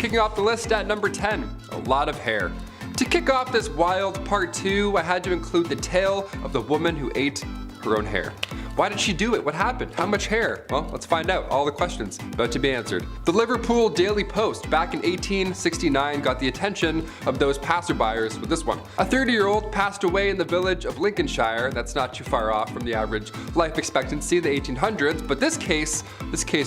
Kicking off the list at number 10, a lot of hair. To kick off this wild part 2, I had to include the tale of the woman who ate her own hair. Why did she do it? What happened? How much hair? Well, let's find out. All the questions about to be answered. The Liverpool Daily Post back in 1869 got the attention of those passerbyers with this one. A 30-year-old passed away in the village of Lincolnshire. That's not too far off from the average life expectancy in the 1800s, but this case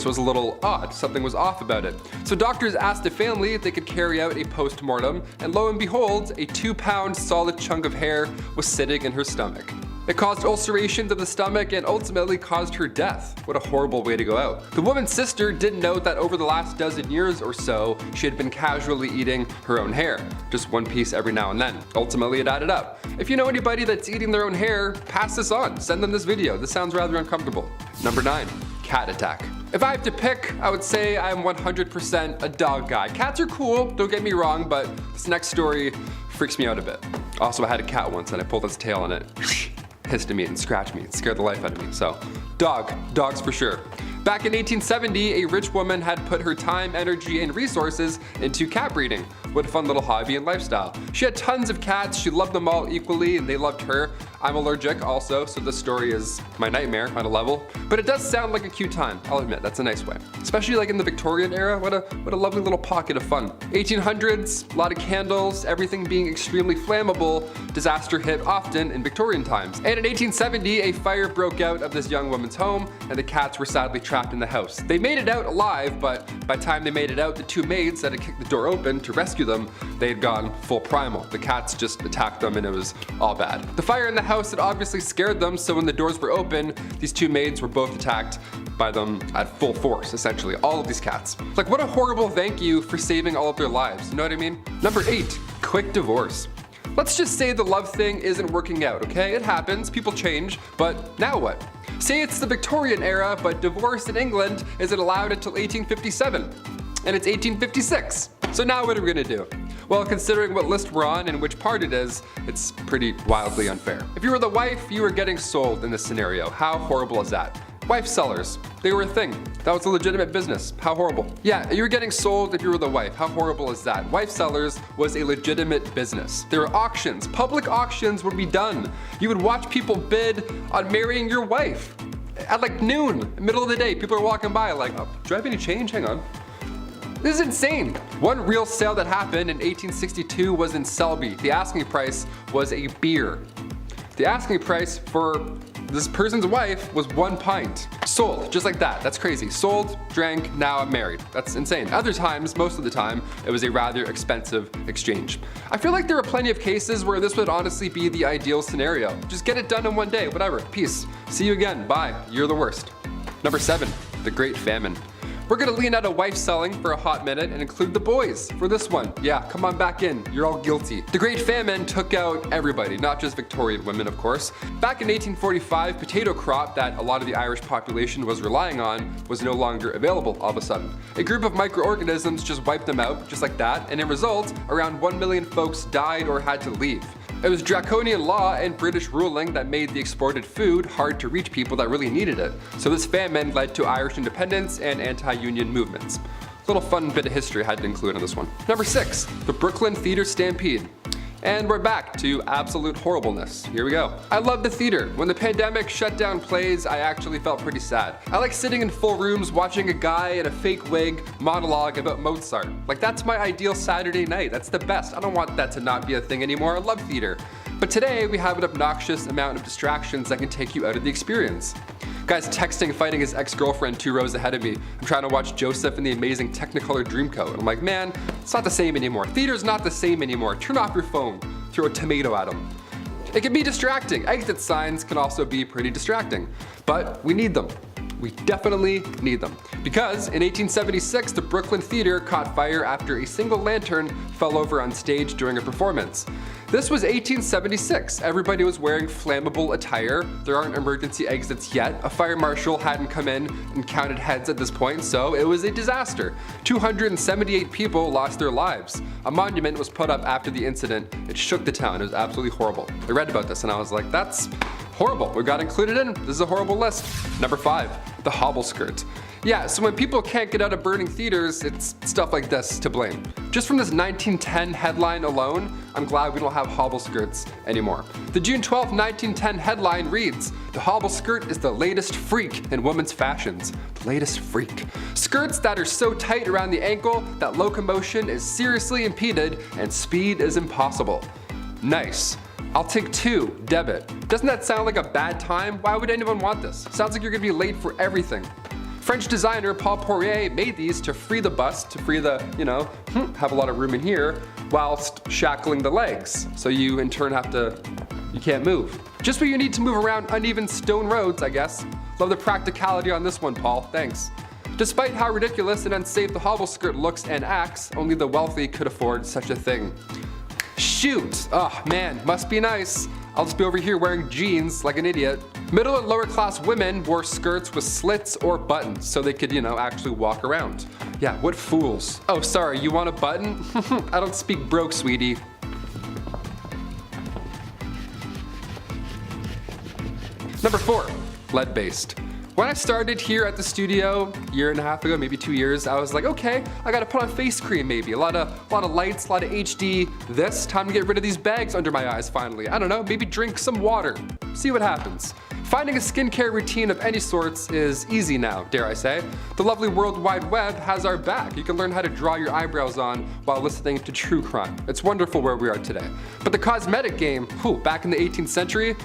was a little odd. Something was off about it. So doctors asked the family if they could carry out a post-mortem, and lo and behold, a 2-pound solid chunk of hair was sitting in her stomach. It caused ulcerations of the stomach and ultimately caused her death. What a horrible way to go out. The woman's sister didn't know that over the last dozen years or so, she had been casually eating her own hair. Just one piece every now and then. Ultimately, it added up. If you know anybody that's eating their own hair, pass this on. Send them this video. This sounds rather uncomfortable. Number 9, cat attack. If I have to pick, I would say I'm 100% a dog guy. Cats are cool, don't get me wrong, but this next story freaks me out a bit. Also, I had a cat once and I pulled its tail on it. Hissed at me and scratched me and scared the life out of me. So, dogs for sure. Back in 1870, a rich woman had put her time, energy, and resources into cat breeding. What a fun little hobby and lifestyle. She had tons of cats, she loved them all equally, and they loved her. I'm allergic also, so this story is my nightmare on a level. But it does sound like a cute time, I'll admit, that's a nice way. Especially like in the Victorian era, what a lovely little pocket of fun. 1800s, a lot of candles, everything being extremely flammable, disaster hit often in Victorian times. And in 1870, a fire broke out of this young woman's home, and the cats were sadly trapped in the house. They made it out alive, but by the time they made it out, the 2 maids that had kicked the door open to rescue them, they had gone full primal. The cats just attacked them and it was all bad. The fire in the house had obviously scared them, so when the doors were open, these 2 maids were both attacked by them at full force, essentially, all of these cats. Like, what a horrible thank you for saving all of their lives, you know what I mean? Number 8, quick divorce. Let's just say the love thing isn't working out, okay? It happens, people change, but now what? Say it's the Victorian era, but divorce in England isn't allowed until 1857, and it's 1856. So now what are we gonna do? Well, considering what list we're on and which part it is, it's pretty wildly unfair. If you were the wife, you were getting sold in this scenario. How horrible is that? Wife sellers, they were a thing. That was a legitimate business. How horrible. Yeah, you were getting sold if you were the wife. How horrible is that? Wife sellers was a legitimate business. There were auctions. Public auctions would be done. You would watch people bid on marrying your wife. At like noon, middle of the day, people are walking by like, oh, do I have any change? Hang on. This is insane. One real sale that happened in 1862 was in Selby. The asking price was a beer. The asking price for this person's wife was 1 pint. Sold, just like that. That's crazy. Sold, drank, now I'm married. That's insane. Other times, most of the time, it was a rather expensive exchange. I feel like there are plenty of cases where this would honestly be the ideal scenario. Just get it done in one day, whatever. Peace. See you again. Bye. You're the worst. Number 7, the Great Famine. We're gonna lean out of wife selling for a hot minute and include the boys for this one. Yeah, come on back in, you're all guilty. The Great Famine took out everybody, not just Victorian women, of course. Back in 1845, potato crop that a lot of the Irish population was relying on was no longer available all of a sudden. A group of microorganisms just wiped them out, just like that, and in result, around 1 million folks died or had to leave. It was draconian law and British ruling that made the exported food hard to reach people that really needed it. So this famine led to Irish independence and anti-union movements. Little fun bit of history I had to include in this one. Number 6, the Brooklyn Theater Stampede. And we're back to absolute horribleness. Here we go. I love the theater. When the pandemic shut down plays, I actually felt pretty sad. I like sitting in full rooms watching a guy in a fake wig monologue about Mozart. Like, that's my ideal Saturday night. That's the best. I don't want that to not be a thing anymore. I love theater. But today we have an obnoxious amount of distractions that can take you out of the experience. Guy's texting, fighting his ex-girlfriend 2 rows ahead of me. I'm trying to watch Joseph in the amazing Technicolor Dreamcoat. I'm like, man, it's not the same anymore. Theater's not the same anymore. Turn off your phone. Throw a tomato at him. It can be distracting. Exit signs can also be pretty distracting. But we need them. We definitely need them. Because in 1876, the Brooklyn Theater caught fire after a single lantern fell over on stage during a performance. This was 1876. Everybody was wearing flammable attire. There aren't emergency exits yet. A fire marshal hadn't come in and counted heads at this point, so it was a disaster. 278 people lost their lives. A monument was put up after the incident. It shook the town. It was absolutely horrible. I read about this and I was like, that's horrible. We got included in. This is a horrible list. Number 5, the hobble skirt. Yeah, so when people can't get out of burning theaters, it's stuff like this to blame. Just from this 1910 headline alone, I'm glad we don't have hobble skirts anymore. The June 12, 1910 headline reads, "The hobble skirt is the latest freak in women's fashions." The latest freak. Skirts that are so tight around the ankle that locomotion is seriously impeded and speed is impossible. Nice. I'll take 2, debit. Doesn't that sound like a bad time? Why would anyone want this? Sounds like you're gonna be late for everything. French designer Paul Poirier made these to free the bust, to free the, have a lot of room in here, whilst shackling the legs. So you in turn you can't move. Just what you need to move around uneven stone roads, I guess. Love the practicality on this one, Paul, thanks. Despite how ridiculous and unsafe the hobble skirt looks and acts, only the wealthy could afford such a thing. Shoot! Oh man, must be nice. I'll just be over here wearing jeans like an idiot. Middle and lower class women wore skirts with slits or buttons so they could, actually walk around. Yeah, what fools. Oh, sorry, you want a button? I don't speak broke, sweetie. Number 4, lead-based. When I started here at the studio a year and a half ago, maybe 2 years, I was like, okay, I gotta put on face cream maybe. A lot of lights, a lot of HD. Time to get rid of these bags under my eyes finally. I don't know, maybe drink some water. See what happens. Finding a skincare routine of any sorts is easy now, dare I say. The lovely World Wide Web has our back. You can learn how to draw your eyebrows on while listening to true crime. It's wonderful where we are today. But the cosmetic game, back in the 18th century,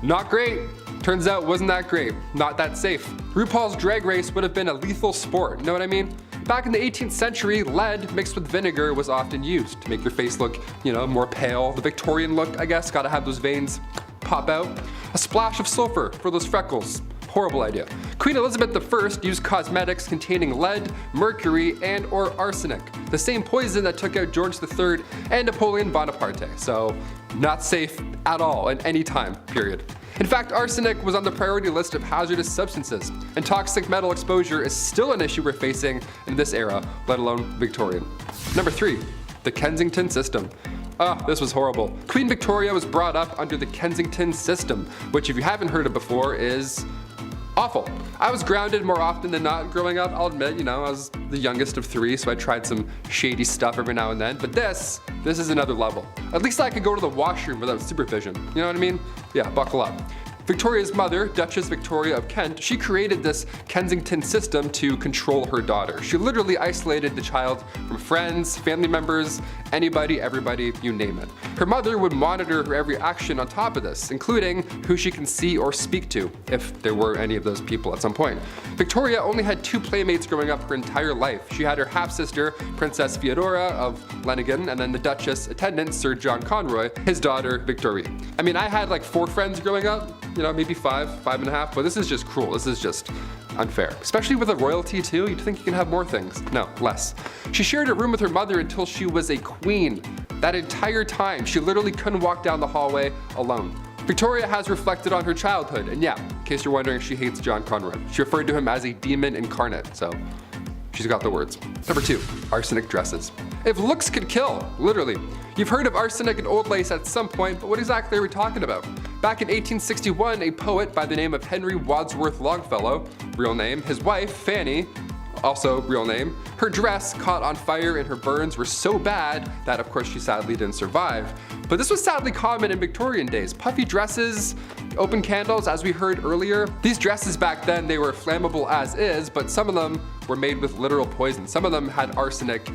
not great. Turns out wasn't that great, not that safe. RuPaul's Drag Race would have been a lethal sport, you know what I mean? Back in the 18th century, lead mixed with vinegar was often used to make your face look, more pale. The Victorian look, I guess, gotta have those veins pop out. A splash of sulfur for those freckles. Horrible idea. Queen Elizabeth I used cosmetics containing lead, mercury, and or arsenic, the same poison that took out George III and Napoleon Bonaparte, so not safe at all at any time, period. In fact, arsenic was on the priority list of hazardous substances, and toxic metal exposure is still an issue we're facing in this era, let alone Victorian. Number 3, the Kensington system. This was horrible. Queen Victoria was brought up under the Kensington system, which if you haven't heard it before is awful. I was grounded more often than not growing up, I'll admit, I was the youngest of 3, so I tried some shady stuff every now and then, but this is another level. At least I could go to the washroom without supervision, you know what I mean? Yeah, buckle up. Victoria's mother, Duchess Victoria of Kent, she created this Kensington system to control her daughter. She literally isolated the child from friends, family members, anybody, everybody, you name it. Her mother would monitor her every action on top of this, including who she can see or speak to, if there were any of those people at some point. Victoria only had 2 playmates growing up her entire life. She had her half-sister, Princess Feodora of Leningen, and then the Duchess attendant, Sir John Conroy, his daughter, Victoria. I mean, I had like 4 friends growing up, maybe 5 and a half, but this is just cruel. This is just unfair. Especially with a royalty too, you'd think you can have more things. No, less. She shared a room with her mother until she was a queen. That entire time, she literally couldn't walk down the hallway alone. Victoria has reflected on her childhood, and yeah, in case you're wondering, she hates John Conroy. She referred to him as a demon incarnate, so she's got the words. Number 2, arsenic dresses. If looks could kill, literally. You've heard of arsenic and old lace at some point, but what exactly are we talking about? Back in 1861, a poet by the name of Henry Wadsworth Longfellow, real name, his wife, Fanny, also real name, her dress caught on fire and her burns were so bad that of course she sadly didn't survive. But this was sadly common in Victorian days. Puffy dresses, open candles, as we heard earlier. These dresses back then, they were flammable as is, but some of them were made with literal poison. Some of them had arsenic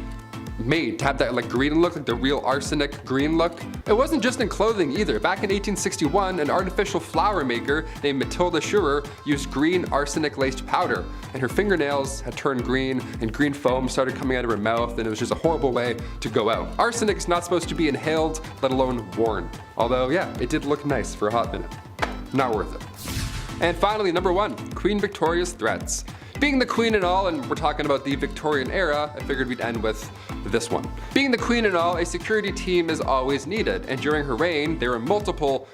made to have that like green look, like the real arsenic green look. It wasn't just in clothing either. Back in 1861, an artificial flower maker named Matilda Schurer used green arsenic laced powder, and her fingernails had turned green and green foam started coming out of her mouth, and it was just a horrible way to go out. Arsenic is not supposed to be inhaled, let alone worn. Although yeah, it did look nice for a hot minute. Not worth it. And finally, number 1, Queen Victoria's threats. Being the queen and all, and we're talking about the Victorian era, I figured we'd end with this one. Being the queen and all, a security team is always needed, and during her reign, there were multiple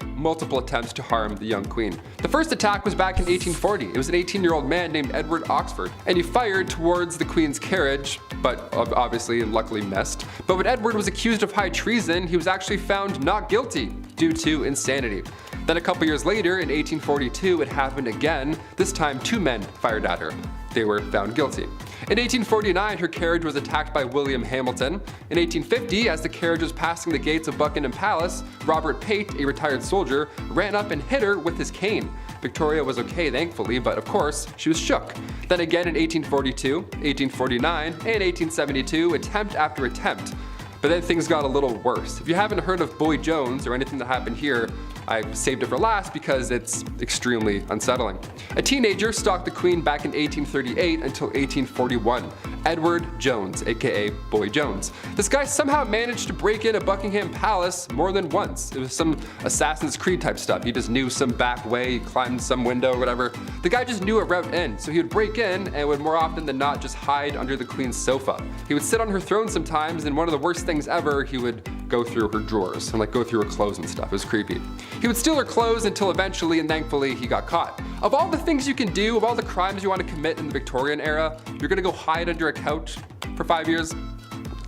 attempts to harm the young queen. The first attack was back in 1840. It was an 18-year-old man named Edward Oxford, and he fired towards the queen's carriage, but obviously and luckily missed. But when Edward was accused of high treason, he was actually found not guilty due to insanity. Then a couple years later, in 1842, it happened again. This time 2 men fired at her. They were found guilty. In 1849, her carriage was attacked by William Hamilton. In 1850, as the carriage was passing the gates of Buckingham Palace, Robert Pate, a retired soldier, ran up and hit her with his cane. Victoria was okay, thankfully, but of course, she was shook. Then again in 1842, 1849, and 1872, attempt after attempt. But then things got a little worse. If you haven't heard of Boy Jones or anything that happened here, I saved it for last because it's extremely unsettling. A teenager stalked the Queen back in 1838 until 1841. Edward Jones, aka Boy Jones. This guy somehow managed to break into Buckingham Palace more than once. It was some Assassin's Creed type stuff. He just knew some back way, he climbed some window or whatever. The guy just knew a route in, so he would break in and would more often than not just hide under the Queen's sofa. He would sit on her throne sometimes, and one of the worst things ever, he would go through her drawers and go through her clothes and stuff. It was creepy. He would steal her clothes until eventually and thankfully he got caught. Of all the things you can do, of all the crimes you want to commit in the Victorian era, you're gonna go hide under a couch for 5 years?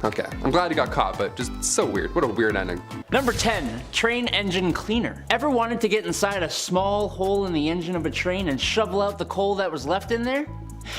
Okay, I'm glad he got caught, but just so weird. What a weird ending. Number 10, train engine cleaner. Ever wanted to get inside a small hole in the engine of a train and shovel out the coal that was left in there?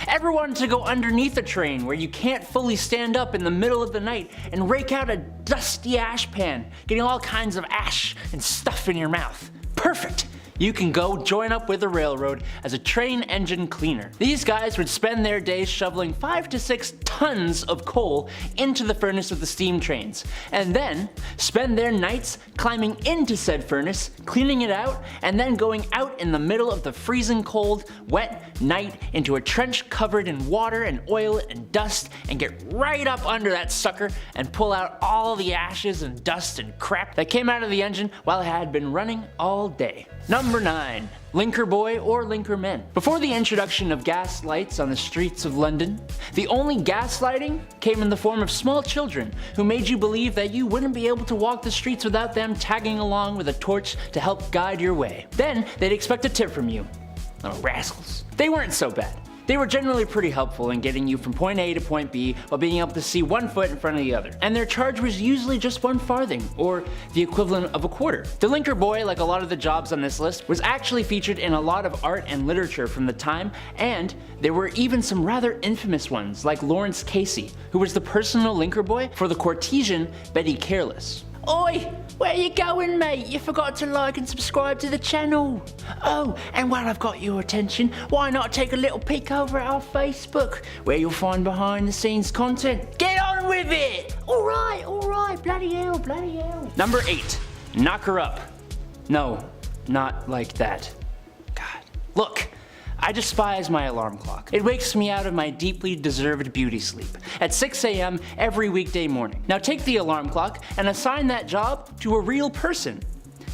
Ever wanted to go underneath a train where you can't fully stand up in the middle of the night and rake out a dusty ash pan, getting all kinds of ash and stuff in your mouth? Perfect! You can go join up with the railroad as a train engine cleaner. These guys would spend their days shoveling 5 to 6 tons of coal into the furnace of the steam trains, and then spend their nights climbing into said furnace, cleaning it out, and then going out in the middle of the freezing cold, wet night into a trench covered in water and oil and dust, and get right up under that sucker and pull out all the ashes and dust and crap that came out of the engine while it had been running all day. Number 9. Linker boy or linker men. Before the introduction of gas lights on the streets of London, the only gaslighting came in the form of small children who made you believe that you wouldn't be able to walk the streets without them tagging along with a torch to help guide your way. Then they'd expect a tip from you. Little rascals. They weren't so bad. They were generally pretty helpful in getting you from point A to point B while being able to see one foot in front of the other. And their charge was usually just 1 farthing, or the equivalent of a quarter. The linker boy, like a lot of the jobs on this list, was actually featured in a lot of art and literature from the time, and there were even some rather infamous ones, like Lawrence Casey, who was the personal linker boy for the courtesan Betty Careless. Oi! Where you going, mate? You forgot to like and subscribe to the channel. Oh, and while I've got your attention, why not take a little peek over at our Facebook, where you'll find behind the scenes content. Get on with it! Alright, bloody hell. Number 8, knock her up. No, not like that. God. Look, I despise my alarm clock. It wakes me out of my deeply deserved beauty sleep at 6 a.m. every weekday morning. Now take the alarm clock and assign that job to a real person.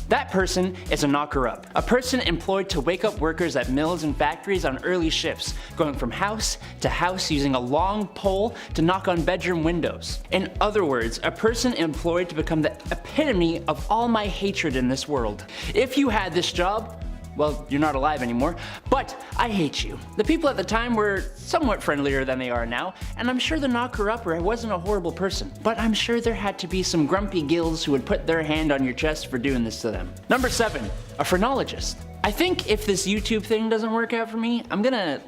That person is a knocker-up, a person employed to wake up workers at mills and factories on early shifts, going from house to house using a long pole to knock on bedroom windows. In other words, a person employed to become the epitome of all my hatred in this world. If you had this job, well, you're not alive anymore, but I hate you. The people at the time were somewhat friendlier than they are now, and I'm sure the knocker-upper wasn't a horrible person, but I'm sure there had to be some grumpy gills who would put their hand on your chest for doing this to them. Number 7, a phrenologist. I think if this YouTube thing doesn't work out for me, I'm gonna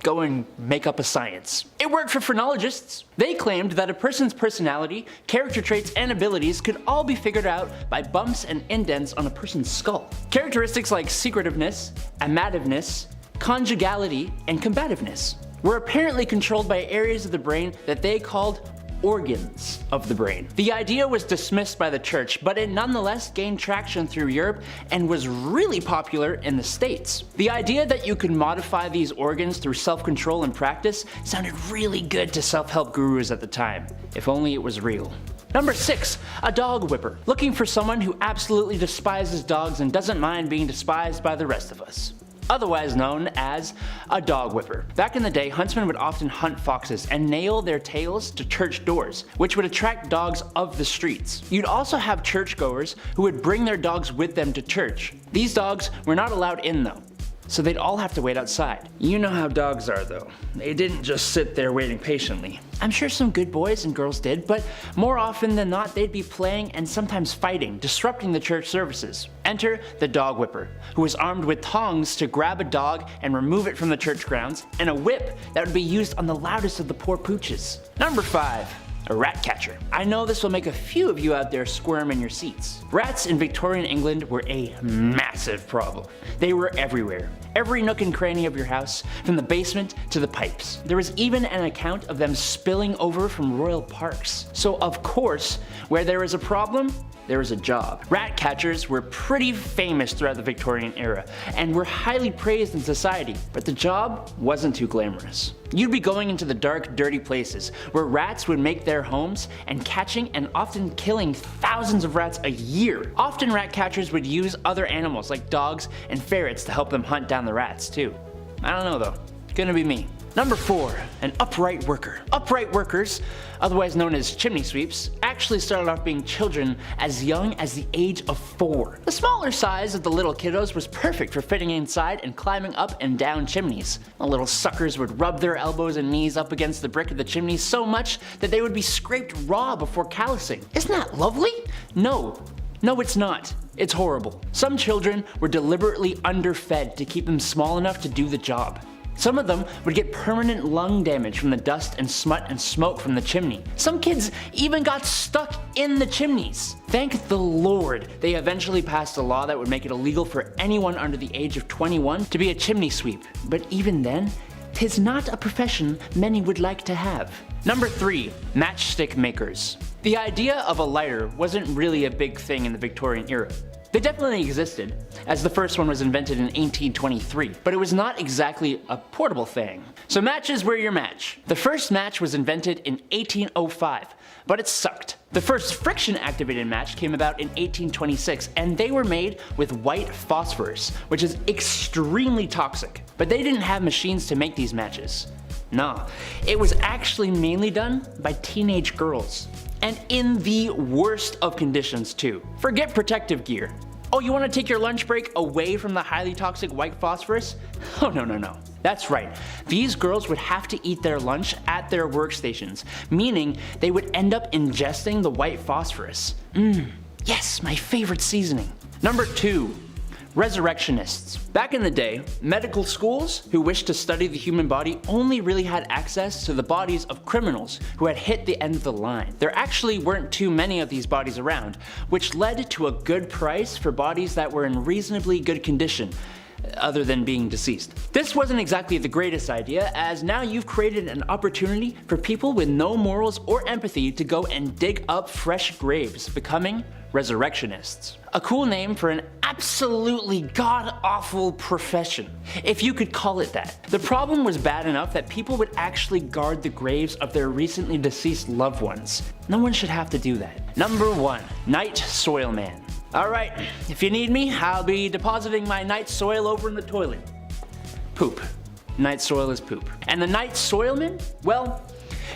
go and make up a science. It worked for phrenologists. They claimed that a person's personality, character traits, and abilities could all be figured out by bumps and indents on a person's skull. Characteristics like secretiveness, amativeness, conjugality, and combativeness were apparently controlled by areas of the brain that they called organs of the brain. The idea was dismissed by the church, but it nonetheless gained traction through Europe and was really popular in the States. The idea that you could modify these organs through self-control and practice sounded really good to self-help gurus at the time, if only it was real. Number 6, a dog whipper. Looking for someone who absolutely despises dogs and doesn't mind being despised by the rest of us. Otherwise known as a dog whipper. Back in the day, huntsmen would often hunt foxes and nail their tails to church doors, which would attract dogs of the streets. You'd also have churchgoers who would bring their dogs with them to church. These dogs were not allowed in though. so they'd all have to wait outside. You know how dogs are though. They didn't just sit there waiting patiently. I'm sure some good boys and girls did, but more often than not they'd be playing and sometimes fighting, disrupting the church services. Enter the dog whipper, who was armed with tongs to grab a dog and remove it from the church grounds, and a whip that would be used on the loudest of the poor pooches. Number 5. A rat catcher. I know this will make a few of you out there squirm in your seats. Rats in Victorian England were a massive problem. They were everywhere. Every nook and cranny of your house, from the basement to the pipes. There was even an account of them spilling over from royal parks. So of course, where there is a problem, there is a job. Rat catchers were pretty famous throughout the Victorian era and were highly praised in society, but the job wasn't too glamorous. You'd be going into the dark, dirty places where rats would make their homes and catching and often killing thousands of rats a year. Often rat catchers would use other animals like dogs and ferrets to help them hunt down the rats too. I don't know though, gonna be me. Number 4, an upright worker. Upright workers, otherwise known as chimney sweeps, actually started off being children as young as the age of 4. The smaller size of the little kiddos was perfect for fitting inside and climbing up and down chimneys. The little suckers would rub their elbows and knees up against the brick of the chimney so much that they would be scraped raw before callousing. Isn't that lovely? No, it's not. It's horrible. Some children were deliberately underfed to keep them small enough to do the job. Some of them would get permanent lung damage from the dust and smut and smoke from the chimney. Some kids even got stuck in the chimneys. Thank the Lord they eventually passed a law that would make it illegal for anyone under the age of 21 to be a chimney sweep. But even then, 'tis not a profession many would like to have. Number 3, matchstick makers. The idea of a lighter wasn't really a big thing in the Victorian era. They definitely existed, as the first one was invented in 1823, but it was not exactly a portable thing. So matches were your match. The first match was invented in 1805, but it sucked. The first friction-activated match came about in 1826, and they were made with white phosphorus, which is extremely toxic. But they didn't have machines to make these matches. No, it was actually mainly done by teenage girls. And in the worst of conditions too. Forget protective gear. Oh, you want to take your lunch break away from the highly toxic white phosphorus? Oh no. That's right. These girls would have to eat their lunch at their workstations, meaning they would end up ingesting the white phosphorus. Yes, my favorite seasoning. Number 2. Resurrectionists. Back in the day, medical schools who wished to study the human body only really had access to the bodies of criminals who had hit the end of the line. There actually weren't too many of these bodies around, which led to a good price for bodies that were in reasonably good condition, other than being deceased. This wasn't exactly the greatest idea, as now you've created an opportunity for people with no morals or empathy to go and dig up fresh graves, becoming resurrectionists. A cool name for an absolutely god-awful profession, if you could call it that. The problem was bad enough that people would actually guard the graves of their recently deceased loved ones. No one should have to do that. Number 1, night soil man. Alright, if you need me, I'll be depositing my night soil over in the toilet. Poop. Night soil is poop. And the night soilman? Well,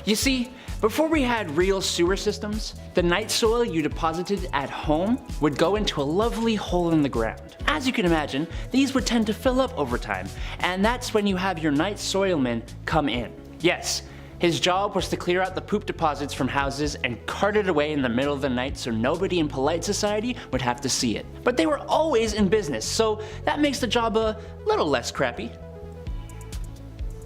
you see, before we had real sewer systems, the night soil you deposited at home would go into a lovely hole in the ground. As you can imagine, these would tend to fill up over time, and that's when you have your night soilman come in. Yes, his job was to clear out the poop deposits from houses and cart it away in the middle of the night so nobody in polite society would have to see it. But they were always in business, so that makes the job a little less crappy.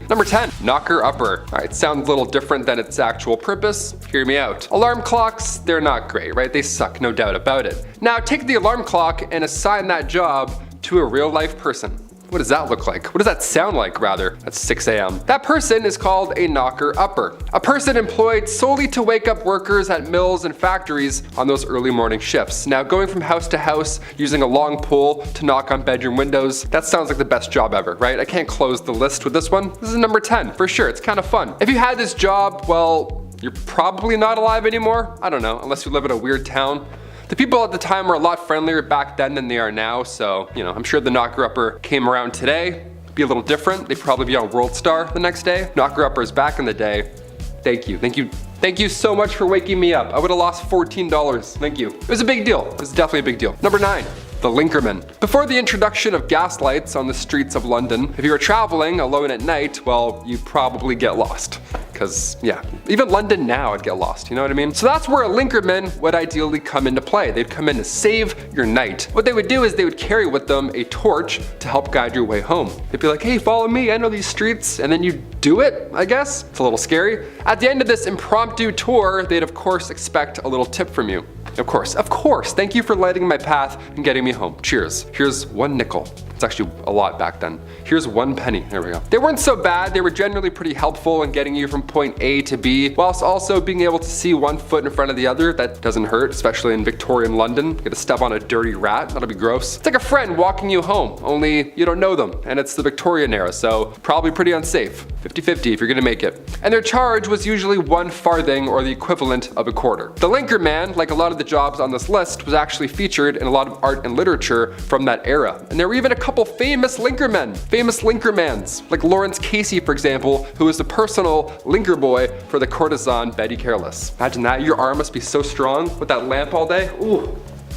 Number 10, knocker-upper. Alright, sounds a little different than its actual purpose. Hear me out. Alarm clocks, they're not great, right? They suck, no doubt about it. Now take the alarm clock and assign that job to a real-life person. What does that look like? What does that sound like, rather? At 6 a.m. That person is called a knocker-upper. A person employed solely to wake up workers at mills and factories on those early morning shifts. Now, going from house to house, using a long pole to knock on bedroom windows, that sounds like the best job ever, right? I can't close the list with this one. This is number 10, for sure. It's kind of fun. If you had this job, well, you're probably not alive anymore. I don't know, unless you live in a weird town. The people at the time were a lot friendlier back then than they are now, so, I'm sure the knocker-upper came around today. Be a little different. They'd probably be on World Star the next day. Knocker-uppers back in the day, thank you so much for waking me up. I would have lost $14, thank you. It was a big deal, it was definitely a big deal. Number 9, the linkerman. Before the introduction of gas lights on the streets of London, if you were traveling alone at night, well, you'd probably get lost. Because, yeah, even London now I'd get lost, you know what I mean? So that's where a linkerman would ideally come into play. They'd come in to save your night. What they would do is they would carry with them a torch to help guide your way home. They'd be like, hey, follow me, I know these streets, and then you do it, I guess. It's a little scary. At the end of this impromptu tour, they'd of course expect a little tip from you. Of course, thank you for lighting my path and getting me home. Cheers. Here's 1 nickel. It's actually a lot back then. Here's 1 penny. There we go. They weren't so bad. They were generally pretty helpful in getting you from point A to B, whilst also being able to see 1 foot in front of the other. That doesn't hurt, especially in Victorian London. You get to step on a dirty rat. That'll be gross. It's like a friend walking you home, only you don't know them. And it's the Victorian era, so probably pretty unsafe. 50-50 if you're gonna make it. And their charge was usually 1 farthing or the equivalent of a quarter. The linkerman, like a lot of the jobs on this list, was actually featured in a lot of art and literature from that era. And there were even a couple famous linkermen, famous linkermans, like Lawrence Casey, for example, who was the personal linker boy for the courtesan Betty Careless. Imagine that, your arm must be so strong with that lamp all day. Ooh,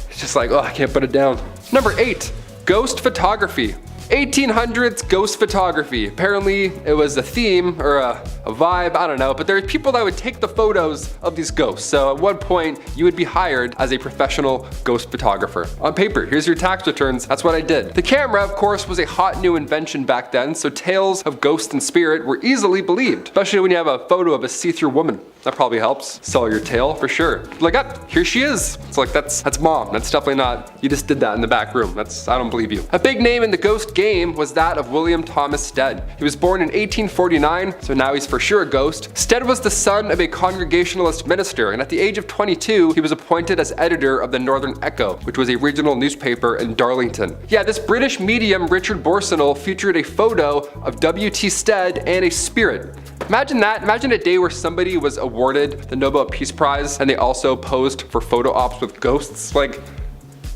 it's just like, oh, I can't put it down. Number 8, ghost photography. 1800s ghost photography. Apparently it was a theme or a vibe, I don't know, but there were people that would take the photos of these ghosts. So at one point you would be hired as a professional ghost photographer. On paper, here's your tax returns, that's what I did. The camera, of course, was a hot new invention back then, so tales of ghost and spirit were easily believed, especially when you have a photo of a see-through woman. That probably helps sell your tale for sure. Like, ah, here she is. It's like, that's mom. That's definitely not, you just did that in the back room. I don't believe you. A big name in the ghost game was that of William Thomas Stead. He was born in 1849, so now he's for sure a ghost. Stead was the son of a Congregationalist minister, and at the age of 22, he was appointed as editor of the Northern Echo, which was a regional newspaper in Darlington. Yeah, this British medium, Richard Borsonal, featured a photo of W.T. Stead and a spirit. Imagine that. Imagine a day where somebody was awarded the Nobel Peace Prize and they also posed for photo ops with ghosts. Like,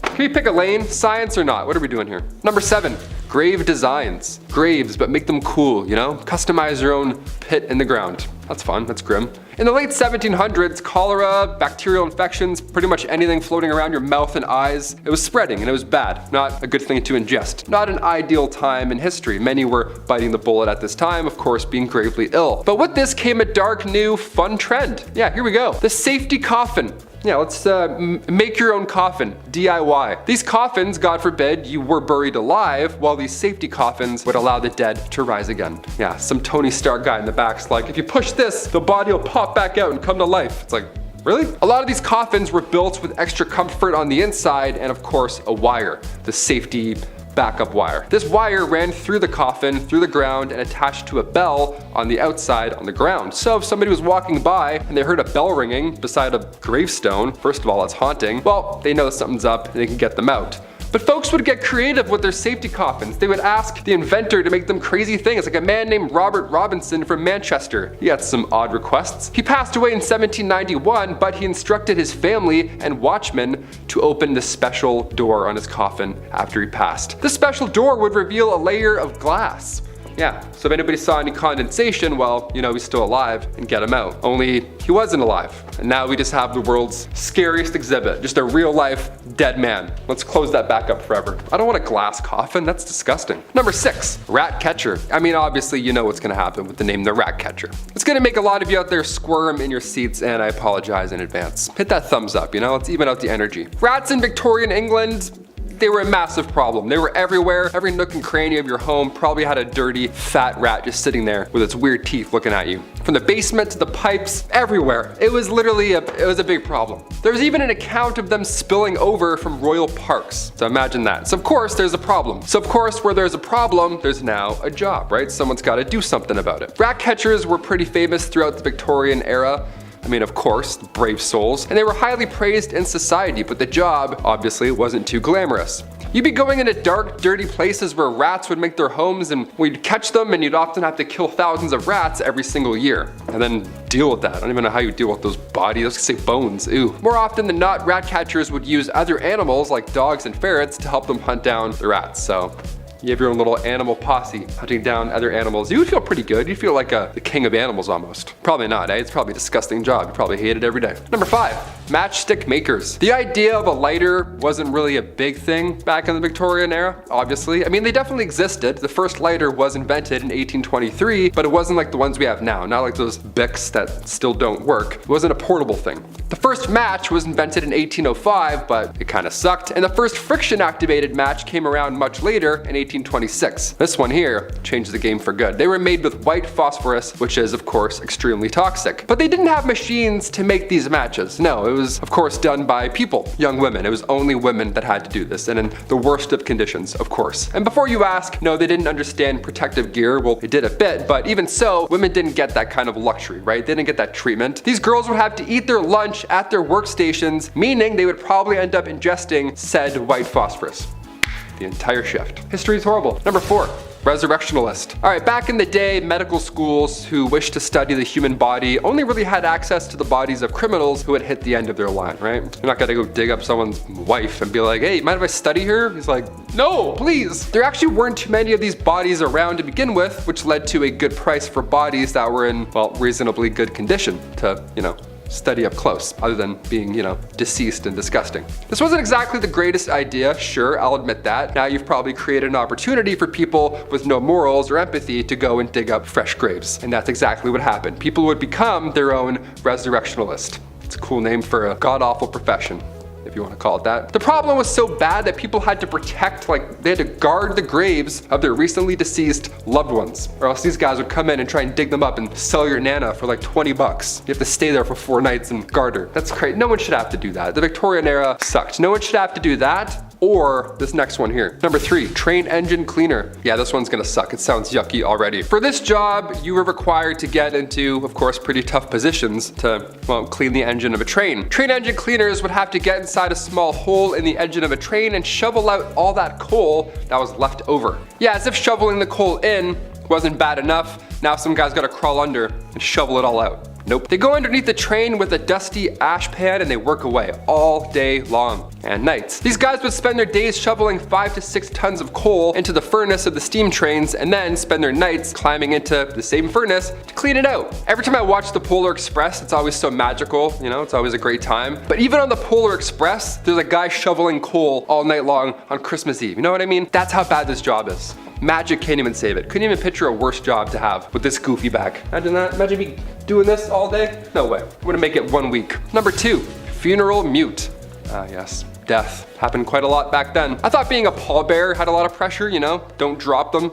can you pick a lane? Science or not? What are we doing here? Number 7, grave designs. Graves, but make them cool, you know? Customize your own pit in the ground. That's fun, that's grim. In the late 1700s, cholera, bacterial infections, pretty much anything floating around your mouth and eyes, it was spreading and it was bad. Not a good thing to ingest. Not an ideal time in history. Many were biting the bullet at this time, of course, being gravely ill. But with this came a dark, new, fun trend. Yeah, here we go. The safety coffin. Yeah, let's make your own coffin, DIY. These coffins, God forbid, you were buried alive, while these safety coffins would allow the dead to rise again. Yeah, some Tony Stark guy in the back's like, if you push this, the body will pop back out and come to life. It's like, really? A lot of these coffins were built with extra comfort on the inside and of course a wire, the safety backup wire. This wire ran through the coffin, through the ground, and attached to a bell on the outside on the ground. So if somebody was walking by and they heard a bell ringing beside a gravestone, first of all, it's haunting, well, they know something's up and they can get them out. But folks would get creative with their safety coffins. They would ask the inventor to make them crazy things, like a man named Robert Robinson from Manchester. He had some odd requests. He passed away in 1791, but he instructed his family and watchmen to open the special door on his coffin after he passed. The special door would reveal a layer of glass. Yeah, so if anybody saw any condensation, well, you know, he's still alive and get him out. Only he wasn't alive. And now we just have the world's scariest exhibit, just a real life dead man. Let's close that back up forever. I don't want a glass coffin, that's disgusting. Number 6, rat catcher. I mean, obviously you know what's gonna happen with the name the rat catcher. It's gonna make a lot of you out there squirm in your seats, and I apologize in advance. Hit that thumbs up, you know, let's even out the energy. Rats in Victorian England, they were a massive problem. They were everywhere. Every nook and cranny of your home probably had a dirty, fat rat just sitting there with its weird teeth looking at you. From the basement to the pipes, everywhere. It was literally a big problem. There was even an account of them spilling over from royal parks. So imagine that. So of course there's a problem. So of course where there's a problem, there's now a job, right? Someone's got to do something about it. Rat catchers were pretty famous throughout the Victorian era. I mean, of course, brave souls, and they were highly praised in society, but the job obviously wasn't too glamorous. You'd be going into dark, dirty places where rats would make their homes, and we'd catch them, and you'd often have to kill thousands of rats every single year. And then deal with that. I don't even know how you deal with those bodies. I was gonna say bones, ew. More often than not, rat catchers would use other animals like dogs and ferrets to help them hunt down the rats. So You have your own little animal posse hunting down other animals. You would feel pretty good. You'd feel like the king of animals almost. Probably not, eh? It's probably a disgusting job. You probably hate it every day. Number 5, matchstick makers. The idea of a lighter wasn't really a big thing back in the Victorian era, obviously. I mean, they definitely existed. The first lighter was invented in 1823, but it wasn't like the ones we have now. Not like those Bics that still don't work. It wasn't a portable thing. The first match was invented in 1805, but it kind of sucked. And the first friction-activated match came around much later in 1826. This one here changed the game for good. They were made with white phosphorus, which is of course extremely toxic. But they didn't have machines to make these matches. No, it was of course done by people, young women. It was only women that had to do this, and in the worst of conditions, of course. And before you ask, no, they didn't understand protective gear. Well, they did a bit, but even so, women didn't get that kind of luxury, right? They didn't get that treatment. These girls would have to eat their lunch at their workstations, meaning they would probably end up ingesting said white phosphorus the entire shift. History is horrible. Number 4, resurrectionalist. All right, back in the day, medical schools who wished to study the human body only really had access to the bodies of criminals who had hit the end of their line, right? You're not gonna go dig up someone's wife and be like, hey, mind if I study her? He's like, no, please. There actually weren't too many of these bodies around to begin with, which led to a good price for bodies that were in, well, reasonably good condition to, study up close, other than being, deceased and disgusting. This wasn't exactly the greatest idea, sure, I'll admit that. Now you've probably created an opportunity for people with no morals or empathy to go and dig up fresh graves. And that's exactly what happened. People would become their own resurrectionalist. It's a cool name for a god-awful profession, if you want to call it that. The problem was so bad that people had to protect, they had to guard the graves of their recently deceased loved ones, or else these guys would come in and try and dig them up and sell your nana for like 20 bucks. You have to stay there for 4 nights and guard her. That's crazy. No one should have to do that. The Victorian era sucked. No one should have to do that. Or this next one here. Number 3, train engine cleaner. Yeah, this one's gonna suck. It sounds yucky already. For this job, you were required to get into, of course, pretty tough positions to, well, clean the engine of a train. Train engine cleaners would have to get inside a small hole in the engine of a train and shovel out all that coal that was left over. Yeah, as if shoveling the coal in wasn't bad enough, now some guy's gotta crawl under and shovel it all out. Nope. They go underneath the train with a dusty ash pan and they work away all day long and nights. These guys would spend their days shoveling 5 to 6 tons of coal into the furnace of the steam trains and then spend their nights climbing into the same furnace to clean it out. Every time I watch the Polar Express, it's always so magical, it's always a great time. But even on the Polar Express, there's a guy shoveling coal all night long on Christmas Eve. You know what I mean? That's how bad this job is. Magic can't even save it. Couldn't even picture a worse job to have with this goofy back. Imagine that. Imagine me doing this all day. No way. I'm gonna make it 1 week. Number 2, funeral mute. Ah, yes. Death. Happened quite a lot back then. I thought being a pallbearer had a lot of pressure, don't drop them,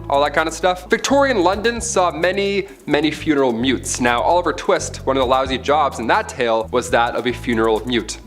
all that kind of stuff. Victorian London saw many, many funeral mutes. Now, Oliver Twist, one of the lousy jobs in that tale, was that of a funeral mute.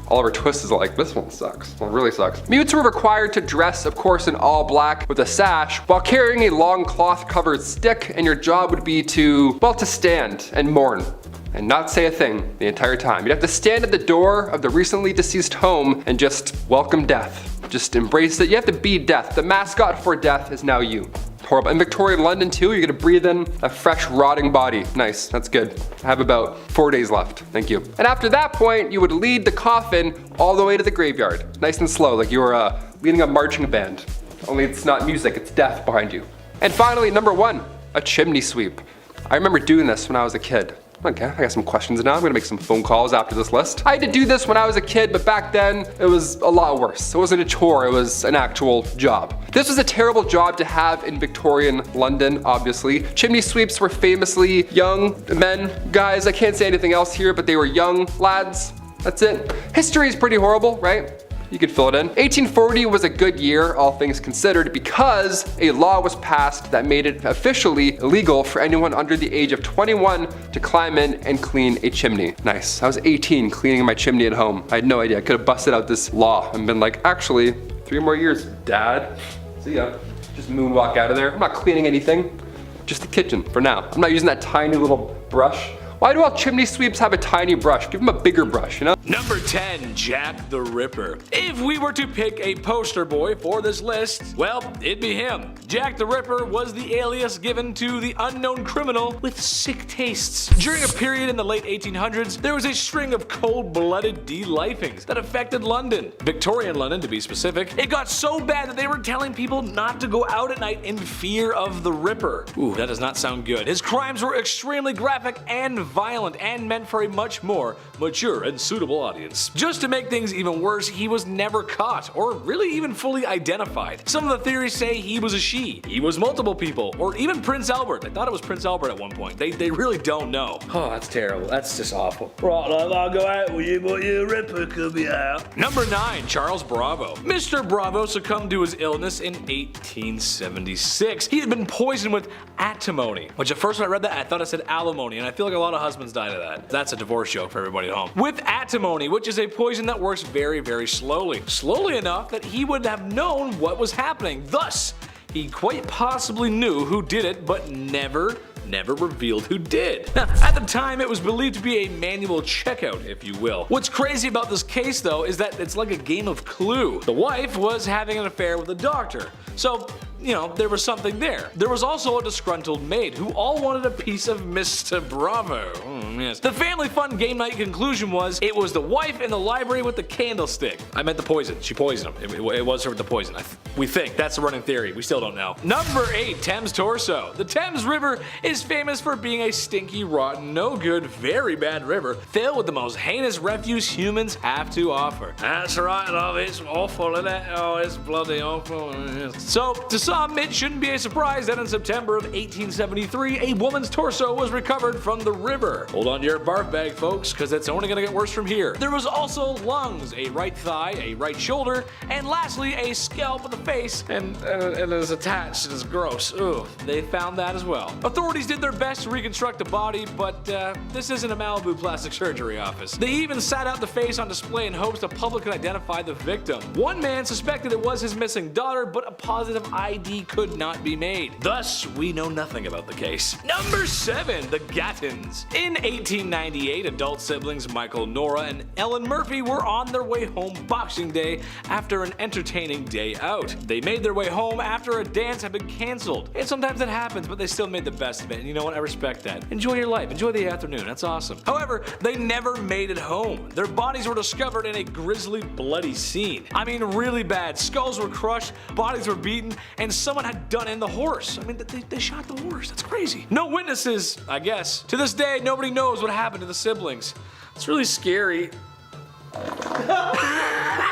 Oliver Twist is like, this one sucks. Well, it really sucks. Mutes were required to dress, of course, in all black with a sash while carrying a long cloth-covered stick, and your job would be to stand and mourn and not say a thing the entire time. You'd have to stand at the door of the recently deceased home and just welcome death. Just embrace it. You have to be death. The mascot for death is now you. Horrible. In Victorian London too, you're gonna breathe in a fresh, rotting body. Nice, that's good. I have about 4 days left, thank you. And after that point, you would lead the coffin all the way to the graveyard. Nice and slow, like you were leading a marching band. Only it's not music, it's death behind you. And finally, number 1, a chimney sweep. I remember doing this when I was a kid. Okay, I got some questions now. I'm gonna make some phone calls after this list. I had to do this when I was a kid, but back then it was a lot worse. It wasn't a chore, it was an actual job. This was a terrible job to have in Victorian London, obviously. Chimney sweeps were famously young men, guys. I can't say anything else here, but they were young lads. That's it. History is pretty horrible, right? You could fill it in. 1840 was a good year, all things considered, because a law was passed that made it officially illegal for anyone under the age of 21 to climb in and clean a chimney. Nice. I was 18 cleaning my chimney at home. I had no idea. I could have busted out this law and been like, actually, 3 more years, Dad. See ya. Just moonwalk out of there. I'm not cleaning anything. Just the kitchen for now. I'm not using that tiny little brush Why do all chimney sweeps have a tiny brush? Give them a bigger brush, you know? Number 10, Jack the Ripper. If we were to pick a poster boy for this list, well, it'd be him. Jack the Ripper was the alias given to the unknown criminal with sick tastes. During a period in the late 1800s, there was a string of cold-blooded de-lifings that affected London. Victorian London, to be specific. It got so bad that they were telling people not to go out at night in fear of the Ripper. Ooh, that does not sound good. His crimes were extremely graphic and violent and meant for a much more mature and suitable audience. Just to make things even worse, he was never caught or really even fully identified. Some of the theories say he was a she, he was multiple people, or even Prince Albert. I thought it was Prince Albert at one point. They really don't know. Oh, that's terrible. That's just awful. Right, love, I'll go out with you, but your Ripper could be out. Number 9, Charles Bravo. Mr. Bravo succumbed to his illness in 1876. He had been poisoned with antimony, which at first when I read that I thought it said alimony, and I feel like a lot of husbands died of that. That's a divorce joke for everybody at home. With antimony, which is a poison that works very, very slowly. Slowly enough that he would have known what was happening. Thus, he quite possibly knew who did it, but never revealed who did. Now, at the time, it was believed to be a manual checkout, if you will. What's crazy about this case, though, is that it's like a game of Clue. The wife was having an affair with a doctor, so you know, there was something there. There was also a disgruntled maid who all wanted a piece of Mr. Bravo. Yes. The family fun game night conclusion was it was the wife in the library with the candlestick. I meant the poison. She poisoned him. It was her with the poison. We think. That's the running theory. We still don't know. Number 8, Thames Torso. The Thames River is famous for being a stinky, rotten, no good, very bad river filled with the most heinous refuse humans have to offer. That's right, love. It's awful, isn't it? Oh, it's bloody awful. So, to some, it shouldn't be a surprise that in September of 1873, a woman's torso was recovered from the river. Hold on to your barf bag, folks, because it's only going to get worse from here. There was also lungs, a right thigh, a right shoulder, and lastly, a scalp of the face, and it is attached. It is gross. Ugh, they found that as well. Authorities did their best to reconstruct the body, but this isn't a Malibu plastic surgery office. They even sat out the face on display in hopes the public could identify the victim. One man suspected it was his missing daughter, but a positive ID could not be made. Thus, we know nothing about the case. Number 7, the Gattons. In 1898, adult siblings Michael, Nora, and Ellen Murphy were on their way home Boxing Day after an entertaining day out. They made their way home after a dance had been cancelled. And sometimes that happens, but they still made the best of it. And you know what? I respect that. Enjoy your life. Enjoy the afternoon. That's awesome. However, they never made it home. Their bodies were discovered in a grisly, bloody scene. I mean, really bad. Skulls were crushed, bodies were beaten, and someone had done in the horse. I mean, they shot the horse. That's crazy. No witnesses, I guess. To this day, nobody knows what happened to the siblings. It's really scary.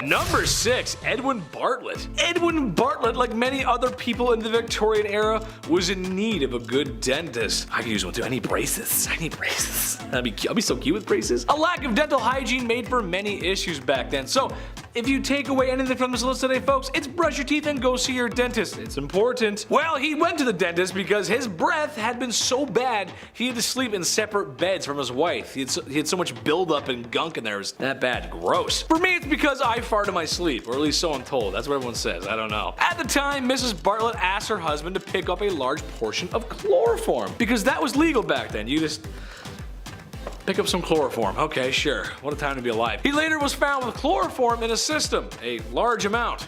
Number 6, Edwin Bartlett. Edwin Bartlett, like many other people in the Victorian era, was in need of a good dentist. I could use one too. I need braces. I'll be so cute with braces. A lack of dental hygiene made for many issues back then. So, if you take away anything from this list today, folks, it's brush your teeth and go see your dentist. It's important. Well, he went to the dentist because his breath had been so bad he had to sleep in separate beds from his wife. He had so much buildup and gunk in there. It was that bad. Gross. For me, it's because I fart in my sleep, or at least so I'm told. That's what everyone says. I don't know. At the time, Mrs. Bartlett asked her husband to pick up a large portion of chloroform because that was legal back then. You just pick up some chloroform. Okay, sure. What a time to be alive. He later was found with chloroform in his system, a large amount.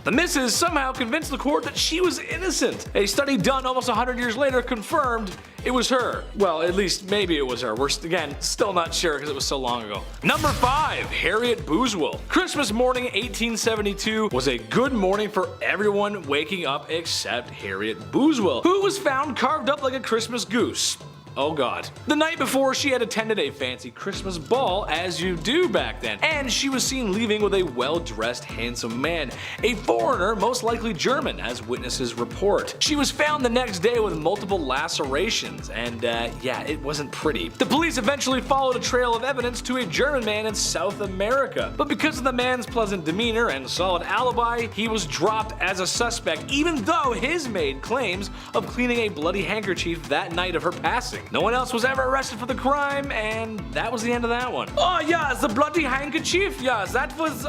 The missus somehow convinced the court that she was innocent. A study done almost 100 years later confirmed it was her. Well, at least maybe it was her. We're, again, still not sure because it was so long ago. Number 5, Harriet Booswell. Christmas morning 1872 was a good morning for everyone waking up except Harriet Booswell, who was found carved up like a Christmas goose. Oh god. The night before, she had attended a fancy Christmas ball, as you do back then, and she was seen leaving with a well-dressed, handsome man, a foreigner, most likely German, as witnesses report. She was found the next day with multiple lacerations, and yeah, it wasn't pretty. The police eventually followed a trail of evidence to a German man in South America, but because of the man's pleasant demeanor and solid alibi, he was dropped as a suspect, even though his maid claims of cleaning a bloody handkerchief that night of her passing. No one else was ever arrested for the crime, and that was the end of that one. Oh yes, the bloody handkerchief, yes, that was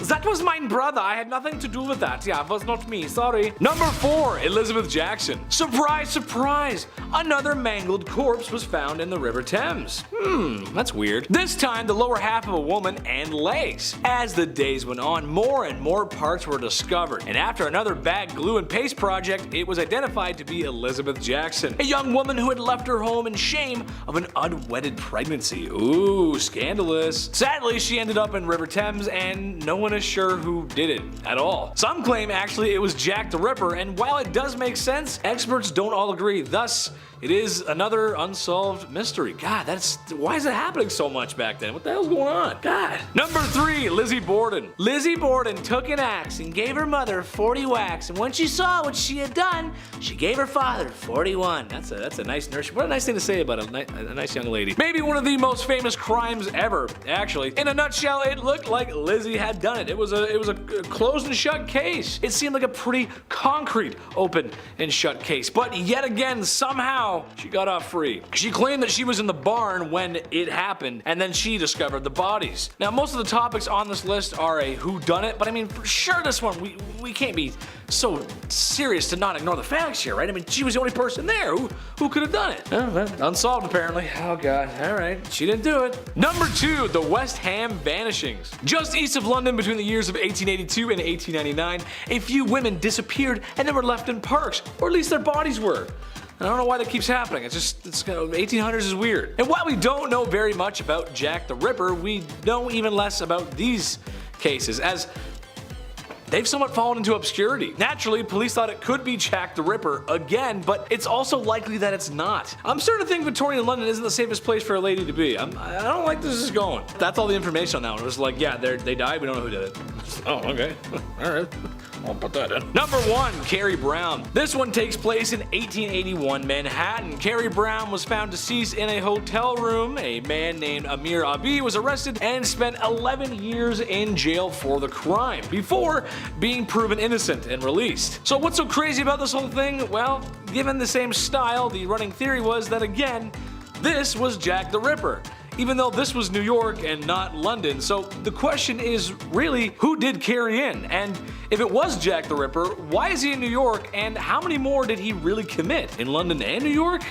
That was my brother. I had nothing to do with that. Yeah, it was not me. Sorry. Number 4, Elizabeth Jackson. Surprise, surprise. Another mangled corpse was found in the River Thames. That's weird. This time, the lower half of a woman and legs. As the days went on, more and more parts were discovered. And after another bad glue and paste project, it was identified to be Elizabeth Jackson, a young woman who had left her home in shame of an unwedded pregnancy. Ooh, scandalous. Sadly, she ended up in River Thames, and no one is sure who did it at all. Some claim actually it was Jack the Ripper, and while it does make sense, experts don't all agree. Thus, it is another unsolved mystery. God, why is it happening so much back then? What the hell's going on? God. Number 3, Lizzie Borden. Lizzie Borden took an axe and gave her mother 40 whacks, and when she saw what she had done, she gave her father 41. That's a nice nurse. What a nice thing to say about a nice young lady. Maybe one of the most famous crimes ever, actually. In a nutshell, it looked like Lizzie had done it. It was a closed and shut case. It seemed like a pretty concrete open and shut case, but yet again, somehow she got off free. She claimed that she was in the barn when it happened, and then she discovered the bodies. Now, most of the topics on this list are a whodunit, but I mean, for sure this one, we can't be so serious to not ignore the facts here, right? I mean, she was the only person there. Who could have done it? Well, unsolved apparently. Oh god, alright, she didn't do it. Number 2, the West Ham vanishings. Just east of London between the years of 1882 and 1899, a few women disappeared and then were left in parks, or at least their bodies were. I don't know why that keeps happening. It's 1800s is weird. And while we don't know very much about Jack the Ripper, we know even less about these cases, as they've somewhat fallen into obscurity. Naturally, police thought it could be Jack the Ripper again, but it's also likely that it's not. I'm starting to think Victorian London isn't the safest place for a lady to be. I don't like this is going. That's all the information on that one. It was like, yeah, they died, we don't know who did it. Oh, okay. Alright. I'll put that in. Number 1, Carrie Brown. This one takes place in 1881 Manhattan. Carrie Brown was found deceased in a hotel room. A man named Amir Abi was arrested and spent 11 years in jail for the crime, before being proven innocent and released. So what's so crazy about this whole thing? Well, given the same style, the running theory was that again, this was Jack the Ripper, even though this was New York and not London. So the question is really, who did Carrie in? And if it was Jack the Ripper, why is he in New York, and how many more did he really commit in London and New York?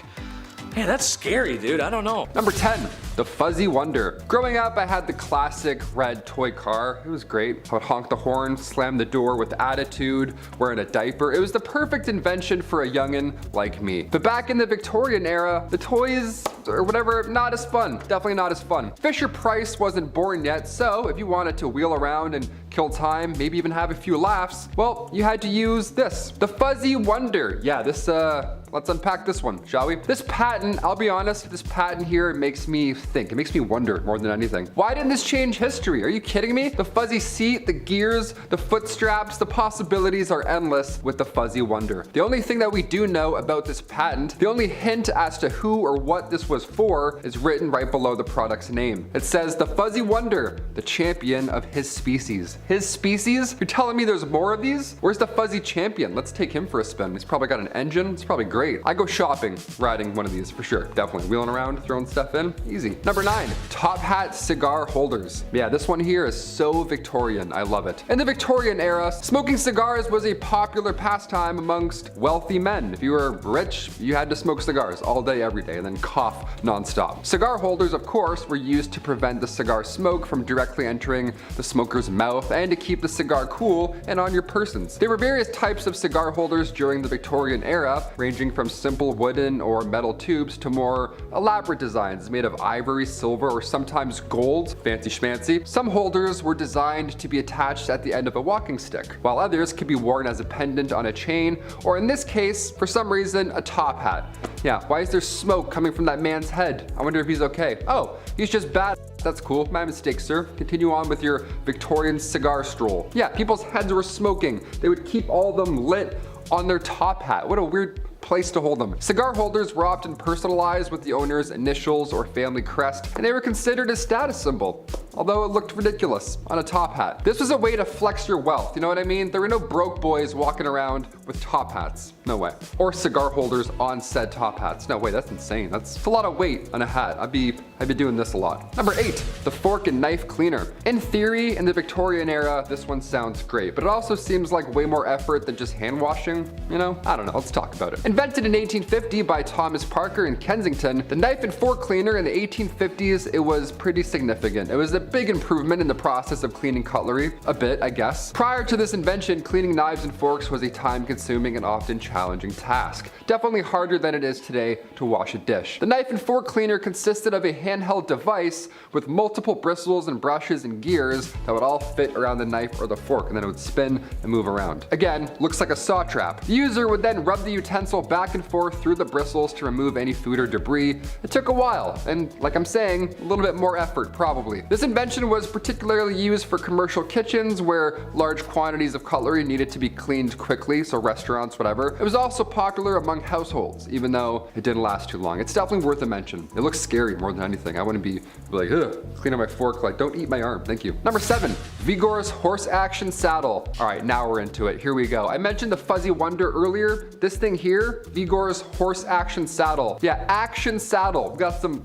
Man, that's scary, dude. I don't know. Number 10, the Fuzzy Wonder. Growing up, I had the classic red toy car. It was great. I would honk the horn, slam the door with attitude, wearing a diaper. It was the perfect invention for a youngin' like me. But back in the Victorian era, the toys or whatever, not as fun. Definitely not as fun. Fisher-Price wasn't born yet, so if you wanted to wheel around and kill time, maybe even have a few laughs, well, you had to use this, the Fuzzy Wonder. Yeah, this, let's unpack this one, shall we? This patent, I'll be honest, this patent here makes me think. It makes me wonder more than anything. Why didn't this change history? Are you kidding me? The fuzzy seat, the gears, the foot straps, the possibilities are endless with the Fuzzy Wonder. The only thing that we do know about this patent, the only hint as to who or what this was for, is written right below the product's name. It says, the Fuzzy Wonder, the champion of his species. His species? You're telling me there's more of these? Where's the Fuzzy Champion? Let's take him for a spin. He's probably got an engine. It's probably great. I go shopping riding one of these for sure. Definitely. Wheeling around, throwing stuff in. Easy. Number 9, top hat cigar holders. Yeah, this one here is so Victorian. I love it. In the Victorian era, smoking cigars was a popular pastime amongst wealthy men. If you were rich, you had to smoke cigars all day, every day, and then cough nonstop. Cigar holders, of course, were used to prevent the cigar smoke from directly entering the smoker's mouth and to keep the cigar cool and on your persons. There were various types of cigar holders during the Victorian era, ranging from simple wooden or metal tubes to more elaborate designs made of ivory, silver, or sometimes gold. Fancy schmancy. Some holders were designed to be attached at the end of a walking stick, while others could be worn as a pendant on a chain, or in this case, for some reason, a top hat. Yeah, why is there smoke coming from that man's head? I wonder if he's okay. Oh, he's just bad. That's cool. My mistake, sir. Continue on with your Victorian cigar stroll. Yeah, people's heads were smoking. They would keep all of them lit on their top hat. What a weird place to hold them. Cigar holders were often personalized with the owner's initials or family crest, and they were considered a status symbol. although it looked ridiculous on a top hat. This was a way to flex your wealth, you know what I mean? There were no broke boys walking around with top hats. No way. Or cigar holders on said top hats. No way, that's insane. That's a lot of weight on a hat. I'd be doing this a lot. Number 8, the fork and knife cleaner. In theory, in the Victorian era, this one sounds great, but it also seems like way more effort than just hand washing, you know? I don't know, let's talk about it. Invented in 1850 by Thomas Parker in Kensington, the knife and fork cleaner in the 1850s, it was pretty significant. It was a big improvement in the process of cleaning cutlery, a bit, I guess. Prior to this invention, cleaning knives and forks was a time-consuming and often challenging task. Definitely harder than it is today to wash a dish. The knife and fork cleaner consisted of a handheld device with multiple bristles and brushes and gears that would all fit around the knife or the fork, and then it would spin and move around. Again, looks like a saw trap. The user would then rub the utensil back and forth through the bristles to remove any food or debris. It took a while, and like I'm saying, a little bit more effort probably. This invention was particularly used for commercial kitchens where large quantities of cutlery needed to be cleaned quickly, so restaurants, whatever. It was also popular among households, even though it didn't last too long. It's definitely worth a mention. It looks scary more than anything. I wouldn't be like, ugh, cleaning my fork, like, don't eat my arm, thank you. Number 7, Vigor's horse action saddle. All right, now we're into it. Here we go. I mentioned the Fuzzy Wonder earlier. This thing here, Vigor's horse action saddle. Yeah, action saddle. We got some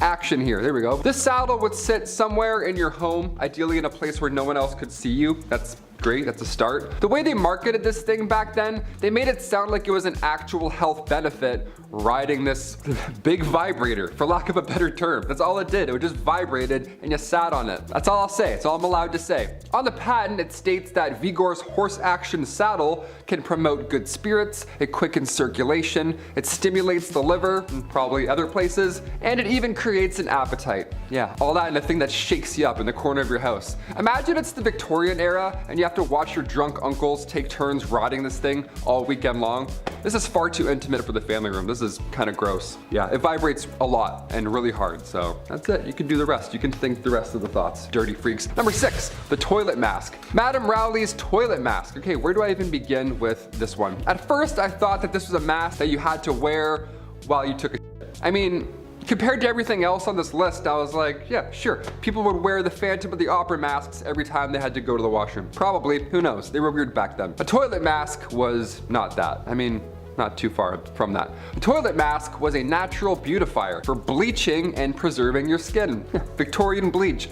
action here. There we go. This saddle would sit somewhere in your home, ideally in a place where no one else could see you. That's great, that's a start. The way they marketed this thing back then, they made it sound like it was an actual health benefit riding this big vibrator, for lack of a better term. That's all it did. It just vibrated and you sat on it. That's all I'll say. It's all I'm allowed to say. On the patent, it states that Vigor's horse action saddle can promote good spirits, it quickens circulation, it stimulates the liver, and probably other places, and it even creates an appetite. Yeah, all that in a thing that shakes you up in the corner of your house. Imagine it's the Victorian era and you have to watch your drunk uncles take turns riding this thing all weekend long. This is far too intimate for the family room. This is kind of gross. Yeah, it vibrates a lot and really hard, so that's it. You can do the rest. You can think the rest of the thoughts, dirty freaks. Number 6, the toilet mask. Madame Rowley's toilet mask. Okay, where do I even begin with this one? At first, I thought that this was a mask that you had to wear while you took a shit. I mean, compared to everything else on this list, I was like, yeah, sure. People would wear the Phantom of the Opera masks every time they had to go to the washroom. Probably, who knows? They were weird back then. A toilet mask was not that. I mean, not too far from that. A toilet mask was a natural beautifier for bleaching and preserving your skin. Victorian bleach.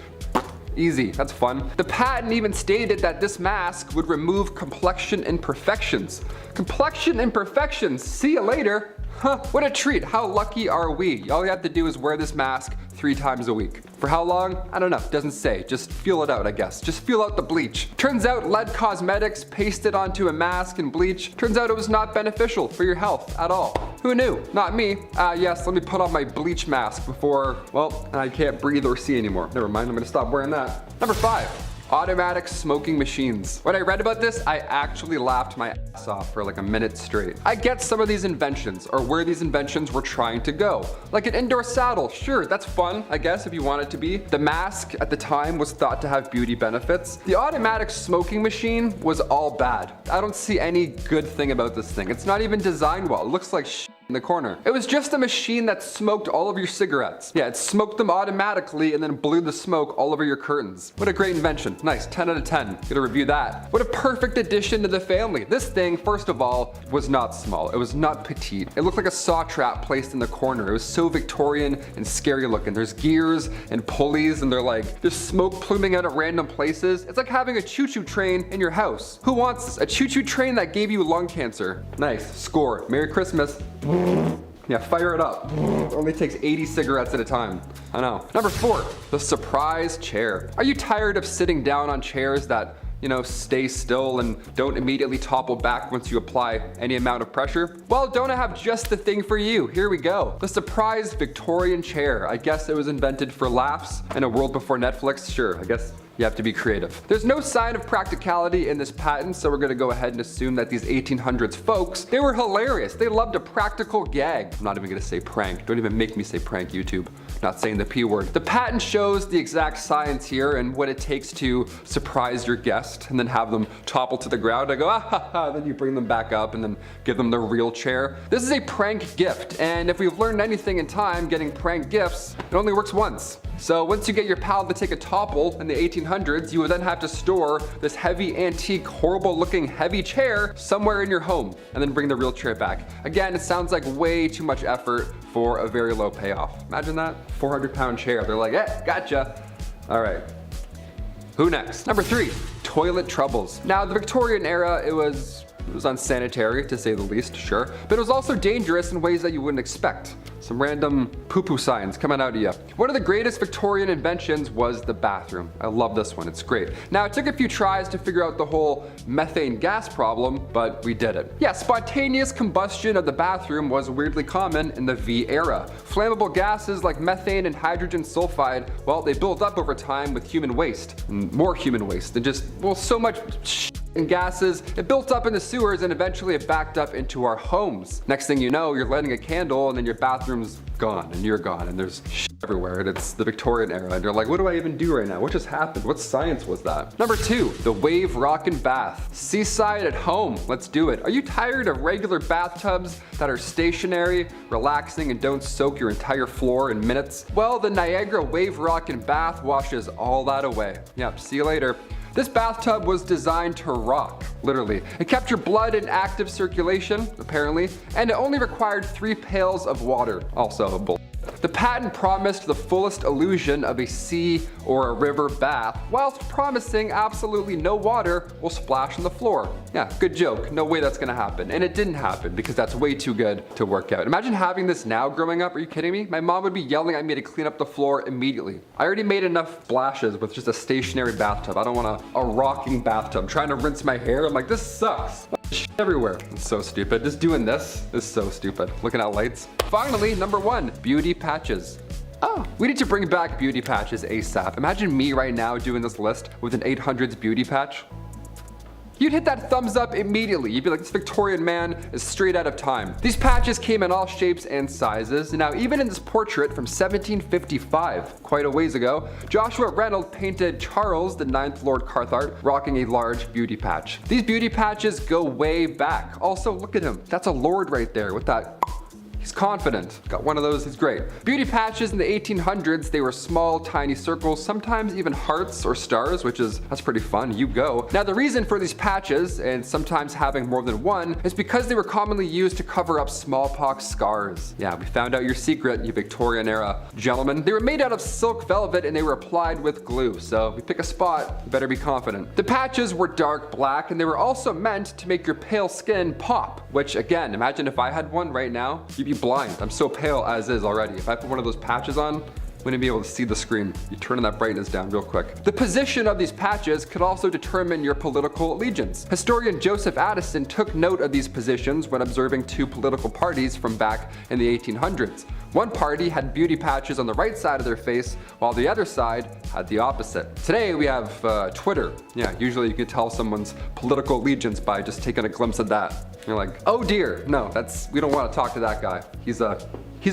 Easy, that's fun. The patent even stated that this mask would remove complexion imperfections. Complexion imperfections, see you later. Huh, what a treat. How lucky are we? All you have to do is wear this mask 3 times a week. For how long? I don't know, doesn't say. Just feel it out, I guess. Just feel out the bleach. Turns out lead cosmetics pasted onto a mask and bleach, turns out it was not beneficial for your health at all. Who knew? Not me. Yes, let me put on my bleach mask before, well, I can't breathe or see anymore. Never mind, I'm gonna stop wearing that. Number 5. Automatic smoking machines. When I read about this, I actually laughed my ass off for like a minute straight. I get some of these inventions, or where these inventions were trying to go. Like an indoor saddle, sure, that's fun, I guess, if you want it to be. The mask at the time was thought to have beauty benefits. The automatic smoking machine was all bad. I don't see any good thing about this thing. It's not even designed well. It looks like shit in the corner. It was just a machine that smoked all of your cigarettes. Yeah, it smoked them automatically and then blew the smoke all over your curtains. What a great invention. Nice, 10 out of 10. Gonna review that. What a perfect addition to the family. This thing, first of all, was not small. It was not petite. It looked like a saw trap placed in the corner. It was so Victorian and scary looking. There's gears and pulleys and they're like, there's smoke pluming out at random places. It's like having a choo-choo train in your house. Who wants this? A choo-choo train that gave you lung cancer. Nice, score. Merry Christmas. Yeah, fire it up. It only takes 80 cigarettes at a time. I know. Number 4, the surprise chair. Are you tired of sitting down on chairs that, you know, stay still and don't immediately topple back once you apply any amount of pressure? Well, don't I have just the thing for you? Here we go. The surprise Victorian chair. I guess it was invented for laughs in a world before Netflix. Sure, I guess you have to be creative. There's no sign of practicality in this patent, so we're gonna go ahead and assume that these 1800s folks, they were hilarious. They loved a practical gag. I'm not even gonna say prank. Don't even make me say prank, YouTube. Not saying the P word. The patent shows the exact science here and what it takes to surprise your guest and then have them topple to the ground. I go, ah ha ha, then you bring them back up and then give them the real chair. This is a prank gift, and if we've learned anything in time, getting prank gifts, it only works once. So once you get your pal to take a topple in the 1800s, you would then have to store this heavy, antique, horrible looking heavy chair somewhere in your home and then bring the real chair back. Again, it sounds like way too much effort for a very low payoff. Imagine that, 400-pound chair. They're like, eh, gotcha. All right. Who next? Number 3, toilet troubles. Now, the Victorian era, it was unsanitary, to say the least, sure, but it was also dangerous in ways that you wouldn't expect. Some random poo-poo signs coming out of you. One of the greatest Victorian inventions was the bathroom. I love this one, it's great. Now, it took a few tries to figure out the whole methane gas problem, but we did it. Yeah, spontaneous combustion of the bathroom was weirdly common in the V era. Flammable gases like methane and hydrogen sulfide, well, they built up over time with human waste, and more human waste, and just, well, so much and gases, it built up in the sewers and eventually it backed up into our homes. Next thing you know, you're lighting a candle and then your bathroom's gone and you're gone and there's shit everywhere and it's the Victorian era and you're like, what do I even do right now? What just happened? What science was that? Number 2, the wave rockin' bath. Seaside at home, let's do it. Are you tired of regular bathtubs that are stationary, relaxing, and don't soak your entire floor in minutes? Well, the Niagara wave rockin' bath washes all that away. Yep, see you later. This bathtub was designed to rock, literally. It kept your blood in active circulation, apparently, and it only required 3 pails of water, also bull. The patent promised the fullest illusion of a sea or a river bath, whilst promising absolutely no water will splash on the floor. Yeah, good joke. No way that's gonna happen. And it didn't happen because that's way too good to work out. Imagine having this now growing up. Are you kidding me? My mom would be yelling at me to clean up the floor immediately. I already made enough splashes with just a stationary bathtub. I don't want a rocking bathtub. I'm trying to rinse my hair. I'm like, this sucks. Shit everywhere. It's so stupid. Just doing this is so stupid. Looking at lights. Finally, number 1, beauty patches. Oh, we need to bring back beauty patches ASAP. Imagine me right now doing this list with an 800s beauty patch. You'd hit that thumbs up immediately. You'd be like, this Victorian man is straight out of time. These patches came in all shapes and sizes. Now, even in this portrait from 1755, quite a ways ago, Joshua Reynolds painted Charles, the 9th Lord Cathcart, rocking a large beauty patch. These beauty patches go way back. Also, look at him. That's a lord right there with that. He's confident. Got one of those, he's great. Beauty patches in the 1800s, they were small, tiny circles, sometimes even hearts or stars, that's pretty fun, you go. Now the reason for these patches, and sometimes having more than one, is because they were commonly used to cover up smallpox scars. Yeah, we found out your secret, you Victorian era gentlemen. They were made out of silk velvet and they were applied with glue, so if you pick a spot, you better be confident. The patches were dark black and they were also meant to make your pale skin pop, which again, imagine if I had one right now, you'd be blind. I'm so pale as is already. If I put one of those patches on, wouldn't be able to see the screen. You turn that brightness down real quick. The position of these patches could also determine your political allegiance. Historian Joseph Addison took note of these positions when observing 2 political parties from back in the 1800s. One party had beauty patches on the right side of their face, while the other side had the opposite. Today we have Twitter. Yeah, usually you can tell someone's political allegiance by just taking a glimpse of that. You're like, oh dear, no, we don't want to talk to that guy. He's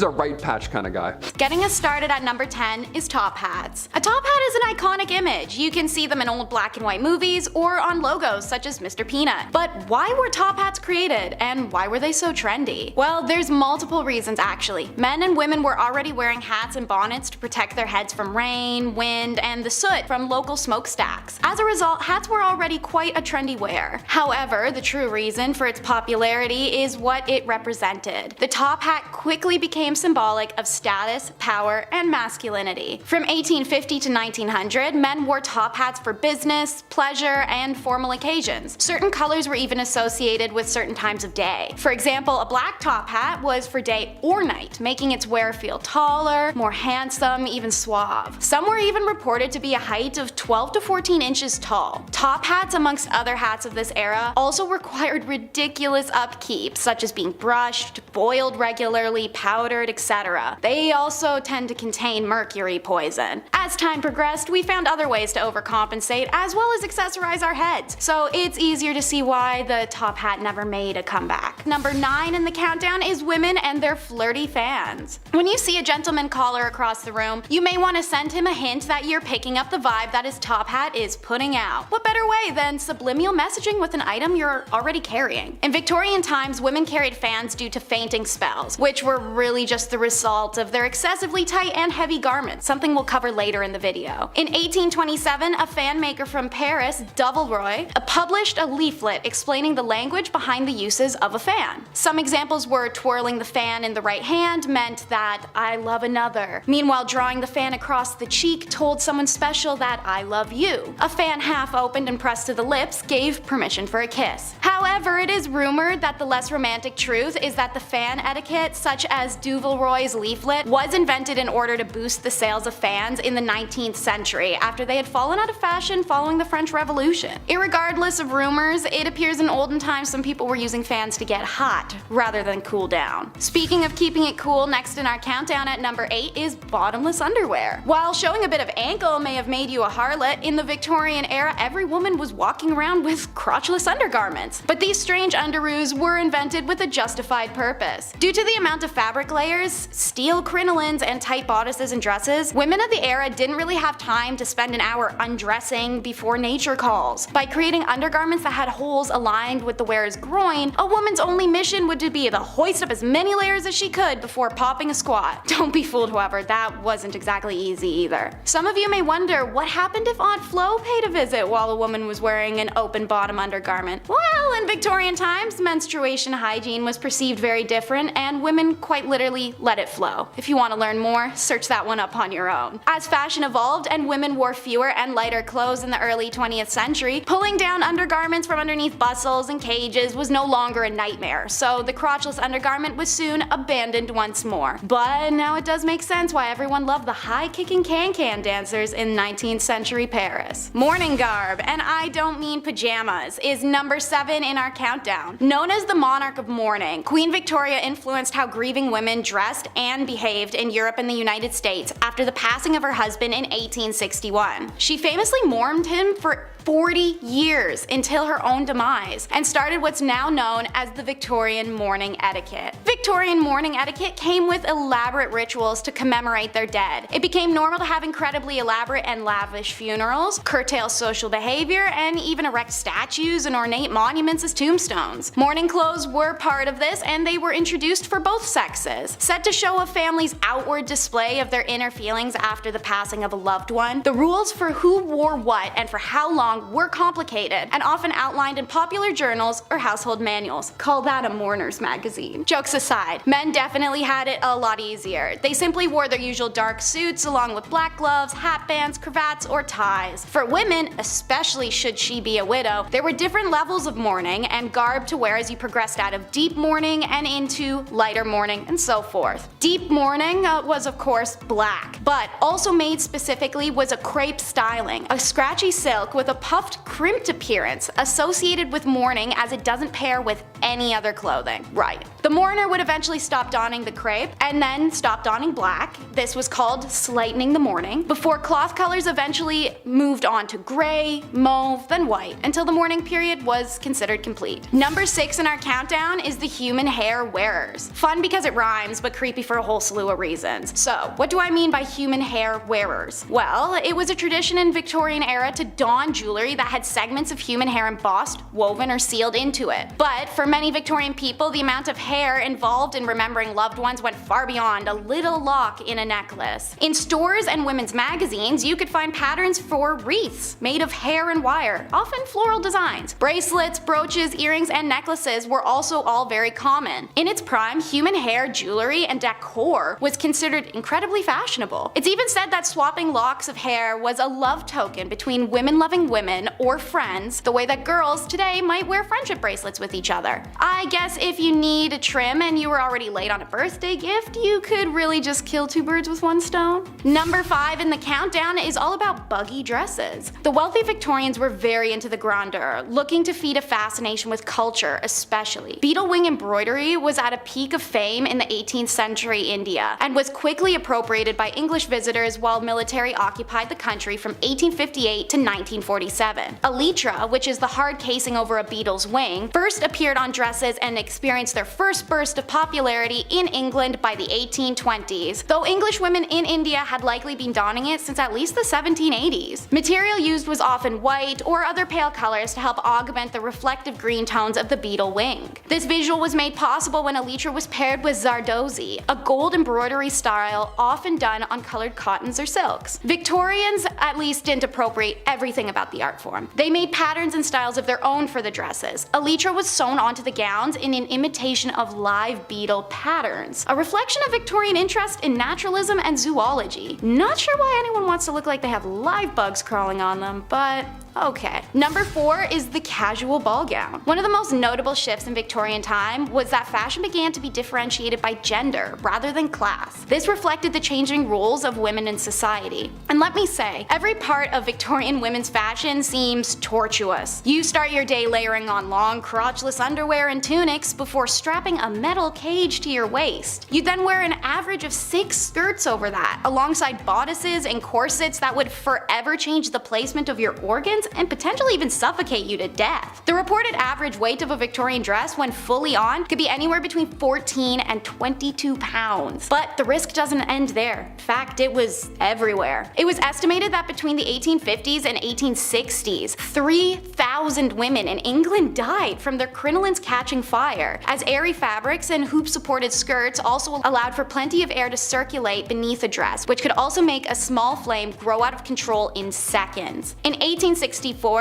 a right patch kind of guy. Getting us started at number 10 is top hats. A top hat is an iconic image. You can see them in old black and white movies or on logos such as Mr. Peanut. But why were top hats created and why were they so trendy? Well, there's multiple reasons actually. Men and women were already wearing hats and bonnets to protect their heads from rain, wind, and the soot from local smokestacks. As a result, hats were already quite a trendy wear. However, the true reason for its popularity is what it represented. The top hat quickly became symbolic of status, power, and masculinity. From 1850 to 1900, men wore top hats for business, pleasure, and formal occasions. Certain colors were even associated with certain times of day. For example, a black top hat was for day or night, making its wearer feel taller, more handsome, even suave. Some were even reported to be a height of 12 to 14 inches tall. Top hats, amongst other hats of this era, also required ridiculous upkeep, such as being brushed, boiled regularly, powdered, etc. They also tend to contain mercury poison. As time progressed, West, we found other ways to overcompensate as well as accessorize our heads, so it's easier to see why the top hat never made a comeback. Number 9 in the countdown is women and their flirty fans. When you see a gentleman caller across the room, you may want to send him a hint that you're picking up the vibe that his top hat is putting out. What better way than subliminal messaging with an item you're already carrying? In Victorian times, women carried fans due to fainting spells, which were really just the result of their excessively tight and heavy garments, something we'll cover later in the video. In 1827, a fan maker from Paris, Dovelroy, published a leaflet explaining the language behind the uses of a fan. Some examples were twirling the fan in the right hand meant that I love another. Meanwhile, drawing the fan across the cheek told someone special that I love you. A fan half opened and pressed to the lips gave permission for a kiss. However, it is rumored that the less romantic truth is that the fan etiquette, such as Dovelroy's leaflet, was invented in order to boost the sales of fans in the 19th century after they had fallen out of fashion following the French Revolution. Irregardless of rumors, it appears in olden times some people were using fans to get hot rather than cool down. Speaking of keeping it cool, next in our countdown at number 8 is bottomless underwear. While showing a bit of ankle may have made you a harlot, in the Victorian era every woman was walking around with crotchless undergarments. But these strange underoos were invented with a justified purpose. Due to the amount of fabric layers, steel crinolines, and tight bodices and dresses, women of the era didn't really have time to spend an hour undressing before nature calls. By creating undergarments that had holes aligned with the wearer's groin, a woman's only mission would be to hoist up as many layers as she could before popping a squat. Don't be fooled, however, that wasn't exactly easy either. Some of you may wonder what happened if Aunt Flo paid a visit while a woman was wearing an open bottom undergarment. Well, in Victorian times, menstruation hygiene was perceived very different and women quite literally let it flow. If you want to learn more, search that one up on your own. As fashion evolved and women wore fewer and lighter clothes in the early 20th century, pulling down undergarments from underneath bustles and cages was no longer a nightmare, so the crotchless undergarment was soon abandoned once more. But now it does make sense why everyone loved the high-kicking can-can dancers in 19th century Paris. Morning garb, and I don't mean pajamas, is number 7 in our countdown. Known as the monarch of mourning, Queen Victoria influenced how grieving women dressed and behaved in Europe and the United States after the passing of her husband in 1861. She famously mourned him for 40 years until her own demise, and started what's now known as the Victorian mourning etiquette. Victorian mourning etiquette came with elaborate rituals to commemorate their dead. It became normal to have incredibly elaborate and lavish funerals, curtail social behavior, and even erect statues and ornate monuments as tombstones. Mourning clothes were part of this, and they were introduced for both sexes. Set to show a family's outward display of their inner feelings after the passing of a loved one, the rules for who wore what and for how long were complicated and often outlined in popular journals or household manuals. Call that a mourner's magazine. Jokes aside, men definitely had it a lot easier. They simply wore their usual dark suits along with black gloves, hat bands, cravats, or ties. For women, especially should she be a widow, there were different levels of mourning and garb to wear as you progressed out of deep mourning and into lighter mourning and so forth. Deep mourning was of course black, but also made specifically was a crepe styling, a scratchy silk with a puffed, crimped appearance associated with mourning as it doesn't pair with any other clothing. Right. The mourner would eventually stop donning the crepe and then stop donning black. This was called slightening the mourning, before cloth colors eventually moved on to gray, mauve, then white, until the mourning period was considered complete. Number 6 in our countdown is the human hair wearers. Fun because it rhymes, but creepy for a whole slew of reasons. So, what do I mean by human hair wearers? Well, it was a tradition in Victorian era to don jewelry that had segments of human hair embossed, woven, or sealed into it. But for many Victorian people, the amount of hair involved in remembering loved ones went far beyond a little lock in a necklace. In stores and women's magazines, you could find patterns for wreaths made of hair and wire, often floral designs. Bracelets, brooches, earrings, and necklaces were also all very common. In its prime, human hair jewelry and decor was considered incredibly fashionable. It's even said that swapping locks of hair was a love token between women-loving women or friends, the way that girls today might wear friendship bracelets with each other. I guess if you need a trim and you were already late on a birthday gift, you could really just kill 2 birds with 1 stone. Number 5 in the countdown is all about buggy dresses. The wealthy Victorians were very into the grandeur, looking to feed a fascination with culture especially. Beetle wing embroidery was at a peak of fame in the 18th century India, and was quickly appropriated by English visitors while military occupiers occupied the country from 1858 to 1947. Elytra, which is the hard casing over a beetle's wing, first appeared on dresses and experienced their first burst of popularity in England by the 1820s, though English women in India had likely been donning it since at least the 1780s. Material used was often white or other pale colors to help augment the reflective green tones of the beetle wing. This visual was made possible when elytra was paired with zardozi, a gold embroidery style often done on colored cottons or silks. Victorians at least didn't appropriate everything about the art form. They made patterns and styles of their own for the dresses. Elytra was sewn onto the gowns in an imitation of live beetle patterns, a reflection of Victorian interest in naturalism and zoology. Not sure why anyone wants to look like they have live bugs crawling on them, but okay. Number 4 is the casual ball gown. One of the most notable shifts in Victorian time was that fashion began to be differentiated by gender rather than class. This reflected the changing roles of women in society. And let me say, every part of Victorian women's fashion seems tortuous. You start your day layering on long crotchless underwear and tunics before strapping a metal cage to your waist. You then wear an average of 6 skirts over that, alongside bodices and corsets that would forever change the placement of your organs and potentially even suffocate you to death. The reported average weight of a Victorian dress when fully on could be anywhere between 14 and 22 pounds. But the risk doesn't end there. In fact, it was everywhere. It was estimated that between the 1850s and 1860s, 3,000 women in England died from their crinolines catching fire, as airy fabrics and hoop-supported skirts also allowed for plenty of air to circulate beneath a dress, which could also make a small flame grow out of control in seconds. In 1864,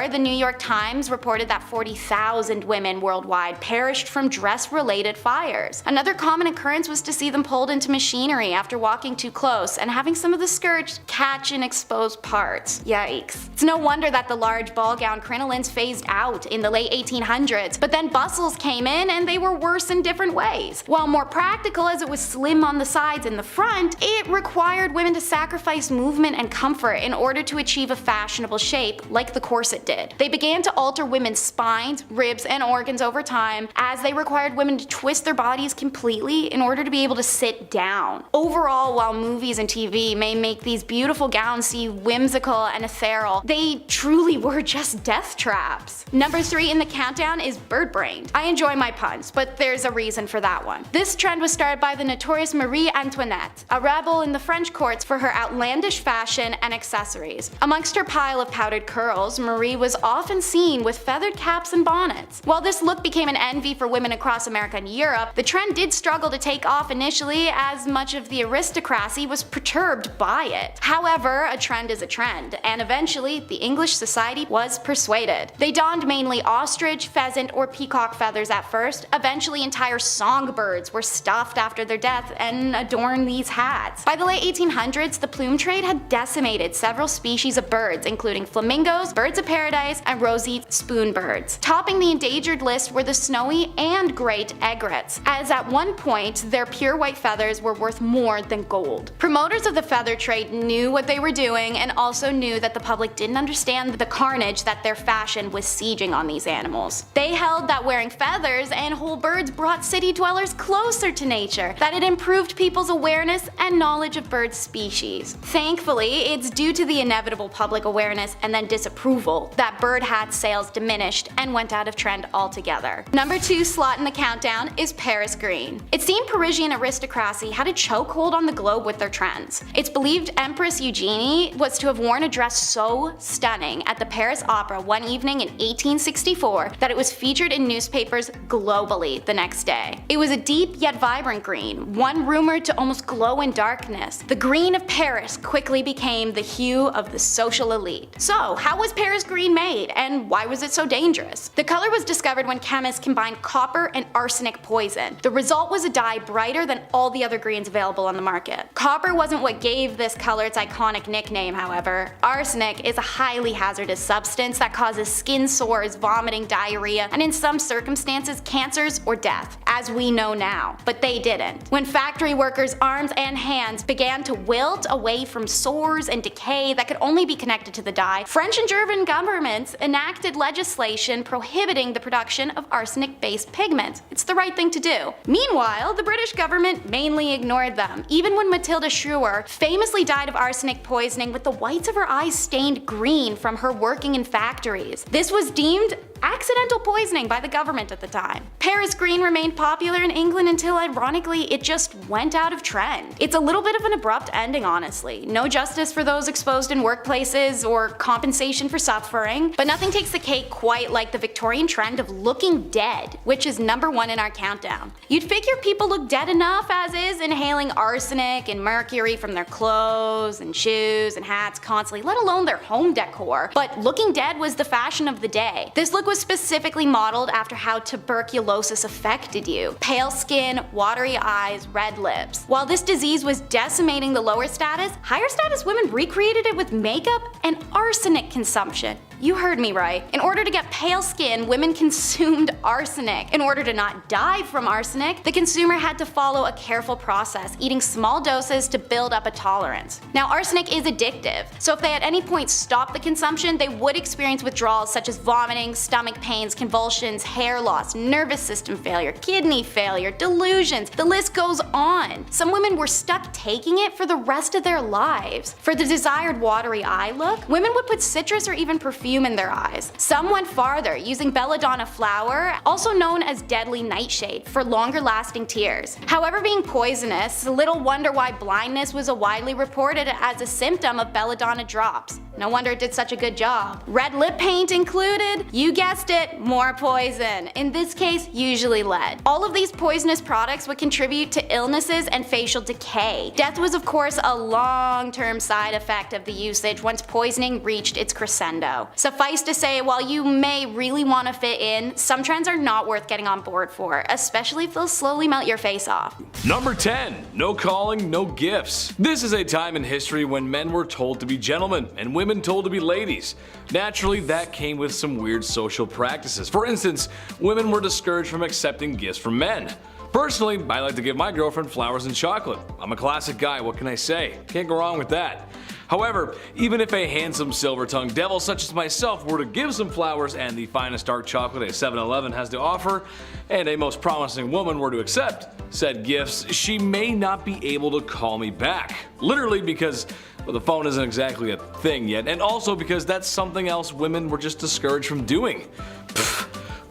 the New York Times reported that 40,000 women worldwide perished from dress-related fires. Another common occurrence was to see them pulled into machinery after walking too close and having some of the skirts catch in exposed parts. Yikes. It's no wonder that the large ball gown crinolines phased out in the late 1800s, but then bustles came in and they were worse in different ways. While more practical as it was slim on the sides and the front, it required women to sacrifice movement and comfort in order to achieve a fashionable shape like the corset did. They began to alter women's spines, ribs, and organs over time, as they required women to twist their bodies completely in order to be able to sit down. Overall, while movies and TV may make these beautiful gowns seem whimsical and ethereal, they truly were just death traps. Number 3 in the countdown is bird-brained. I enjoy my puns, but there's a reason for that one. This trend was started by the notorious Marie Antoinette, a rebel in the French courts for her outlandish fashion and accessories. Amongst her pile of powdered curls, Marie was often seen with feathered caps and bonnets. While this look became an envy for women across America and Europe, the trend did struggle to take off initially, as much of the aristocracy was perturbed by it. However, a trend is a trend, and eventually the English society was persuaded. They donned mainly ostrich, pheasant, or peacock feathers at first. Eventually entire songbirds were stuffed after their death and adorned these hats. By the late 1800s, the plume trade had decimated several species of birds, including flamingos, birds of paradise, and rosy spoonbirds. Topping the endangered list were the snowy and great egrets, as at one point their pure white feathers were worth more than gold. Promoters of the feather trade knew what they were doing and also knew that the public didn't understand the carnage that their fashion was sieging on these animals. They held that wearing feathers and whole birds brought city dwellers closer to nature, that it improved people's awareness and knowledge of bird species. Thankfully, it's due to the inevitable public awareness and then disapproval that bird hat sales diminished and went out of trend altogether. Number 2 slot in the countdown is Paris green. It seemed Parisian aristocracy had a chokehold on the globe with their trends. It's believed Empress Eugenie was to have worn a dress so stunning at the Paris Opera one evening in 1864 that it was featured in newspapers globally the next day. It was a deep yet vibrant green, one rumored to almost glow in darkness. The green of Paris quickly became the hue of the social elite. So, how was Paris green made, and why was it so dangerous? The color was discovered when chemists combined copper and arsenic poison. The result was a dye brighter than all the other greens available on the market. Copper wasn't what gave this color its iconic nickname, however. Arsenic is a highly hazardous substance that causes skin sores, vomiting, diarrhea, and in some circumstances cancers or death, as we know now. But they didn't. When factory workers' arms and hands began to wilt away from sores and decay that could only be connected to the dye, French and German governments enacted legislation prohibiting the production of arsenic-based pigments. It's the right thing to do. Meanwhile, the British government mainly ignored them. Even when Matilda Schrewer famously died of arsenic poisoning with the whites of her eyes stained green from her working in factories. This was deemed accidental poisoning by the government at the time. Paris green remained popular in England until, ironically, it just went out of trend. It's a little bit of an abrupt ending, honestly. No justice for those exposed in workplaces or compensation for suffering, but nothing takes the cake quite like the Victorian trend of looking dead, which is #1 in our countdown. You'd figure people look dead enough as is, inhaling arsenic and mercury from their clothes and shoes and hats constantly, let alone their home decor, but looking dead was the fashion of the day. This look was specifically modeled after how tuberculosis affected you. Pale skin, watery eyes, red lips. While this disease was decimating the lower status, higher status women recreated it with makeup and arsenic consumption. You heard me right. In order to get pale skin, women consumed arsenic. In order to not die from arsenic, the consumer had to follow a careful process, eating small doses to build up a tolerance. Now, arsenic is addictive, so if they at any point stopped the consumption, they would experience withdrawals such as vomiting, stomach pains, convulsions, hair loss, nervous system failure, kidney failure, delusions. The list goes on. Some women were stuck taking it for the rest of their lives. For the desired watery eye look, women would put citrus or even perfume in their eyes. Some went farther, using belladonna flower, also known as deadly nightshade, for longer lasting tears. However, being poisonous, little wonder why blindness was widely reported as a symptom of belladonna drops. No wonder it did such a good job. Red lip paint included, you guessed it, more poison. In this case, usually lead. All of these poisonous products would contribute to illnesses and facial decay. Death was of course a long-term side effect of the usage once poisoning reached its crescendo. Suffice to say, while you may really want to fit in, some trends are not worth getting on board for, especially if they'll slowly melt your face off. Number 10. No calling, no gifts. This is a time in history when men were told to be gentlemen and women told to be ladies. Naturally, that came with some weird social practices. For instance, women were discouraged from accepting gifts from men. Personally, I like to give my girlfriend flowers and chocolate. I'm a classic guy, what can I say? Can't go wrong with that. However, even if a handsome silver-tongued devil such as myself were to give some flowers and the finest dark chocolate a 7-Eleven has to offer, and a most promising woman were to accept said gifts, she may not be able to call me back. Literally because, well, the phone isn't exactly a thing yet, and also because that's something else women were just discouraged from doing.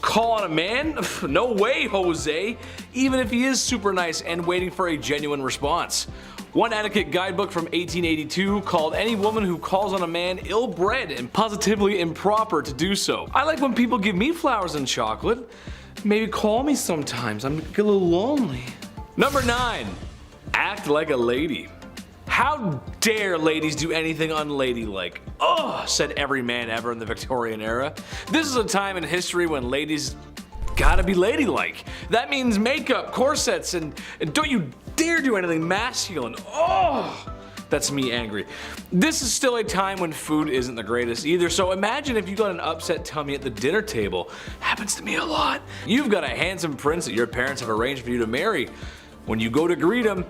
Call on a man? No way, Jose, even if he is super nice and waiting for a genuine response. One etiquette guidebook from 1882 called any woman who calls on a man ill-bred and positively improper to do so. I like when people give me flowers and chocolate. Maybe call me sometimes, I'm a little lonely. Number 9. Act like a lady. How dare ladies do anything unladylike? Ugh, said every man ever in the Victorian era. This is a time in history when ladies gotta be ladylike. That means makeup, corsets, and don't you dare do anything masculine. Oh, that's me angry. This is still a time when food isn't the greatest either, so imagine if you got an upset tummy at the dinner table. Happens to me a lot. You've got a handsome prince that your parents have arranged for you to marry. When you go to greet him,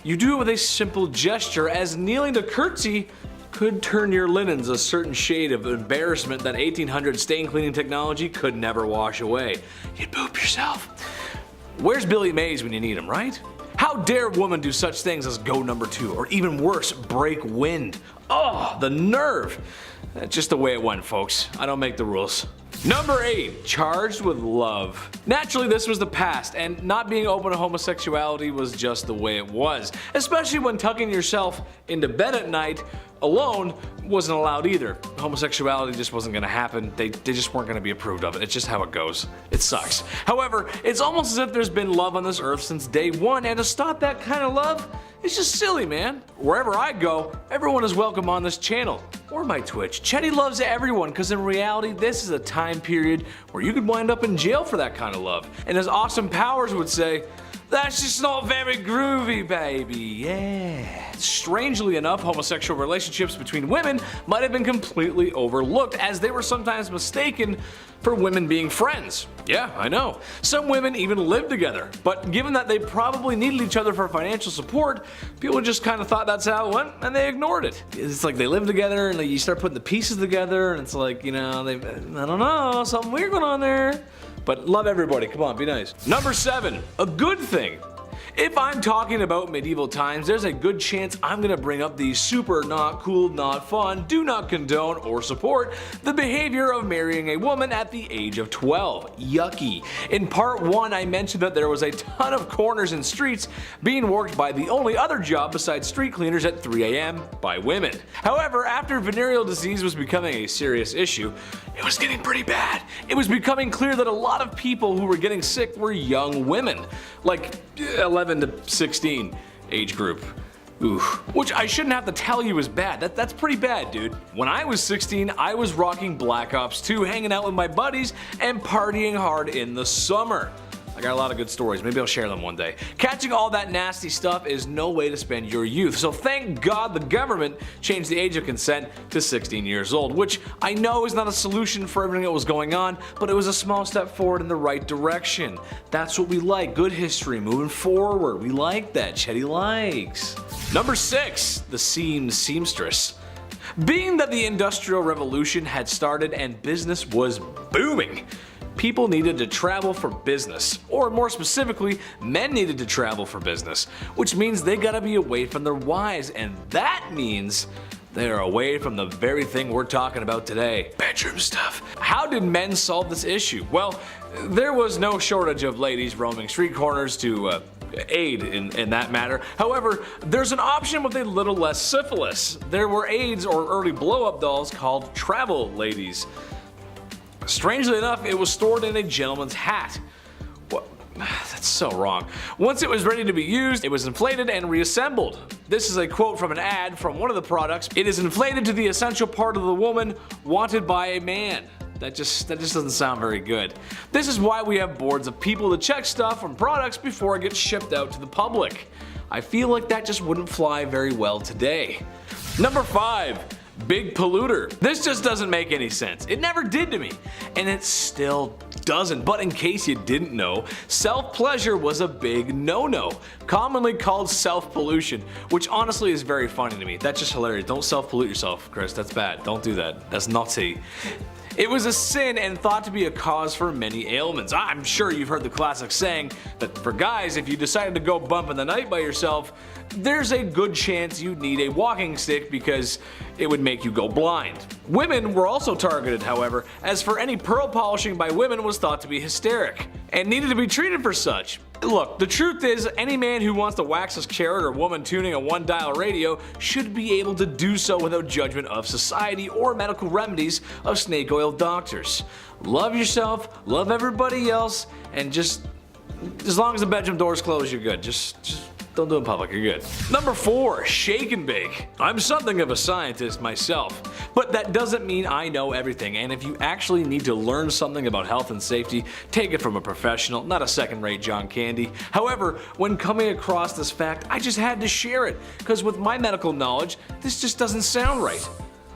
you do it with a simple gesture, as kneeling to curtsy could turn your linens a certain shade of embarrassment that 1800 stain cleaning technology could never wash away. You'd poop yourself. Where's Billy Mays when you need him, right? How dare a woman do such things as go number 2, or even worse, break wind? Oh, the nerve. That's just the way it went, folks. I don't make the rules. Number 8. Charged with love. Naturally, this was the past, and not being open to homosexuality was just the way it was. Especially when tucking yourself into bed at night alone wasn't allowed either. Homosexuality just wasn't gonna happen. They just weren't gonna be approved of it. It's just how it goes. It sucks. However, it's almost as if there's been love on this earth since day one, and to stop that kind of love, it's just silly, man. Wherever I go, everyone is welcome on this channel, or my Twitch. Chetty loves everyone, because in reality, this is a time period where you could wind up in jail for that kind of love. And as Austin Powers would say, that's just not very groovy, baby, yeah. Strangely enough, homosexual relationships between women might have been completely overlooked, as they were sometimes mistaken for women being friends. Yeah, I know. Some women even lived together, but given that they probably needed each other for financial support, people just kind of thought that's how it went, and they ignored it. It's like they live together, and you start putting the pieces together, and it's like, you know, I don't know, something weird going on there. But love everybody, come on, be nice. Number 7, a good thing. If I'm talking about medieval times, there's a good chance I'm gonna bring up the super not cool, not fun, do not condone or support the behavior of marrying a woman at the age of 12. Yucky. In part 1, I mentioned that there was a ton of corners and streets being worked by the only other job besides street cleaners at 3 a.m. by women. However, after venereal disease was becoming a serious issue, it was getting pretty bad. It was becoming clear that a lot of people who were getting sick were young women, like 11 to 16 age group. Ooh. Which I shouldn't have to tell you is bad. That's pretty bad, dude. When I was 16, I was rocking Black Ops 2, hanging out with my buddies, and partying hard in the summer. I got a lot of good stories, maybe I'll share them one day. Catching all that nasty stuff is no way to spend your youth, so thank God the government changed the age of consent to 16 years old, which I know is not a solution for everything that was going on, but it was a small step forward in the right direction. That's what we like, good history moving forward. We like that, Chetty likes. Number 6, the seamstress. Being that the Industrial Revolution had started and business was booming, people needed to travel for business, or more specifically, men needed to travel for business, which means they gotta be away from their wives, and that means they are away from the very thing we're talking about today, bedroom stuff. How did men solve this issue? Well, there was no shortage of ladies roaming street corners to aid in that matter. However, there's an option with a little less syphilis. There were aids or early blow-up dolls called travel ladies. Strangely enough, it was stored in a gentleman's hat. What? That's so wrong. Once it was ready to be used, it was inflated and reassembled. This is a quote from an ad from one of the products. It is inflated to the essential part of the woman wanted by a man. That just doesn't sound very good. This is why we have boards of people to check stuff from products before it gets shipped out to the public. I feel like that just wouldn't fly very well today. Number 5. Big polluter. This just doesn't make any sense. It never did to me, and it still doesn't. But in case you didn't know, self-pleasure was a big no-no, commonly called self-pollution, which honestly is very funny to me. That's just hilarious. Don't self-pollute yourself, Chris. That's bad. Don't do that. That's naughty. It was a sin and thought to be a cause for many ailments. I'm sure you've heard the classic saying that for guys, if you decided to go bump in the night by yourself, there's a good chance you'd need a walking stick because it would make you go blind. Women were also targeted, however, as for any pearl polishing by women was thought to be hysteric and needed to be treated for such. Look, the truth is, any man who wants to wax his carrot or woman tuning a one-dial radio should be able to do so without judgment of society or medical remedies of snake oil doctors. Love yourself, love everybody else, and just as long as the bedroom door's closed, you're good. Just don't do it in public, you're good. Number 4, shake and bake. I'm something of a scientist myself, but that doesn't mean I know everything, and if you actually need to learn something about health and safety, take it from a professional, not a second-rate John Candy. However, when coming across this fact, I just had to share it, because with my medical knowledge, this just doesn't sound right.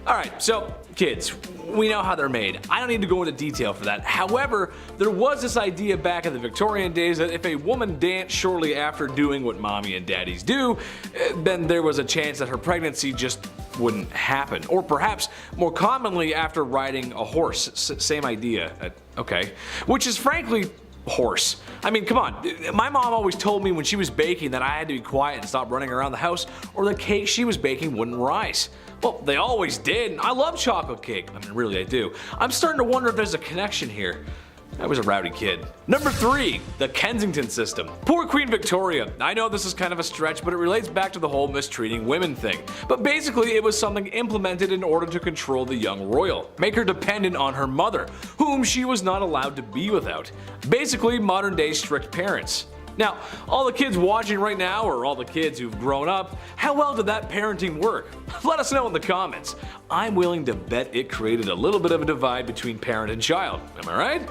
Alright, so kids, we know how they're made. I don't need to go into detail for that. However, there was this idea back in the Victorian days that if a woman danced shortly after doing what mommy and daddies do, then there was a chance that her pregnancy just wouldn't happen. Or perhaps more commonly after riding a horse. Same idea. Okay. Which is frankly horse. I mean, come on. My mom always told me when she was baking that I had to be quiet and stop running around the house or the cake she was baking wouldn't rise. Well, they always did. I love chocolate cake. I mean, really, I do. I'm starting to wonder if there's a connection here. I was a rowdy kid. Number 3, the Kensington system. Poor Queen Victoria. I know this is kind of a stretch, but it relates back to the whole mistreating women thing. But basically, it was something implemented in order to control the young royal, make her dependent on her mother, whom she was not allowed to be without. Basically, modern day strict parents. Now, all the kids watching right now, or all the kids who've grown up, how well did that parenting work? Let us know in the comments. I'm willing to bet it created a little bit of a divide between parent and child. Am I right?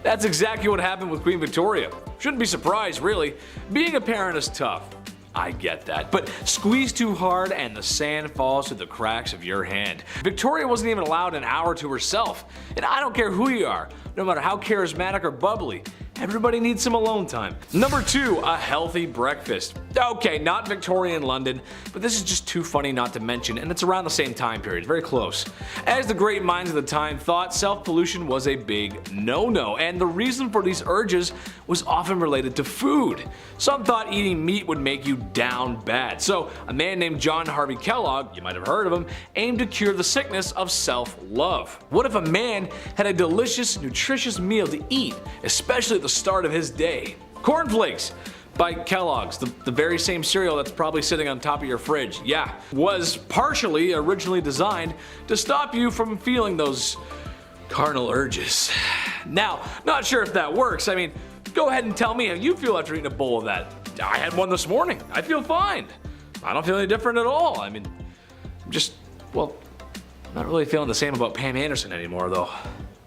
That's exactly what happened with Queen Victoria. Shouldn't be surprised, really. Being a parent is tough. I get that, but squeeze too hard and the sand falls through the cracks of your hand. Victoria wasn't even allowed an hour to herself, and I don't care who you are, no matter how charismatic or bubbly, Everybody needs some alone time. Number 2, a healthy breakfast. Okay, not Victorian London, but this is just too funny not to mention, and it's around the same time period, very close. As the great minds of the time thought, self-pollution was a big no-no, and the reason for these urges was often related to food. Some thought eating meat would make you down bad, so a man named John Harvey Kellogg, you might have heard of him, aimed to cure the sickness of self-love. What if a man had a delicious, nutritious meal to eat, especially at the start of his day? Cornflakes by Kellogg's, the very same cereal that's probably sitting on top of your fridge, yeah, was partially originally designed to stop you from feeling those carnal urges. Now, not sure if that works. I mean, go ahead and tell me how you feel after eating a bowl of that. I had one this morning. I feel fine. I don't feel any different at all. I mean, I'm just, well, not really feeling the same about Pam Anderson anymore though.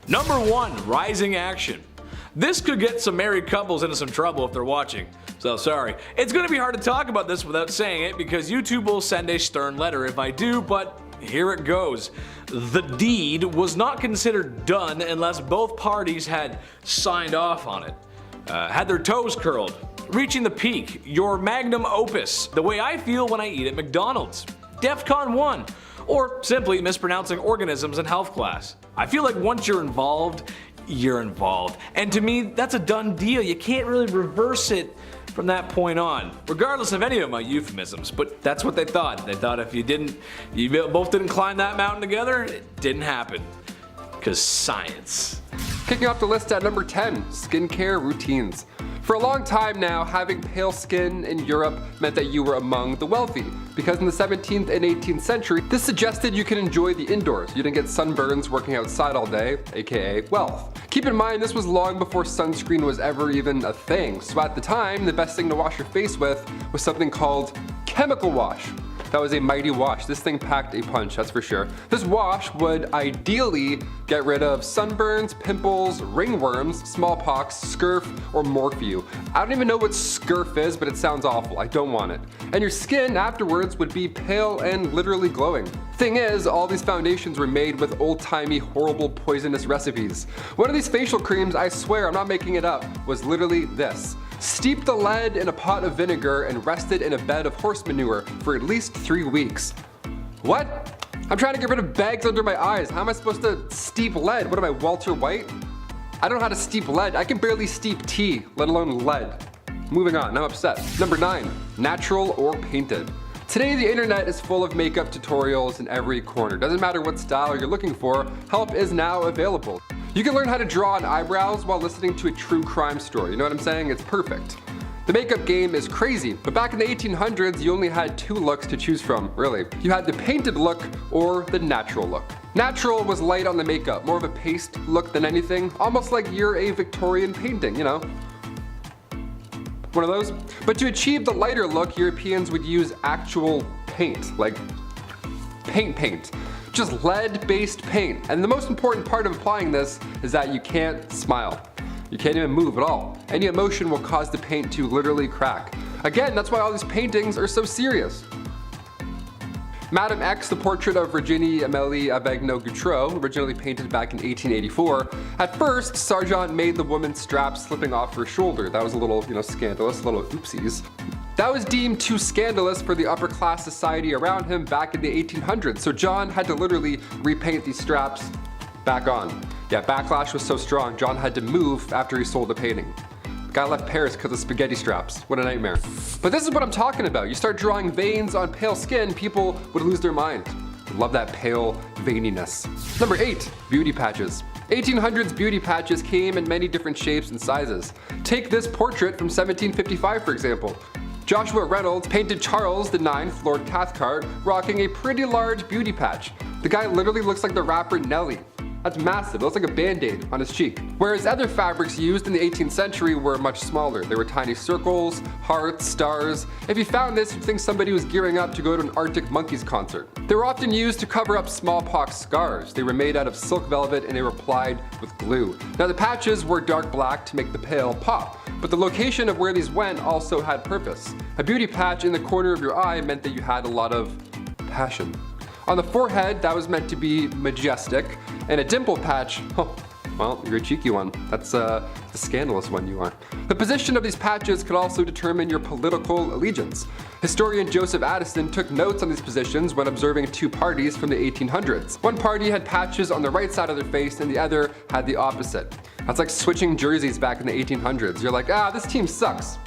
Number 1, rising action. This could get some married couples into some trouble if they're watching, so sorry. It's gonna be hard to talk about this without saying it because YouTube will send a stern letter if I do, but here it goes. The deed was not considered done unless both parties had signed off on it, had their toes curled, reaching the peak, your magnum opus, the way I feel when I eat at McDonald's, DEFCON 1, or simply mispronouncing organisms in health class. I feel like once you're involved, you're involved. And to me, that's a done deal. You can't really reverse it from that point on, regardless of any of my euphemisms. But that's what they thought. They thought if you both didn't climb that mountain together, it didn't happen. Because science. Kicking off the list at number 10, skincare routines. For a long time now, having pale skin in Europe meant that you were among the wealthy, because in the 17th and 18th century, this suggested you could enjoy the indoors. You didn't get sunburns working outside all day, aka wealth. Keep in mind, this was long before sunscreen was ever even a thing, so at the time, the best thing to wash your face with was something called chemical wash. That was a mighty wash. This thing packed a punch, that's for sure. This wash would ideally get rid of sunburns, pimples, ringworms, smallpox, scurf, or morphew. I don't even know what scurf is, but it sounds awful. I don't want it. And your skin afterwards would be pale and literally glowing. Thing is, all these foundations were made with old-timey, horrible, poisonous recipes. One of these facial creams, I swear, I'm not making it up, was literally this. Steep the lead in a pot of vinegar and rest it in a bed of horse manure for at least 3 weeks. What? I'm trying to get rid of bags under my eyes. How am I supposed to steep lead? What am I, Walter White? I don't know how to steep lead. I can barely steep tea, let alone lead. Moving on, I'm upset. Number 9, natural or painted. Today the internet is full of makeup tutorials in every corner. Doesn't matter what style you're looking for, help is now available. You can learn how to draw on eyebrows while listening to a true crime story. You know what I'm saying? It's perfect. The makeup game is crazy, but back in the 1800s, you only had 2 looks to choose from, really. You had the painted look or the natural look. Natural was light on the makeup, more of a paste look than anything, almost like you're a Victorian painting, you know? One of those. But to achieve the lighter look, Europeans would use actual paint, like paint. Just lead-based paint. And the most important part of applying this is that you can't smile. You can't even move at all. Any emotion will cause the paint to literally crack. Again, that's why all these paintings are so serious. Madame X, the portrait of Virginie Amélie Avegno-Gautreau, originally painted back in 1884. At first, Sargent made the woman's strap slipping off her shoulder. That was a little, scandalous, a little oopsies. That was deemed too scandalous for the upper class society around him back in the 1800s, so John had to literally repaint these straps back on. Yeah, backlash was so strong, John had to move after he sold the painting. The guy left Paris because of spaghetti straps. What a nightmare. But this is what I'm talking about. You start drawing veins on pale skin, people would lose their mind. Love that pale veininess. Number 8, beauty patches. 1800s beauty patches came in many different shapes and sizes. Take this portrait from 1755, for example. Joshua Reynolds painted Charles IX, Lord Cathcart, rocking a pretty large beauty patch. The guy literally looks like the rapper Nelly. That's massive, it looks like a band-aid on his cheek. Whereas other fabrics used in the 18th century were much smaller. They were tiny circles, hearts, stars. If you found this, you'd think somebody was gearing up to go to an Arctic Monkeys concert. They were often used to cover up smallpox scars. They were made out of silk velvet and they were applied with glue. Now the patches were dark black to make the pale pop, but the location of where these went also had purpose. A beauty patch in the corner of your eye meant that you had a lot of passion. On the forehead, that was meant to be majestic, and a dimple patch, Well, you're a cheeky one. That's the scandalous one you are. The position of these patches could also determine your political allegiance. Historian Joseph Addison took notes on these positions when observing two parties from the 1800s. One party had patches on the right side of their face and the other had the opposite. That's like switching jerseys back in the 1800s. You're like, this team sucks.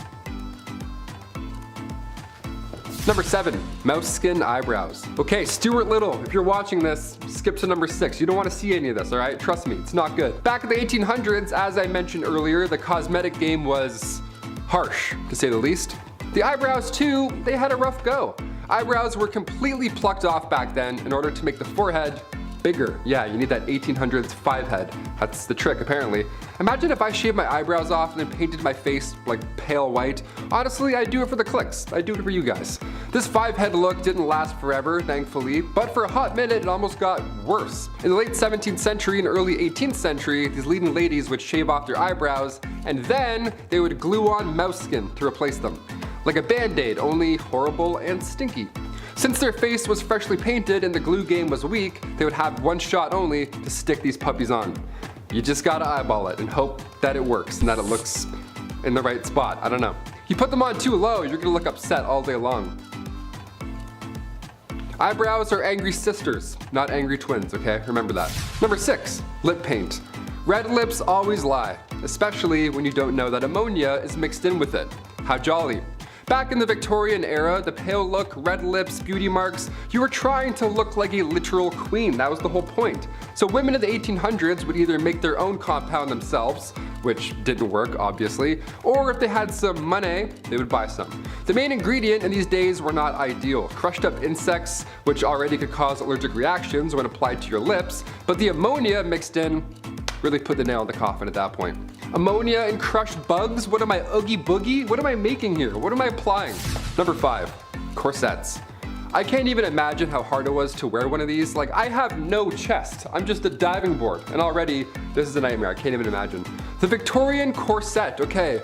Number 7, mouse skin eyebrows. Okay, Stuart Little, if you're watching this, skip to number 6. You don't want to see any of this, alright? Trust me, it's not good. Back in the 1800s, as I mentioned earlier, the cosmetic game was harsh, to say the least. The eyebrows too, they had a rough go. Eyebrows were completely plucked off back then in order to make the forehead bigger. Yeah, you need that 1800s 5 head. That's the trick, apparently. Imagine if I shaved my eyebrows off and then painted my face like pale white. Honestly, I'd do it for the clicks. I'd do it for you guys. This 5 head look didn't last forever, thankfully, but for a hot minute it almost got worse. In the late 17th century and early 18th century, these leading ladies would shave off their eyebrows and then they would glue on mouse skin to replace them. Like a band-aid, only horrible and stinky. Since their face was freshly painted and the glue game was weak, they would have one shot only to stick these puppies on. You just gotta eyeball it and hope that it works and that it looks in the right spot. I don't know. You put them on too low, you're gonna look upset all day long. Eyebrows are angry sisters, not angry twins, okay? Remember that. Number 6, lip paint. Red lips always lie, especially when you don't know that ammonia is mixed in with it. How jolly. Back in the Victorian era, the pale look, red lips, beauty marks, you were trying to look like a literal queen. That was the whole point. So women in the 1800s would either make their own compound themselves, which didn't work obviously, or if they had some money, they would buy some. The main ingredient in these days were not ideal. Crushed up insects, which already could cause allergic reactions when applied to your lips, but the ammonia mixed in really put the nail in the coffin at that point. Ammonia and crushed bugs? What am I, Oogie Boogie? What am I making here? What am I applying? Number 5, corsets. I can't even imagine how hard it was to wear one of these. Like, I have no chest. I'm just a diving board. And already, this is a nightmare. I can't even imagine. The Victorian corset, okay.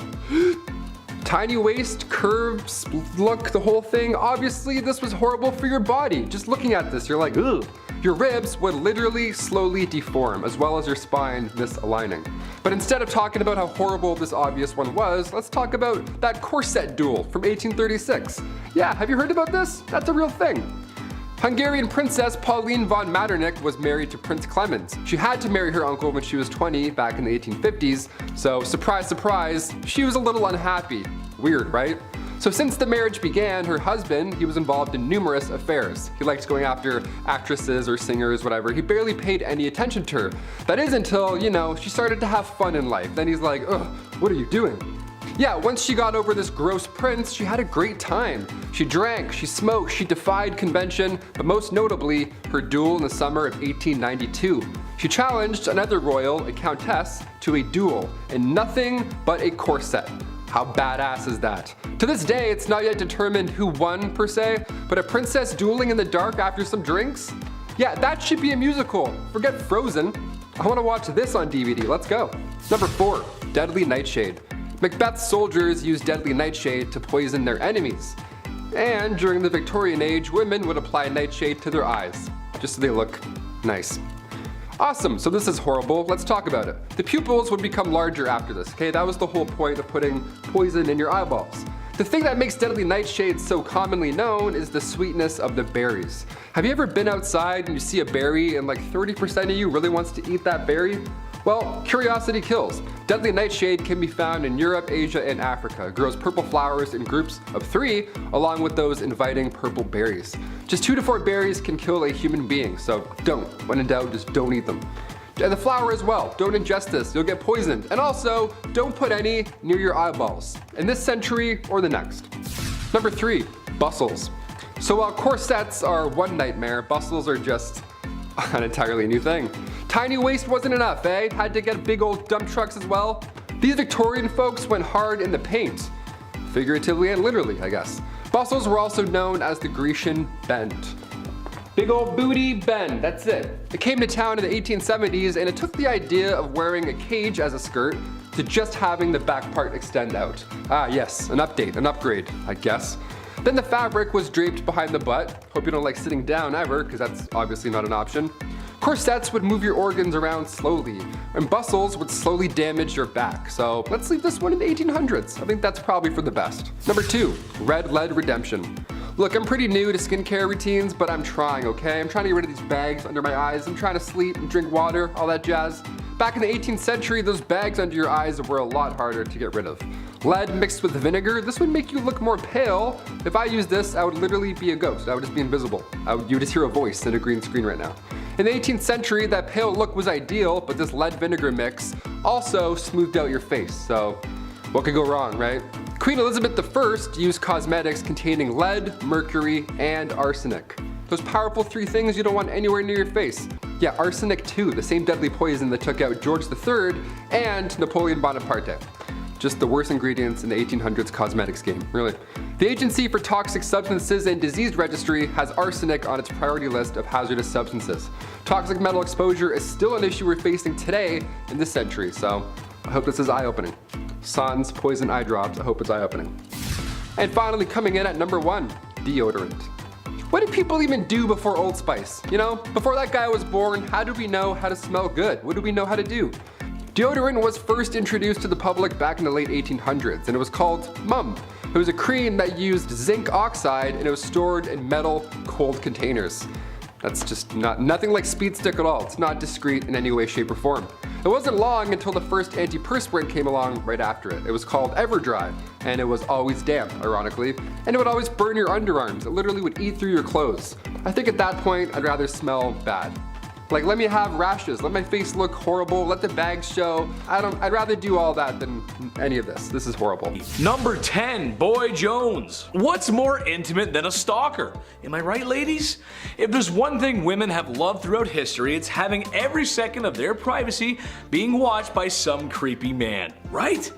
Tiny waist, curves, look, the whole thing. Obviously, this was horrible for your body. Just looking at this, you're like, ugh. Your ribs would literally slowly deform, as well as your spine misaligning. But instead of talking about how horrible this obvious one was, let's talk about that corset duel from 1836. Yeah, have you heard about this? That's a real thing. Hungarian Princess Pauline von Metternich was married to Prince Clemens. She had to marry her uncle when she was 20 back in the 1850s, so surprise, surprise, she was a little unhappy. Weird, right? So since the marriage began, her husband, he was involved in numerous affairs. He liked going after actresses or singers, whatever. He barely paid any attention to her. That is until, she started to have fun in life. Then he's like, ugh, what are you doing? Yeah, once she got over this gross prince, she had a great time. She drank, she smoked, she defied convention, but most notably, her duel in the summer of 1892. She challenged another royal, a countess, to a duel in nothing but a corset. How badass is that? To this day, it's not yet determined who won per se, but a princess dueling in the dark after some drinks? Yeah, that should be a musical. Forget Frozen. I want to watch this on DVD, let's go. Number 4, deadly nightshade. Macbeth's soldiers used deadly nightshade to poison their enemies. And during the Victorian age, women would apply nightshade to their eyes, just so they look nice. Awesome, so this is horrible, let's talk about it. The pupils would become larger after this, okay? That was the whole point of putting poison in your eyeballs. The thing that makes deadly nightshade so commonly known is the sweetness of the berries. Have you ever been outside and you see a berry and like 30% of you really wants to eat that berry? Well, curiosity kills. Deadly nightshade can be found in Europe, Asia, and Africa. It grows purple flowers in groups of 3, along with those inviting purple berries. Just 2 to 4 berries can kill a human being, so don't. When in doubt, just don't eat them. And the flower as well. Don't ingest this, you'll get poisoned. And also, don't put any near your eyeballs, in this century or the next. Number 3, bustles. So while corsets are one nightmare, bustles are just an entirely new thing. Tiny waist wasn't enough, eh? Had to get big old dump trucks as well. These Victorian folks went hard in the paint. Figuratively and literally, I guess. Bustles were also known as the Grecian bend. Big old booty bend, that's it. It came to town in the 1870s and it took the idea of wearing a cage as a skirt to just having the back part extend out. Ah yes, an update, an upgrade, I guess. Then the fabric was draped behind the butt. Hope you don't like sitting down ever, because that's obviously not an option. Corsets would move your organs around slowly, and bustles would slowly damage your back. So let's leave this one in the 1800s. I think that's probably for the best. Number 2, red lead redemption. Look, I'm pretty new to skincare routines, but I'm trying, okay? I'm trying to get rid of these bags under my eyes. I'm trying to sleep and drink water, all that jazz. Back in the 18th century, those bags under your eyes were a lot harder to get rid of. Lead mixed with vinegar, this would make you look more pale. If I used this, I would literally be a ghost. I would just be invisible. You would just hear a voice in a green screen right now. In the 18th century, that pale look was ideal, but this lead vinegar mix also smoothed out your face. So what could go wrong, right? Queen Elizabeth I used cosmetics containing lead, mercury, and arsenic. Those powerful 3 things you don't want anywhere near your face. Yeah, arsenic too, the same deadly poison that took out George III and Napoleon Bonaparte. Just the worst ingredients in the 1800s cosmetics game, really. The Agency for Toxic Substances and Disease Registry has arsenic on its priority list of hazardous substances. Toxic metal exposure is still an issue we're facing today in this century, so I hope this is eye-opening. Sans poison eye drops, I hope it's eye-opening. And finally, coming in at number 1, deodorant. What did people even do before Old Spice? You know, before that guy was born, how did we know how to smell good? What did we know how to do? Deodorant was first introduced to the public back in the late 1800s, and it was called Mum. It was a cream that used zinc oxide, and it was stored in metal, cold containers. That's just nothing like Speed Stick at all. It's not discreet in any way, shape, or form. It wasn't long until the first antiperspirant came along right after it. It was called Everdry, and it was always damp, ironically, and it would always burn your underarms. It literally would eat through your clothes. I think at that point, I'd rather smell bad. Like, let me have rashes, let my face look horrible, let the bags show. I'd rather do all that than any of this. This is horrible. Number 10, Boy Jones. What's more intimate than a stalker? Am I right, ladies? If there's one thing women have loved throughout history, it's having every second of their privacy being watched by some creepy man, right?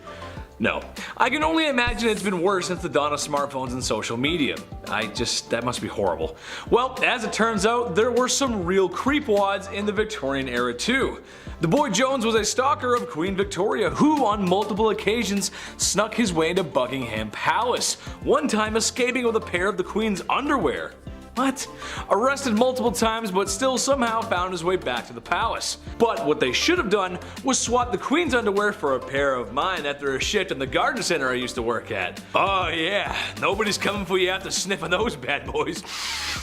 No. I can only imagine it's been worse since the dawn of smartphones and social media. That must be horrible. Well, as it turns out, there were some real creepwads in the Victorian era too. The Boy Jones was a stalker of Queen Victoria who on multiple occasions snuck his way into Buckingham Palace, one time escaping with a pair of the Queen's underwear. What? Arrested multiple times but still somehow found his way back to the palace. But what they should have done was swap the Queen's underwear for a pair of mine after a shift in the garden center I used to work at. Oh yeah, nobody's coming for you after sniffing those bad boys.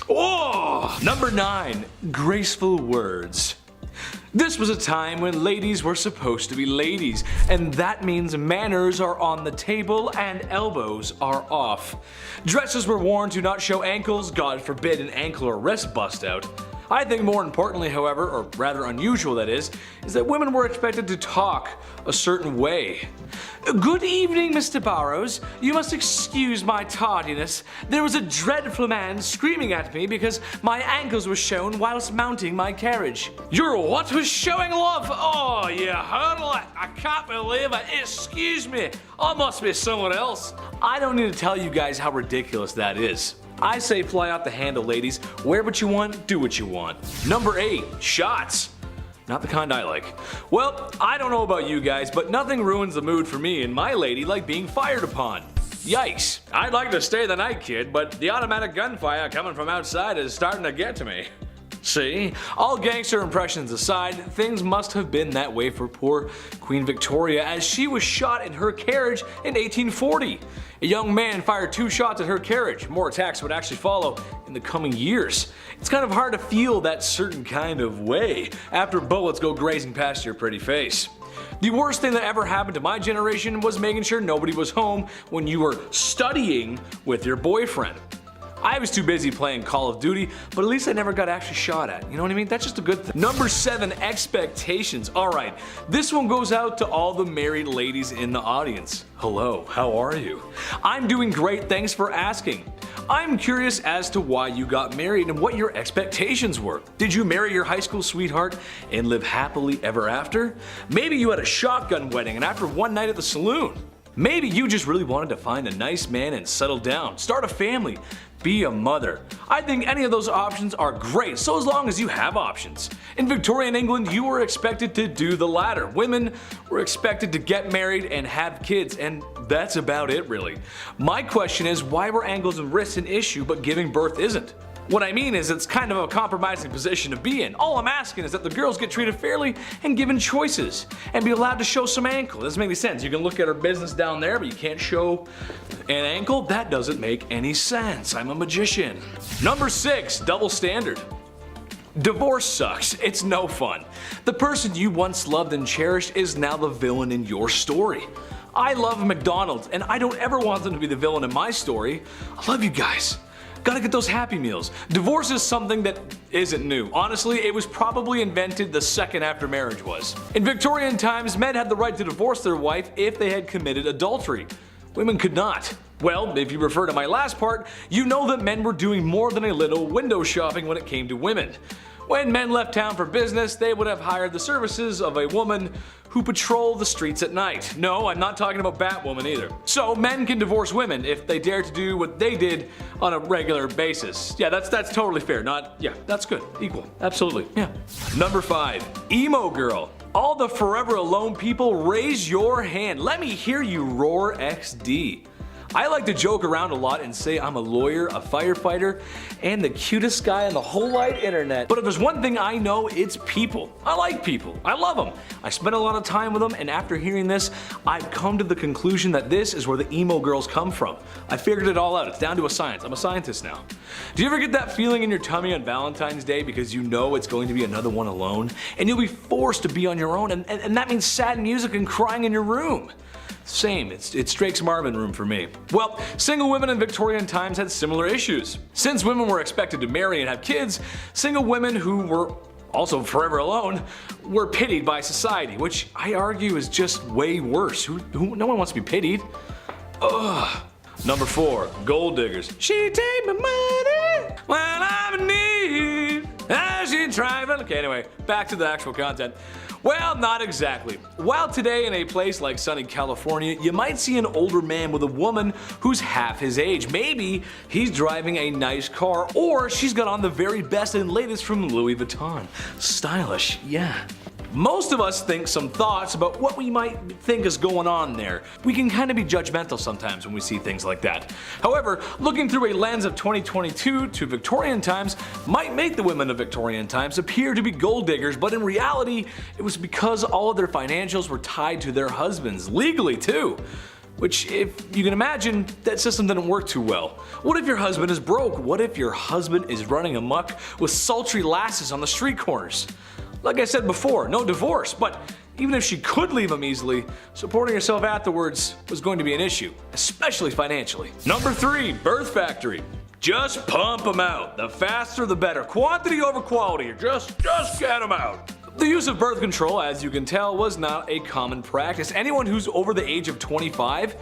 Oh! Number 9, graceful words. This was a time when ladies were supposed to be ladies, and that means manners are on the table and elbows are off. Dresses were worn to not show ankles, God forbid an ankle or wrist bust out. I think more importantly, however, or rather unusual that is that women were expected to talk a certain way. Good evening, Mr. Burrows. You must excuse my tardiness. There was a dreadful man screaming at me because my ankles were shown whilst mounting my carriage. Your what was showing, love? Oh, you hurdle it. I can't believe it. Excuse me. I must be someone else. I don't need to tell you guys how ridiculous that is. I say fly off the handle, ladies. Wear what you want, do what you want. Number 8, shots. Not the kind I like. Well, I don't know about you guys, but nothing ruins the mood for me and my lady like being fired upon. Yikes. I'd like to stay the night, kid, but the automatic gunfire coming from outside is starting to get to me. See, all gangster impressions aside, things must have been that way for poor Queen Victoria as she was shot in her carriage in 1840. A young man fired 2 shots at her carriage. More attacks would actually follow in the coming years. It's kind of hard to feel that certain kind of way after bullets go grazing past your pretty face. The worst thing that ever happened to my generation was making sure nobody was home when you were studying with your boyfriend. I was too busy playing Call of Duty, but at least I never got actually shot at. You know what I mean? That's just a good thing. Number 7, expectations. Alright, this one goes out to all the married ladies in the audience. Hello, how are you? I'm doing great, thanks for asking. I'm curious as to why you got married and what your expectations were. Did you marry your high school sweetheart and live happily ever after? Maybe you had a shotgun wedding and after one night at the saloon. Maybe you just really wanted to find a nice man and settle down, start a family, be a mother. I think any of those options are great, so as long as you have options. In Victorian England, you were expected to do the latter. Women were expected to get married and have kids, and that's about it really. My question is, why were ankles and wrists an issue but giving birth isn't? What I mean is it's kind of a compromising position to be in. All I'm asking is that the girls get treated fairly and given choices and be allowed to show some ankle. It doesn't make any sense. You can look at her business down there, but you can't show an ankle? That doesn't make any sense. I'm a magician. Number 6, double standard. Divorce sucks. It's no fun. The person you once loved and cherished is now the villain in your story. I love McDonald's and I don't ever want them to be the villain in my story. I love you guys. Gotta get those Happy Meals. Divorce is something that isn't new. Honestly, it was probably invented the second after marriage was. In Victorian times, men had the right to divorce their wife if they had committed adultery. Women could not. Well, if you refer to my last part, you know that men were doing more than a little window shopping when it came to women. When men left town for business, they would have hired the services of a woman who patrolled the streets at night. No, I'm not talking about Batwoman either. So men can divorce women if they dare to do what they did on a regular basis. Yeah, that's totally fair. That's good. Equal. Absolutely. Yeah. Number 5, emo girl. All the forever alone people, raise your hand. Let me hear you roar XD. I like to joke around a lot and say I'm a lawyer, a firefighter, and the cutest guy on the whole wide internet. But if there's one thing I know, it's people. I like people. I love them. I spend a lot of time with them, and after hearing this, I've come to the conclusion that this is where the emo girls come from. I figured it all out. It's down to a science. I'm a scientist now. Do you ever get that feeling in your tummy on Valentine's Day because you know it's going to be another one alone? And you'll be forced to be on your own, and that means sad music and crying in your room. Same, it's Drake's Marvin room for me. Well, single women in Victorian times had similar issues. Since women were expected to marry and have kids, single women who were also forever alone were pitied by society, which I argue is just way worse. No one wants to be pitied. Ugh. Number 4, gold diggers. She take my money when I'm in need. She driving. Okay, anyway, back to the actual content. Well, not exactly. While today in a place like sunny California, you might see an older man with a woman who's half his age. Maybe he's driving a nice car, or she's got on the very best and latest from Louis Vuitton. Stylish, yeah. Most of us think some thoughts about what we might think is going on there. We can kind of be judgmental sometimes when we see things like that. However, looking through a lens of 2022 to Victorian times might make the women of Victorian times appear to be gold diggers, but in reality, it was because all of their financials were tied to their husbands, legally too. Which, if you can imagine, that system didn't work too well. What if your husband is broke? What if your husband is running amok with sultry lasses on the street corners? Like I said before, no divorce, but even if she could leave him easily, supporting herself afterwards was going to be an issue, especially financially. Number 3, birth factory. Just pump them out. The faster the better. Quantity over quality. Just get them out. The use of birth control, as you can tell, was not a common practice. Anyone who's over the age of 25,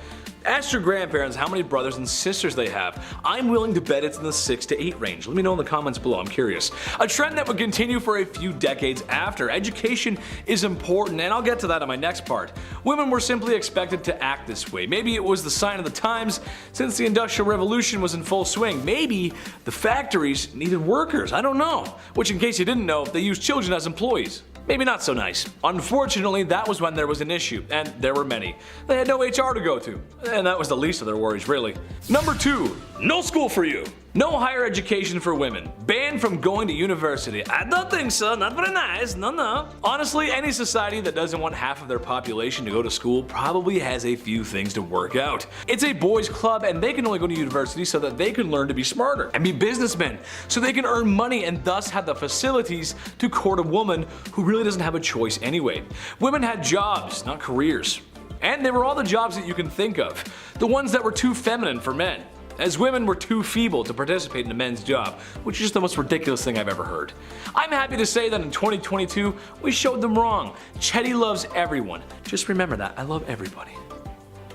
ask your grandparents how many brothers and sisters they have. I'm willing to bet it's in the 6 to 8 range. Let me know in the comments below, I'm curious. A trend that would continue for a few decades after. Education is important, and I'll get to that in my next part. Women were simply expected to act this way. Maybe it was the sign of the times since the Industrial Revolution was in full swing. Maybe the factories needed workers, I don't know. Which, in case you didn't know, they used children as employees. Maybe not so nice. Unfortunately, that was when there was an issue, and there were many. They had no HR to go to, and that was the least of their worries, really. Number 2, no school for you. No higher education for women. Banned from going to university. I don't think so, not very nice, no. Honestly, any society that doesn't want half of their population to go to school probably has a few things to work out. It's a boys' club, and they can only go to university so that they can learn to be smarter and be businessmen, so they can earn money and thus have the facilities to court a woman who really doesn't have a choice anyway. Women had jobs, not careers. And they were all the jobs that you can think of. The ones that were too feminine for men, as women were too feeble to participate in a men's job, which is just the most ridiculous thing I've ever heard. I'm happy to say that in 2022, we showed them wrong. Chetty loves everyone. Just remember that, I love everybody.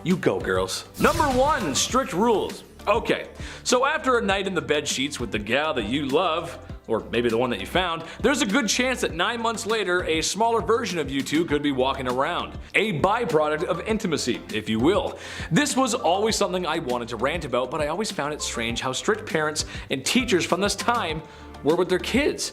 You go, girls. Number 1, strict rules. Okay, so after a night in the bed sheets with the gal that you love, or maybe the one that you found, there's a good chance that 9 months later, a smaller version of you two could be walking around. A byproduct of intimacy, if you will. This was always something I wanted to rant about, but I always found it strange how strict parents and teachers from this time were with their kids.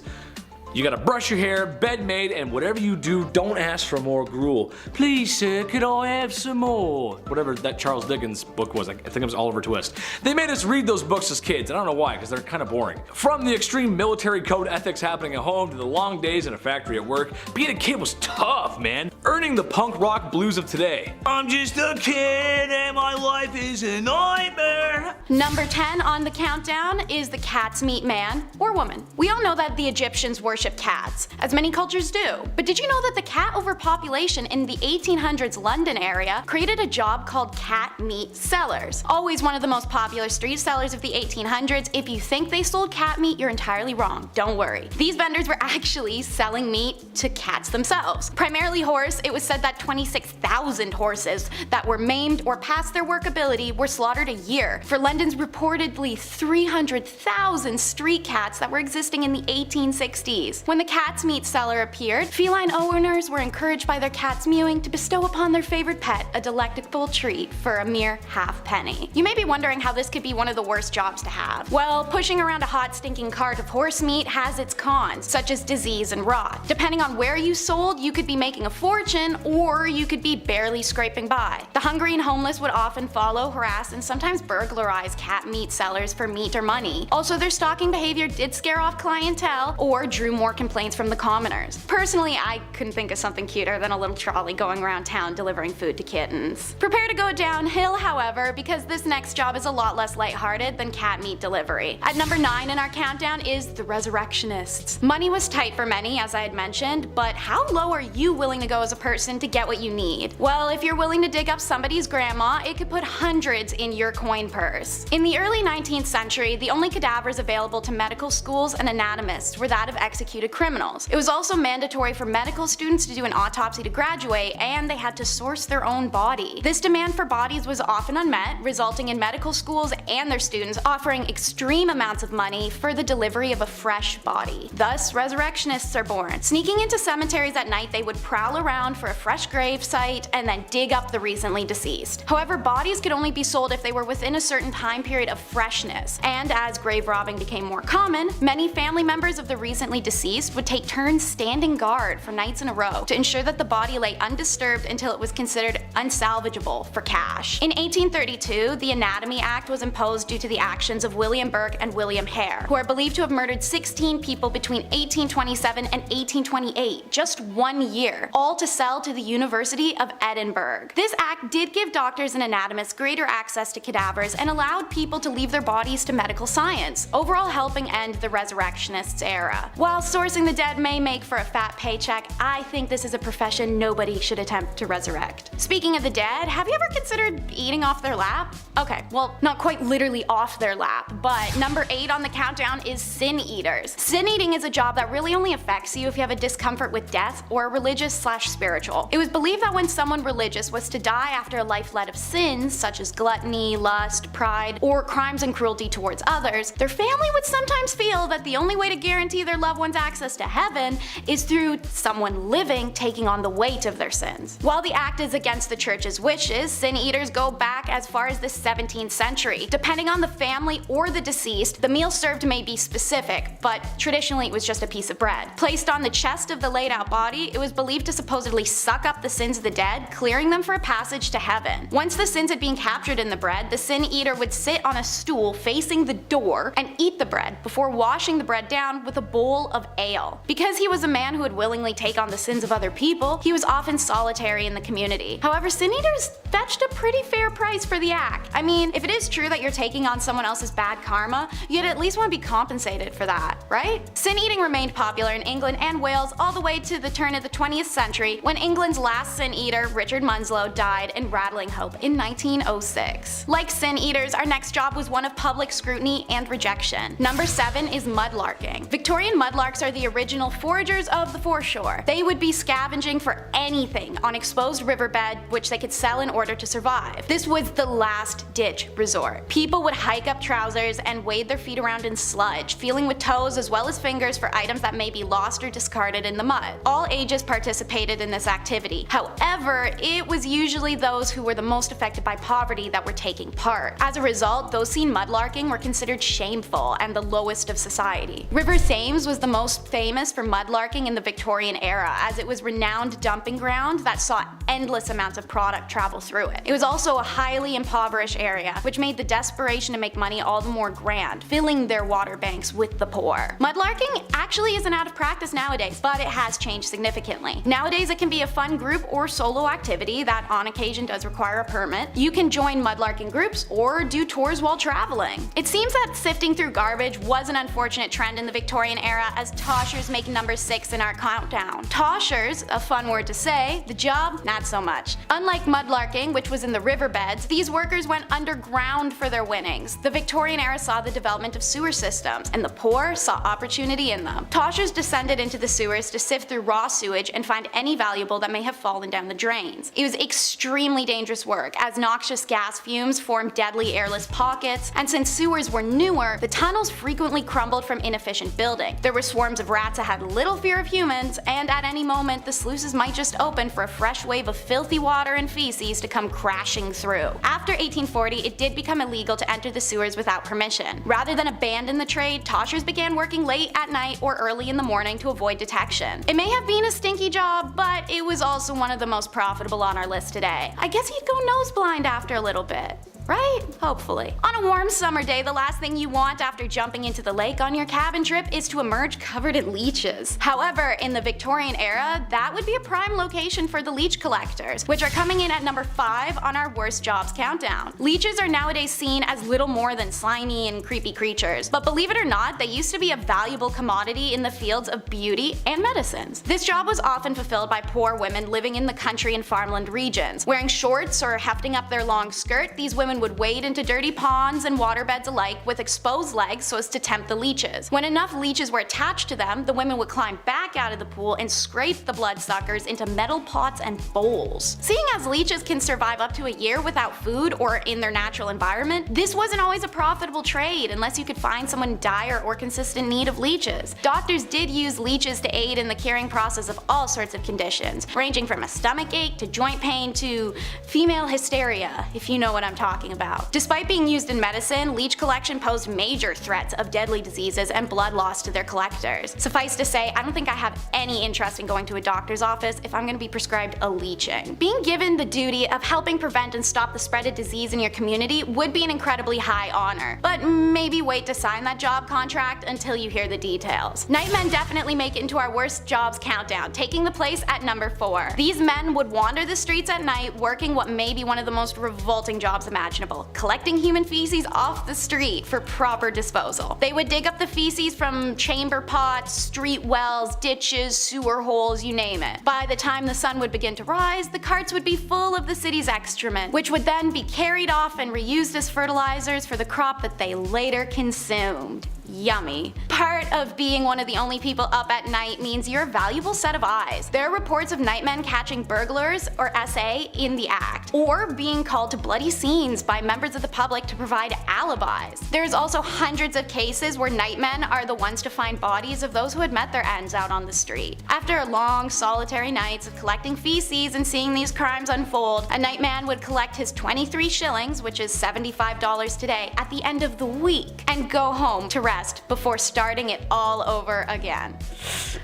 You gotta brush your hair, bed made, and whatever you do, don't ask for more gruel. Please sir, could I have some more? Whatever that Charles Dickens book was, I think it was Oliver Twist. They made us read those books as kids, and I don't know why, because they're kind of boring. From the extreme military code ethics happening at home to the long days in a factory at work, being a kid was tough, man. Earning the punk rock blues of today. I'm just a kid and my life is a nightmare. Number 10 on the countdown is the cat's meat man or woman. We all know that the Egyptians worship cats, as many cultures do. But did you know that the cat overpopulation in the 1800s London area created a job called cat meat sellers? Always one of the most popular street sellers of the 1800s. If you think they sold cat meat, you're entirely wrong. Don't worry. These vendors were actually selling meat to cats themselves. Primarily horse, it was said that 26,000 horses that were maimed or past their workability were slaughtered a year for London's reportedly 300,000 street cats that were existing in the 1860s. When the cat's meat seller appeared, feline owners were encouraged by their cat's mewing to bestow upon their favorite pet a delectable treat for a mere half penny. You may be wondering how this could be one of the worst jobs to have. Well, pushing around a hot stinking cart of horse meat has its cons, such as disease and rot. Depending on where you sold, you could be making a fortune or you could be barely scraping by. The hungry and homeless would often follow, harass, and sometimes burglarize cat meat sellers for meat or money. Also, their stalking behavior did scare off clientele or drew more complaints from the commoners. Personally, I couldn't think of something cuter than a little trolley going around town delivering food to kittens. Prepare to go downhill, however, because this next job is a lot less lighthearted than cat meat delivery. At number 9 in our countdown is the resurrectionists. Money was tight for many, as I had mentioned, but how low are you willing to go as a person to get what you need? Well, if you're willing to dig up somebody's grandma, it could put hundreds in your coin purse. In the early 19th century, the only cadavers available to medical schools and anatomists were that of executed criminals. It was also mandatory for medical students to do an autopsy to graduate, and they had to source their own body. This demand for bodies was often unmet, resulting in medical schools and their students offering extreme amounts of money for the delivery of a fresh body. Thus, resurrectionists are born. Sneaking into cemeteries at night, they would prowl around for a fresh grave site and then dig up the recently deceased. However, bodies could only be sold if they were within a certain time period of freshness, and as grave robbing became more common, many family members of the recently deceased would take turns standing guard for nights in a row to ensure that the body lay undisturbed until it was considered unsalvageable for cash. In 1832, the Anatomy Act was imposed due to the actions of William Burke and William Hare, who are believed to have murdered 16 people between 1827 and 1828, just 1 year, all to sell to the University of Edinburgh. This act did give doctors and anatomists greater access to cadavers and allowed people to leave their bodies to medical science, overall helping end the resurrectionists era. While sourcing the dead may make for a fat paycheck, I think this is a profession nobody should attempt to resurrect. Speaking of the dead, have you ever considered eating off their lap? Okay, well, not quite literally off their lap, but number 8 on the countdown is sin eaters. Sin eating is a job that really only affects you if you have a discomfort with death or religious/spiritual. It was believed that when someone religious was to die after a life led of sins such as gluttony, lust, pride, or crimes and cruelty towards others, their family would sometimes feel that the only way to guarantee their loved ones access to heaven is through someone living taking on the weight of their sins. While the act is against the church's wishes, sin eaters go back as far as the 17th century. Depending on the family or the deceased, the meal served may be specific, but traditionally it was just a piece of bread. Placed on the chest of the laid out body, it was believed to supposedly suck up the sins of the dead, clearing them for a passage to heaven. Once the sins had been captured in the bread, the sin eater would sit on a stool facing the door and eat the bread before washing the bread down with a bowl of ale. Because he was a man who would willingly take on the sins of other people, he was often solitary in the community. However, sin eaters fetched a pretty fair price for the act. I mean, if it is true that you're taking on someone else's bad karma, you'd at least want to be compensated for that, right? Sin eating remained popular in England and Wales all the way to the turn of the 20th century, when England's last sin eater, Richard Munslow, died in Rattling Hope in 1906. Like sin eaters, our next job was one of public scrutiny and rejection. Number 7 is mudlarking. Victorian mudlarks are the original foragers of the foreshore. They would be scavenging for anything on exposed riverbed which they could sell in order to survive. This was the last ditch resort. People would hike up trousers and wade their feet around in sludge, feeling with toes as well as fingers for items that may be lost or discarded in the mud. All ages participated in this activity. However, it was usually those who were the most affected by poverty that were taking part. As a result, those seen mudlarking were considered shameful and the lowest of society. River Thames was the most famous for mudlarking in the Victorian era, as it was a renowned dumping ground that saw endless amounts of product travel through it. It was also a highly impoverished area, which made the desperation to make money all the more grand, filling their water banks with the poor. Mudlarking actually isn't out of practice nowadays, but it has changed significantly. Nowadays it can be a fun group or solo activity that on occasion does require a permit. You can join mudlarking groups or do tours while traveling. It seems that sifting through garbage was an unfortunate trend in the Victorian era, as toshers make number 6 in our countdown. Toshers, a fun word to say, the job, not so much. Unlike mudlarking, which was in the riverbeds, these workers went underground for their winnings. The Victorian era saw the development of sewer systems, and the poor saw opportunity in them. Toshers descended into the sewers to sift through raw sewage and find any valuable that may have fallen down the drains. It was extremely dangerous work, as noxious gas fumes formed deadly airless pockets, and since sewers were newer, the tunnels frequently crumbled from inefficient building. There were swarms of rats that had little fear of humans, and at any moment the sluices might just open for a fresh wave of filthy water and feces to come crashing through. After 1840, it did become illegal to enter the sewers without permission. Rather than abandon the trade, toshers began working late at night or early in the morning to avoid detection. It may have been a stinky job, but it was also one of the most profitable on our list today. I guess you'd go nose blind after a little bit. Right? Hopefully. On a warm summer day, the last thing you want after jumping into the lake on your cabin trip is to emerge covered in leeches. However, in the Victorian era, that would be a prime location for the leech collectors, which are coming in at number 5 on our worst jobs countdown. Leeches are nowadays seen as little more than slimy and creepy creatures, but believe it or not, they used to be a valuable commodity in the fields of beauty and medicines. This job was often fulfilled by poor women living in the country and farmland regions. Wearing shorts or hefting up their long skirt, these women would wade into dirty ponds and waterbeds alike with exposed legs so as to tempt the leeches. When enough leeches were attached to them, the women would climb back out of the pool and scrape the bloodsuckers into metal pots and bowls. Seeing as leeches can survive up to a year without food or in their natural environment, this wasn't always a profitable trade unless you could find someone in dire or consistent need of leeches. Doctors did use leeches to aid in the curing process of all sorts of conditions, ranging from a stomach ache to joint pain to female hysteria, if you know what I'm talking about. Despite being used in medicine, leech collection posed major threats of deadly diseases and blood loss to their collectors. Suffice to say, I don't think I have any interest in going to a doctor's office if I'm going to be prescribed a leeching. Being given the duty of helping prevent and stop the spread of disease in your community would be an incredibly high honor, but maybe wait to sign that job contract until you hear the details. Nightmen definitely make it into our worst jobs countdown, taking the place at number 4. These men would wander the streets at night working what may be one of the most revolting jobs imaginable, collecting human feces off the street for proper disposal. They would dig up the feces from chamber pots, street wells, ditches, sewer holes, you name it. By the time the sun would begin to rise, the carts would be full of the city's excrement, which would then be carried off and reused as fertilizers for the crop that they later consumed. Yummy. Part of being one of the only people up at night means you're a valuable set of eyes. There are reports of nightmen catching burglars, or SA, in the act, or being called to bloody scenes by members of the public to provide alibis. There's also hundreds of cases where nightmen are the ones to find bodies of those who had met their ends out on the street. After long, solitary nights of collecting feces and seeing these crimes unfold, a nightman would collect his 23 shillings, which is $75 today, at the end of the week, and go home to rest before starting it all over again.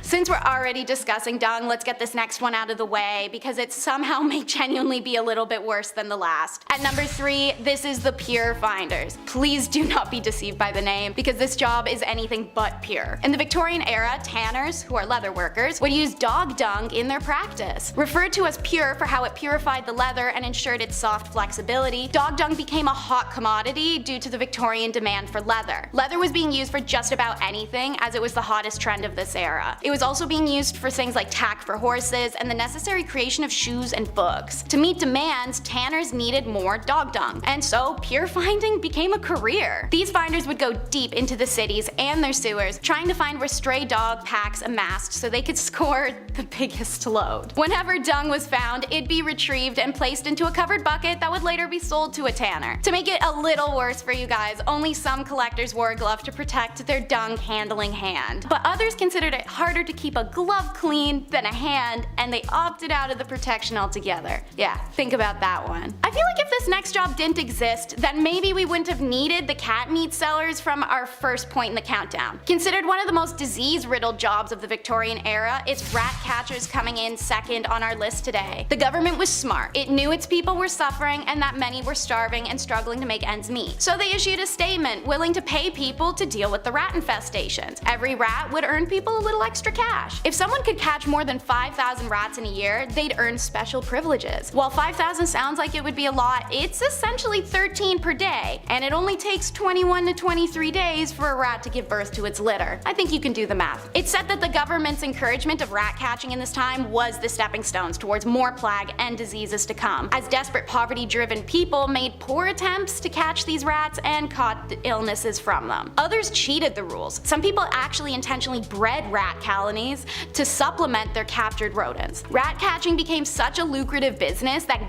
Since we're already discussing dung, let's get this next one out of the way because it somehow may genuinely be a little bit worse than the last. At number 3, this is the pure finders. Please do not be deceived by the name because this job is anything but pure. In the Victorian era, tanners, who are leather workers, would use dog dung in their practice. Referred to as pure for how it purified the leather and ensured its soft flexibility, dog dung became a hot commodity due to the Victorian demand for leather. Leather was being used for just about anything as it was the hottest trend of this era. It was also being used for things like tack for horses and the necessary creation of shoes and books. To meet demands, tanners needed more dog dung, and so pure finding became a career. These finders would go deep into the cities and their sewers, trying to find where stray dog packs amassed so they could score the biggest load. Whenever dung was found, it'd be retrieved and placed into a covered bucket that would later be sold to a tanner. To make it a little worse for you guys, only some collectors wore a glove to protect their dung handling hand, but others considered it harder to keep a glove clean than a hand, and they opted out of the protection altogether. Yeah, think about that one. I feel like if this next job didn't exist, then maybe we wouldn't have needed the cat meat sellers from our first point in the countdown. Considered one of the most disease-riddled jobs of the Victorian era, it's rat catchers coming in second on our list today. The government was smart. It knew its people were suffering and that many were starving and struggling to make ends meet. So they issued a statement willing to pay people to deal with the rat infestations. Every rat would earn people a little extra cash. If someone could catch more than 5,000 rats in a year, they'd earn special privileges. While 5,000 sounds like it would be a lot, it's essentially 13 per day, and it only takes 21 to 23 days for a rat to give birth to its litter. I think you can do the math. It's said that the government's encouragement of rat catching in this time was the stepping stones towards more plague and diseases to come, as desperate poverty-driven people made poor attempts to catch these rats and caught illnesses from them. Others cheated the rules. Some people actually intentionally bred rat colonies to supplement their captured rodents. Rat catching became such a lucrative business that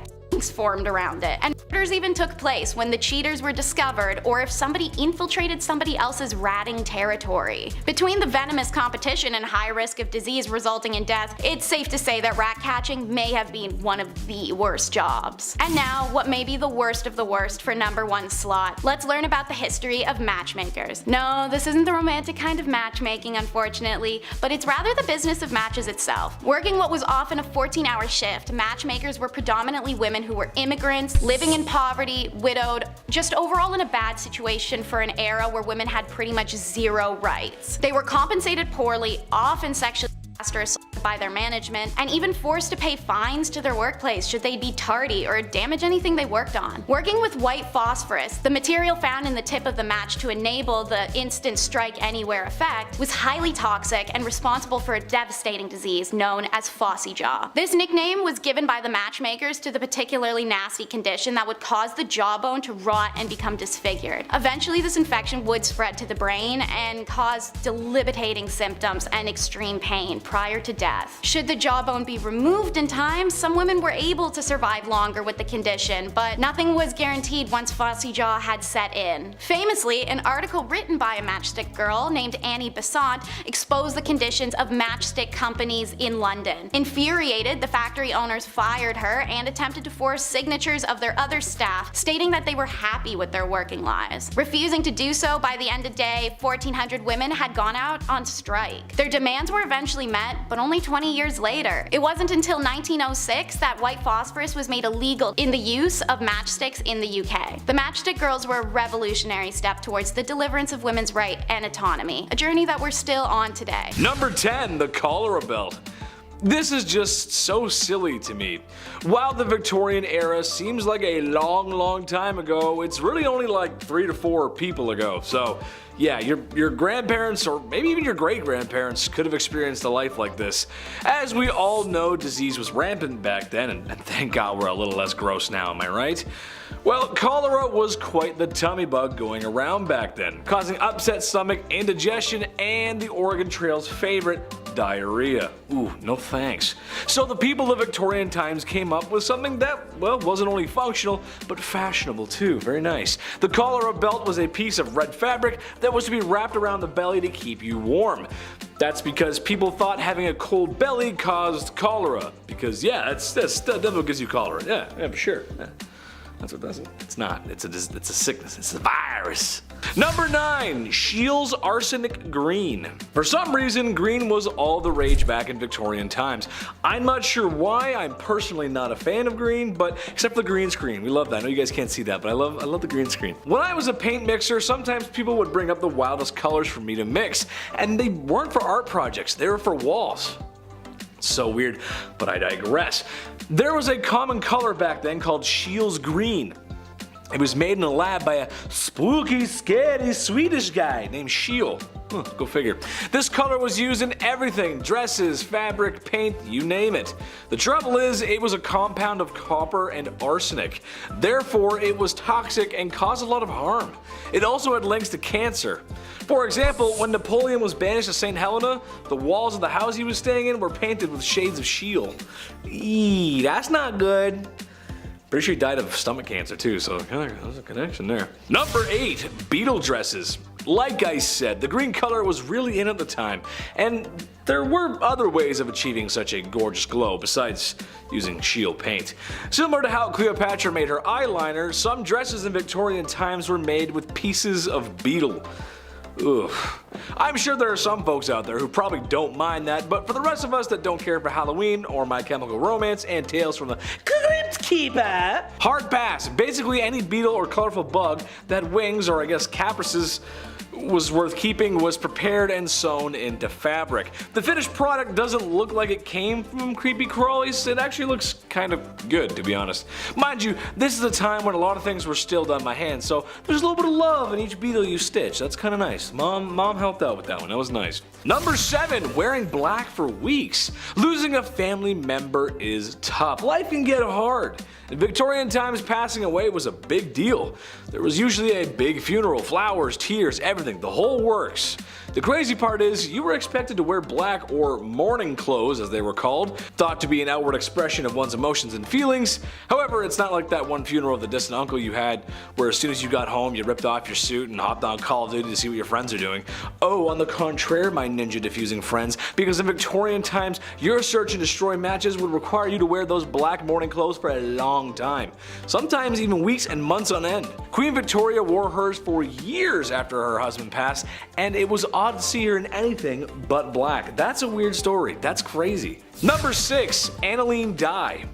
formed around it, and murders even took place when the cheaters were discovered or if somebody infiltrated somebody else's ratting territory. Between the venomous competition and high risk of disease resulting in death, it's safe to say that rat catching may have been one of the worst jobs. And now, what may be the worst of the worst for number 1 slot. Let's learn about the history of matchmakers. No, this isn't the romantic kind of matchmaking, unfortunately, but it's rather the business of matches itself. Working what was often a 14-hour shift, matchmakers were predominantly women who were immigrants, living in poverty, widowed, just overall in a bad situation for an era where women had pretty much zero rights. They were compensated poorly, often sexually harassed or assaulted by their management, and even forced to pay fines to their workplace should they be tardy or damage anything they worked on. Working with white phosphorus, the material found in the tip of the match to enable the instant strike anywhere effect, was highly toxic and responsible for a devastating disease known as phossy jaw. This nickname was given by the matchmakers to the particularly nasty condition that would cause the jawbone to rot and become disfigured. Eventually, this infection would spread to the brain and cause debilitating symptoms and extreme pain prior to death. Should the jawbone be removed in time, some women were able to survive longer with the condition, but nothing was guaranteed once phossy jaw had set in. Famously, an article written by a matchstick girl named Annie Besant exposed the conditions of matchstick companies in London. Infuriated, the factory owners fired her and attempted to force signatures of their other staff, stating that they were happy with their working lives. Refusing to do so, by the end of the day, 1,400 women had gone out on strike. Their demands were eventually met, but only 20 years later. It wasn't until 1906 that white phosphorus was made illegal in the use of matchsticks in the UK. The matchstick girls were a revolutionary step towards the deliverance of women's right and autonomy, a journey that we're still on today. Number 10, the cholera belt. This is just so silly to me. While the Victorian era seems like a long time ago, it's really only like 3 to 4 people ago. So yeah, your grandparents or maybe even your great-grandparents could have experienced a life like this. As we all know, disease was rampant back then, and thank God we're a little less gross now, am I right? Well, cholera was quite the tummy bug going around back then, causing upset stomach, indigestion, and the Oregon Trail's favorite, diarrhea. Ooh, no thanks. So the people of Victorian times came up with something that, well, wasn't only functional, but fashionable too. Very nice. The cholera belt was a piece of red fabric that was to be wrapped around the belly to keep you warm. That's because people thought having a cold belly caused cholera. Because yeah, that definitely gives you cholera. Yeah, for sure. Yeah. That's what does it. It's not. It's a sickness. It's a virus. Number 9. Scheele's Arsenic Green. For some reason, green was all the rage back in Victorian times. I'm not sure why. I'm personally not a fan of green, but except for the green screen. We love that. I know you guys can't see that, but I love the green screen. When I was a paint mixer, sometimes people would bring up the wildest colors for me to mix, and they weren't for art projects. They were for walls. So weird, but I digress. There was a common color back then called Scheele's Green. It was made in a lab by a spooky, scary Swedish guy named Scheele. Go figure. This color was used in everything, dresses, fabric, paint, you name it. The trouble is, it was a compound of copper and arsenic. Therefore, it was toxic and caused a lot of harm. It also had links to cancer. For example, when Napoleon was banished to St. Helena, the walls of the house he was staying in were painted with shades of Scheele. Eee, that's not good. Pretty sure he died of stomach cancer too, so there's a connection there. Number 8. Beetle dresses. Like I said, the green color was really in at the time, and there were other ways of achieving such a gorgeous glow besides using shield paint. Similar to how Cleopatra made her eyeliner, some dresses in Victorian times were made with pieces of beetle. Ugh. I'm sure there are some folks out there who probably don't mind that, but for the rest of us that don't care for Halloween or My Chemical Romance and Tales from the Crypt Keeper, hard pass. Basically any beetle or colorful bug that had wings, or I guess caprices, was worth keeping was prepared and sewn into fabric. The finished product doesn't look like it came from creepy crawlies. It actually looks kind of good, to be honest. Mind you, this is a time when a lot of things were still done by hand, so there's a little bit of love in each beetle you stitch. That's kind of nice. Mom helped out with that one. That was nice. Number 7, wearing black for weeks. Losing a family member is tough. Life can get hard. In Victorian times, passing away was a big deal. There was usually a big funeral, flowers, tears, everything, the whole works. The crazy part is, you were expected to wear black, or mourning clothes as they were called, thought to be an outward expression of one's emotions and feelings. However, it's not like that one funeral of the distant uncle you had, where as soon as you got home you ripped off your suit and hopped on Call of Duty to see what your friends are doing. Oh, on the contrary, my ninja diffusing friends, because in Victorian times, your search and destroy matches would require you to wear those black mourning clothes for a long time. Sometimes even weeks and months on end. Queen Victoria wore hers for years after her husband passed, and it was odd to see her in anything but black. That's a weird story. That's crazy. Number 6, aniline dye.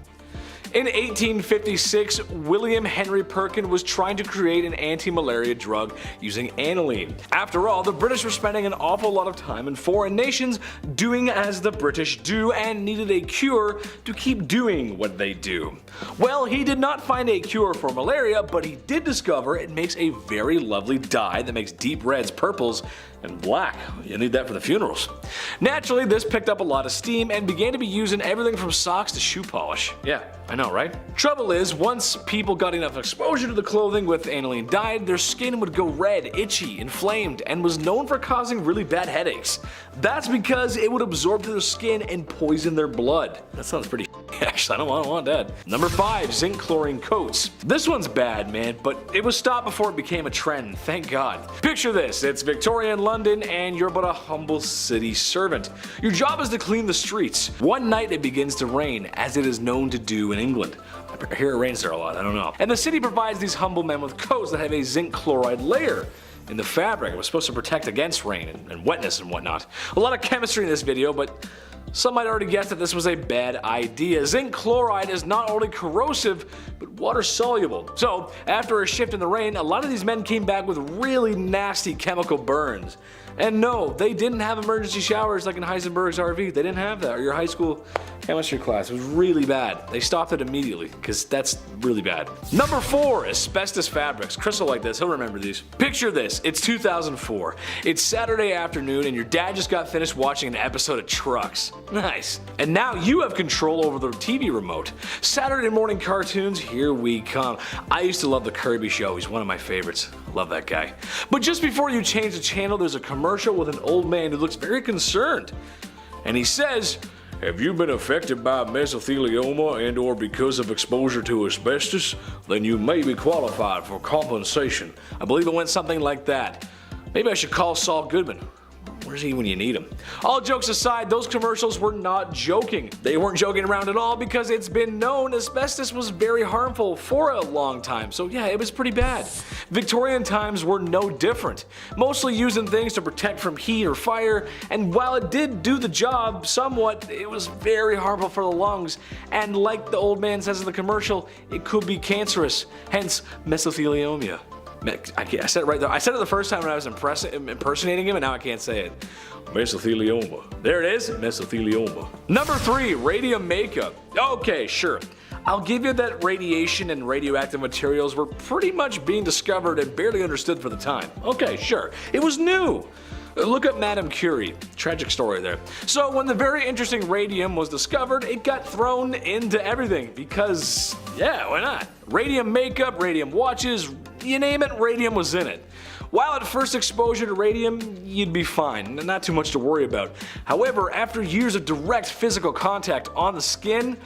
In 1856, William Henry Perkin was trying to create an anti-malaria drug using aniline. After all, the British were spending an awful lot of time in foreign nations doing as the British do and needed a cure to keep doing what they do. Well, he did not find a cure for malaria, but he did discover it makes a very lovely dye that makes deep reds, purples, and black. You need that for the funerals. Naturally, this picked up a lot of steam and began to be used in everything from socks to shoe polish. Yeah, I know, right? Trouble is, once people got enough exposure to the clothing with aniline dye, their skin would go red, itchy, inflamed, and was known for causing really bad headaches. That's because it would absorb to their skin and poison their blood. That sounds pretty actually, I don't want that. Number 5, zinc chlorine coats. This one's bad, man, but it was stopped before it became a trend, thank God. Picture this, it's Victorian London and you're but a humble city servant. Your job is to clean the streets. One night it begins to rain, as it is known to do in England. I hear it rains there a lot, I don't know. And the city provides these humble men with coats that have a zinc chloride layer in the fabric. It was supposed to protect against rain and wetness and whatnot. A lot of chemistry in this video, but some might already guess that this was a bad idea. Zinc chloride is not only corrosive, but water soluble. So, after a shift in the rain, a lot of these men came back with really nasty chemical burns. And no, they didn't have emergency showers like in Heisenberg's RV. They didn't have that, or your high school chemistry class. It was really bad. They stopped it immediately, because that's really bad. Number 4, asbestos fabrics. Chris will like this, he'll remember these. Picture this, it's 2004. It's Saturday afternoon and your dad just got finished watching an episode of Trucks. Nice. And now you have control over the TV remote. Saturday morning cartoons, here we come. I used to love the Kirby Show, he's one of my favorites. Love that guy. But just before you change the channel, there's a commercial with an old man who looks very concerned. And he says, "Have you been affected by mesothelioma and or because of exposure to asbestos? Then you may be qualified for compensation." I believe it went something like that. Maybe I should call Saul Goodman. Where's he when you need him? All jokes aside, those commercials were not joking. They weren't joking around at all because it's been known asbestos was very harmful for a long time. So yeah, it was pretty bad. Victorian times were no different. Mostly used in things to protect from heat or fire, and while it did do the job somewhat, it was very harmful for the lungs. And like the old man says in the commercial, it could be cancerous, hence mesothelioma. I said it right there. I said it the first time when I was impersonating him, and now I can't say it. Mesothelioma. There it is, mesothelioma. Number 3, radium makeup. Okay, sure. I'll give you that radiation and radioactive materials were pretty much being discovered and barely understood for the time. Okay, sure. It was new. Look up Madame Curie. Tragic story there. So when the very interesting radium was discovered, it got thrown into everything because, yeah, why not? Radium makeup, radium watches, you name it, radium was in it. While at first exposure to radium, you'd be fine, not too much to worry about. However, after years of direct physical contact on the skin,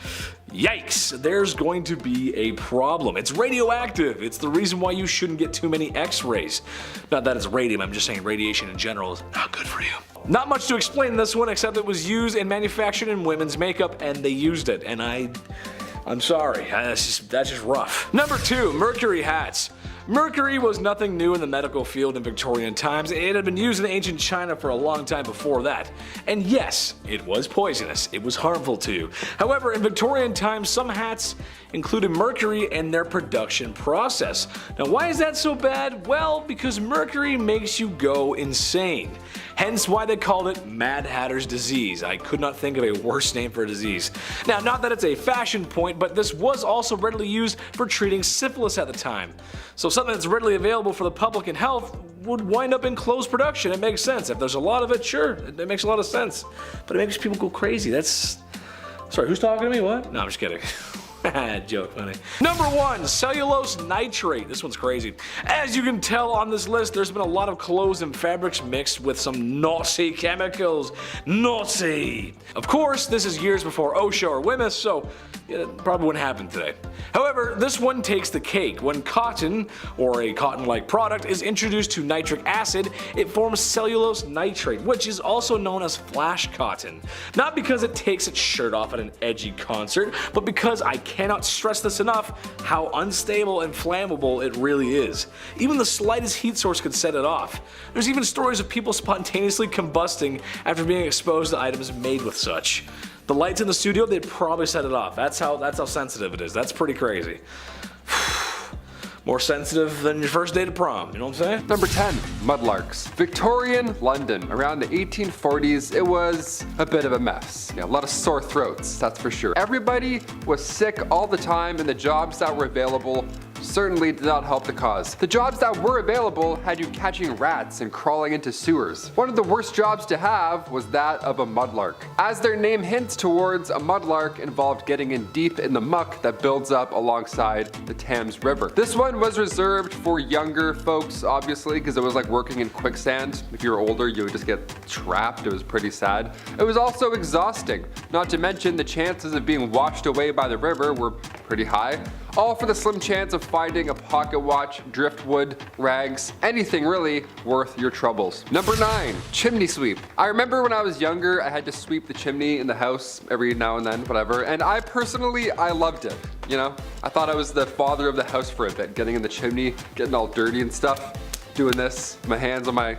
Yikes, there's going to be a problem. It's radioactive. It's the reason why you shouldn't get too many x-rays. Not that it's radium, I'm just saying radiation in general is not good for you. Not much to explain in this one except it was used and manufactured in women's makeup and they used it, and I'm sorry, that's just rough. Number 2, mercury hats. Mercury was nothing new in the medical field in Victorian times. It had been used in ancient China for a long time before that. And yes, it was poisonous. It was harmful too. However, in Victorian times, some hats included mercury in their production process. Now, why is that so bad? Well, because mercury makes you go insane. Hence why they called it Mad Hatter's disease. I could not think of a worse name for a disease. Now, not that it's a fashion point, but this was also readily used for treating syphilis at the time. So something that's readily available for the public and health would wind up in closed production. It makes sense. If there's a lot of it, sure, it makes a lot of sense. But it makes people go crazy. Sorry, who's talking to me? What? No, I'm just kidding. Joke, funny. Number 1, cellulose nitrate. This one's crazy. As you can tell on this list, there's been a lot of clothes and fabrics mixed with some naughty chemicals. Naughty! Of course, this is years before OSHA or WMS, so it probably wouldn't happen today. However, this one takes the cake. When cotton, or a cotton-like product, is introduced to nitric acid, it forms cellulose nitrate, which is also known as flash cotton. Not because it takes its shirt off at an edgy concert, but because I cannot stress this enough, how unstable and flammable it really is. Even the slightest heat source could set it off. There's even stories of people spontaneously combusting after being exposed to items made with such. The lights in the studio, they'd probably set it off. That's how sensitive it is. That's pretty crazy. More sensitive than your first day to prom, you know what I'm saying? Number 10, mudlarks. Victorian London. Around the 1840s, it was a bit of a mess. Yeah, a lot of sore throats, that's for sure. Everybody was sick all the time and the jobs that were available certainly did not help the cause. The jobs that were available had you catching rats and crawling into sewers. One of the worst jobs to have was that of a mudlark. As their name hints towards, a mudlark involved getting in deep in the muck that builds up alongside the Thames River. This one was reserved for younger folks, obviously, because it was like working in quicksand. If you were older, you would just get trapped. It was pretty sad. It was also exhausting, not to mention the chances of being washed away by the river were pretty high. All for the slim chance of finding a pocket watch, driftwood, rags, anything really worth your troubles. Number 9, chimney sweep. I remember when I was younger, I had to sweep the chimney in the house every now and then, whatever, and I loved it. You know, I thought I was the father of the house for a bit, getting in the chimney, getting all dirty and stuff, doing this, my hands on my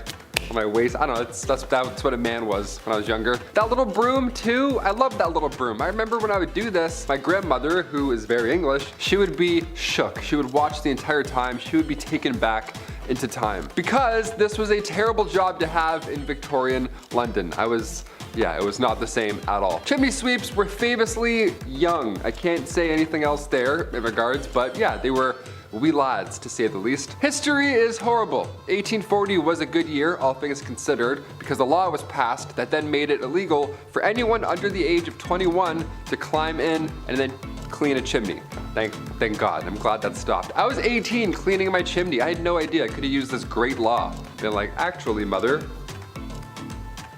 waist. I don't know, that's what a man was when I was younger. That little broom too, I loved that little broom. I remember when I would do this, my grandmother, who is very English, she would be shook. She would watch the entire time. She would be taken back into time. Because this was a terrible job to have in Victorian London. it was not the same at all. Chimney sweeps were famously young. I can't say anything else there in regards, but yeah, they were wee lads, to say the least. History is horrible. 1840 was a good year, all things considered, because a law was passed that then made it illegal for anyone under the age of 21 to climb in and then clean a chimney. Thank God, I'm glad that stopped. I was 18 cleaning my chimney. I had no idea I could have used this great law. Been like, actually, mother,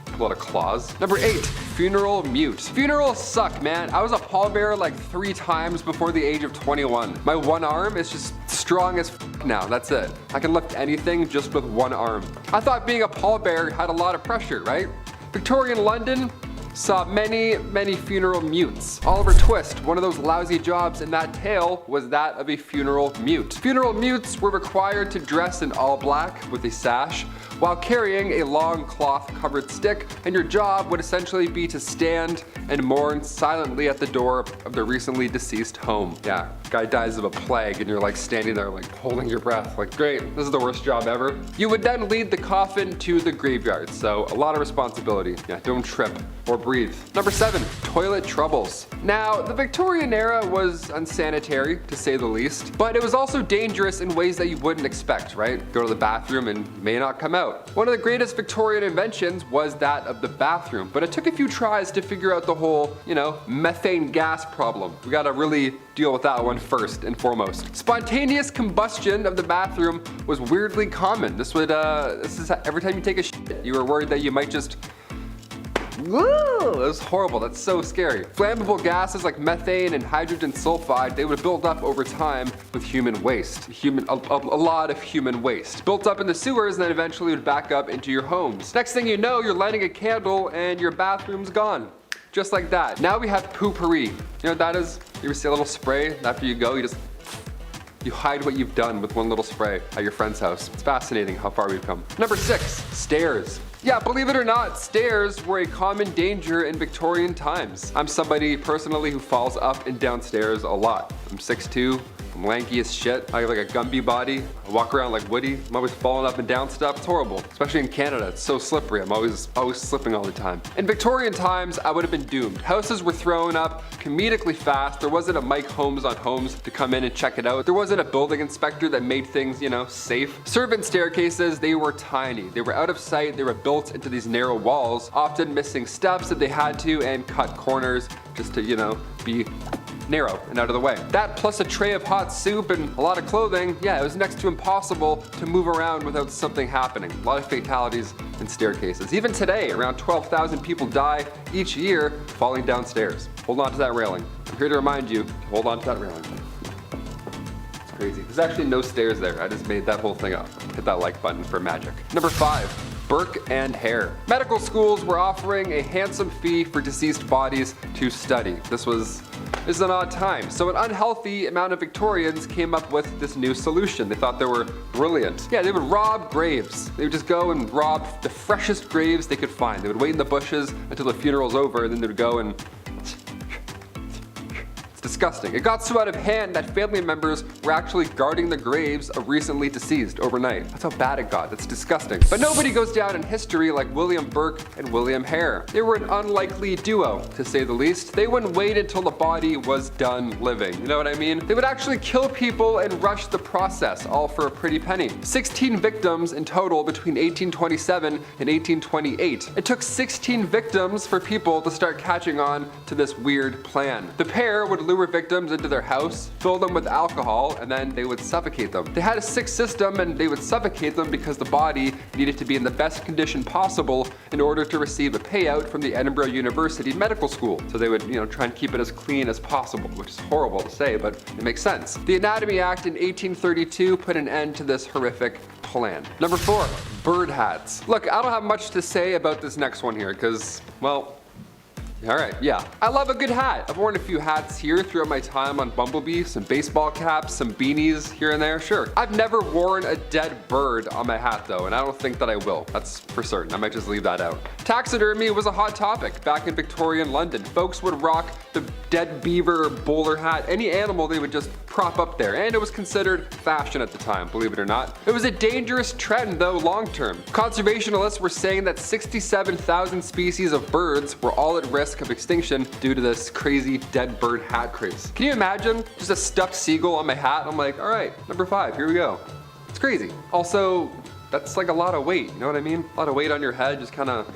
a lot of claws. Number 8, funeral mute. Funerals suck, man. I was a pallbearer like 3 times before the age of 21. My one arm is just strong as now, that's it. I can lift anything just with one arm. I thought being a pallbearer had a lot of pressure, right? Victorian London saw many funeral mutes. Oliver Twist, one of those lousy jobs in that tale, was that of a funeral mute. Funeral mutes were required to dress in all black with a sash while carrying a long cloth covered stick, and your job would essentially be to stand and mourn silently at the door of the recently deceased home. Yeah, guy dies of a plague and you're like standing there like holding your breath like, great, this is the worst job ever. You would then lead the coffin to the graveyard, so a lot of responsibility. Yeah, don't trip or breathe. Number 7, toilet troubles. Now, the Victorian era was unsanitary, to say the least, but it was also dangerous in ways that you wouldn't expect, right? Go to the bathroom and may not come out. One of the greatest Victorian inventions was that of the bathroom, but it took a few tries to figure out the whole, methane gas problem. We gotta really deal with that one first and foremost. Spontaneous combustion of the bathroom was weirdly common. This is every time you take a shit, you were worried that you might just Woo! It was horrible. That's so scary. Flammable gases like methane and hydrogen sulfide, they would build up over time with human waste. A lot of human waste. Built up in the sewers and then eventually would back up into your homes. Next thing you know, you're lighting a candle and your bathroom's gone. Just like that. Now we have poopery. You know what that is? You ever see a little spray? After you go, you hide what you've done with one little spray at your friend's house. It's fascinating how far we've come. Number 6, stairs. Yeah, believe it or not, stairs were a common danger in Victorian times. I'm somebody personally who falls up and down stairs a lot. I'm 6'2", I'm lanky as shit. I have like a Gumby body. I walk around like Woody. I'm always falling up and down stuff. It's horrible. Especially in Canada, it's so slippery. I'm always slipping all the time. In Victorian times, I would have been doomed. Houses were thrown up comedically fast. There wasn't a Mike Holmes on Homes to come in and check it out. There wasn't a building inspector that made things, safe. Servant staircases, they were tiny. They were out of sight. They were built into these narrow walls, often missing steps if they had to, and cut corners just to, be narrow and out of the way. That plus a tray of hot soup and a lot of clothing, yeah, it was next to impossible to move around without something happening. A lot of fatalities in staircases. Even today, around 12,000 people die each year falling downstairs. Hold on to that railing. I'm here to remind you to hold on to that railing. It's crazy. There's actually no stairs there. I just made that whole thing up. Hit that like button for magic. Number 5. Burke and Hare. Medical schools were offering a handsome fee for deceased bodies to study. This is an odd time. So an unhealthy amount of Victorians came up with this new solution. They thought they were brilliant. Yeah, they would rob graves. They would just go and rob the freshest graves they could find. They would wait in the bushes until the funeral's over, and then they would go and disgusting. It got so out of hand that family members were actually guarding the graves of recently deceased overnight. That's how bad it got. That's disgusting. But nobody goes down in history like William Burke and William Hare. They were an unlikely duo, to say the least. They wouldn't wait until the body was done living. You know what I mean? They would actually kill people and rush the process, all for a pretty penny. 16 victims in total between 1827 and 1828. It took 16 victims for people to start catching on to this weird plan. The pair would lure victims into their house, fill them with alcohol, and then they would suffocate them. They had a sick system and they would suffocate them because the body needed to be in the best condition possible in order to receive a payout from the Edinburgh University Medical School. So they would, try and keep it as clean as possible, which is horrible to say, but it makes sense. The Anatomy Act in 1832 put an end to this horrific plan. Number 4, bird hats. Look, I don't have much to say about this next one here because, well, alright, yeah. I love a good hat. I've worn a few hats here throughout my time on Bumblebee, some baseball caps, some beanies here and there, sure. I've never worn a dead bird on my hat though, and I don't think that I will. That's for certain. I might just leave that out. Taxidermy was a hot topic back in Victorian London. Folks would rock the dead beaver or bowler hat, any animal they would just prop up there, and it was considered fashion at the time, believe it or not. It was a dangerous trend though long term. Conservationists were saying that 67,000 species of birds were all at risk of extinction due to this crazy dead bird hat craze. Can you imagine just a stuffed seagull on my hat? I'm like, all right, number 5, here we go. It's crazy. Also, that's like a lot of weight, you know what I mean? A lot of weight on your head, just kind of.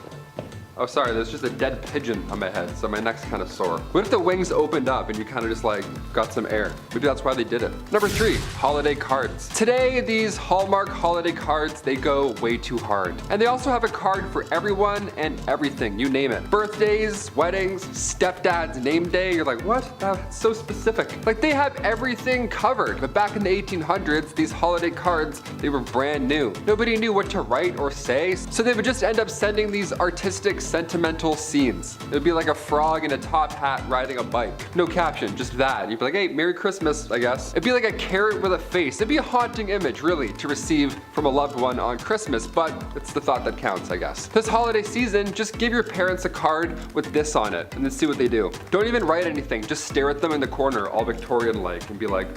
Oh, sorry, there's just a dead pigeon on my head, so my neck's kind of sore. What if the wings opened up and you kind of just like got some air? Maybe that's why they did it. Number 3, holiday cards. Today, these Hallmark holiday cards, they go way too hard. And they also have a card for everyone and everything, you name it. Birthdays, weddings, stepdad's name day. You're like, what? That's so specific. Like they have everything covered. But back in the 1800s, these holiday cards, they were brand new. Nobody knew what to write or say, so they would just end up sending these artistic sentimental scenes. It would be like a frog in a top hat riding a bike. No caption, just that. You'd be like, hey, Merry Christmas, I guess. It'd be like a carrot with a face. It'd be a haunting image, really, to receive from a loved one on Christmas, but it's the thought that counts, I guess. This holiday season, just give your parents a card with this on it, and then see what they do. Don't even write anything, just stare at them in the corner, all Victorian-like, and be like,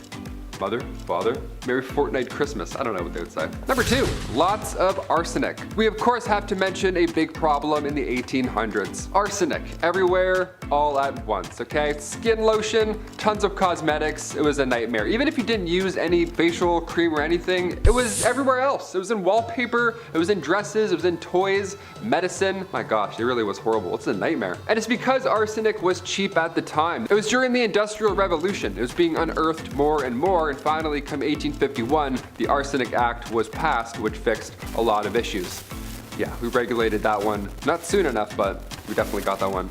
Mother, Father, Merry Fortnight Christmas. I don't know what they would say. Number 2, lots of arsenic. We of course have to mention a big problem in the 1800s. Arsenic, everywhere, all at once, okay? Skin lotion, tons of cosmetics, it was a nightmare. Even if you didn't use any facial cream or anything, it was everywhere else. It was in wallpaper, it was in dresses, it was in toys, medicine. My gosh, it really was horrible. It's a nightmare. And it's because arsenic was cheap at the time. It was during the Industrial Revolution. It was being unearthed more and more, and finally, come 1851, the Arsenic Act was passed, which fixed a lot of issues. Yeah, we regulated that one. Not soon enough, but We definitely got that one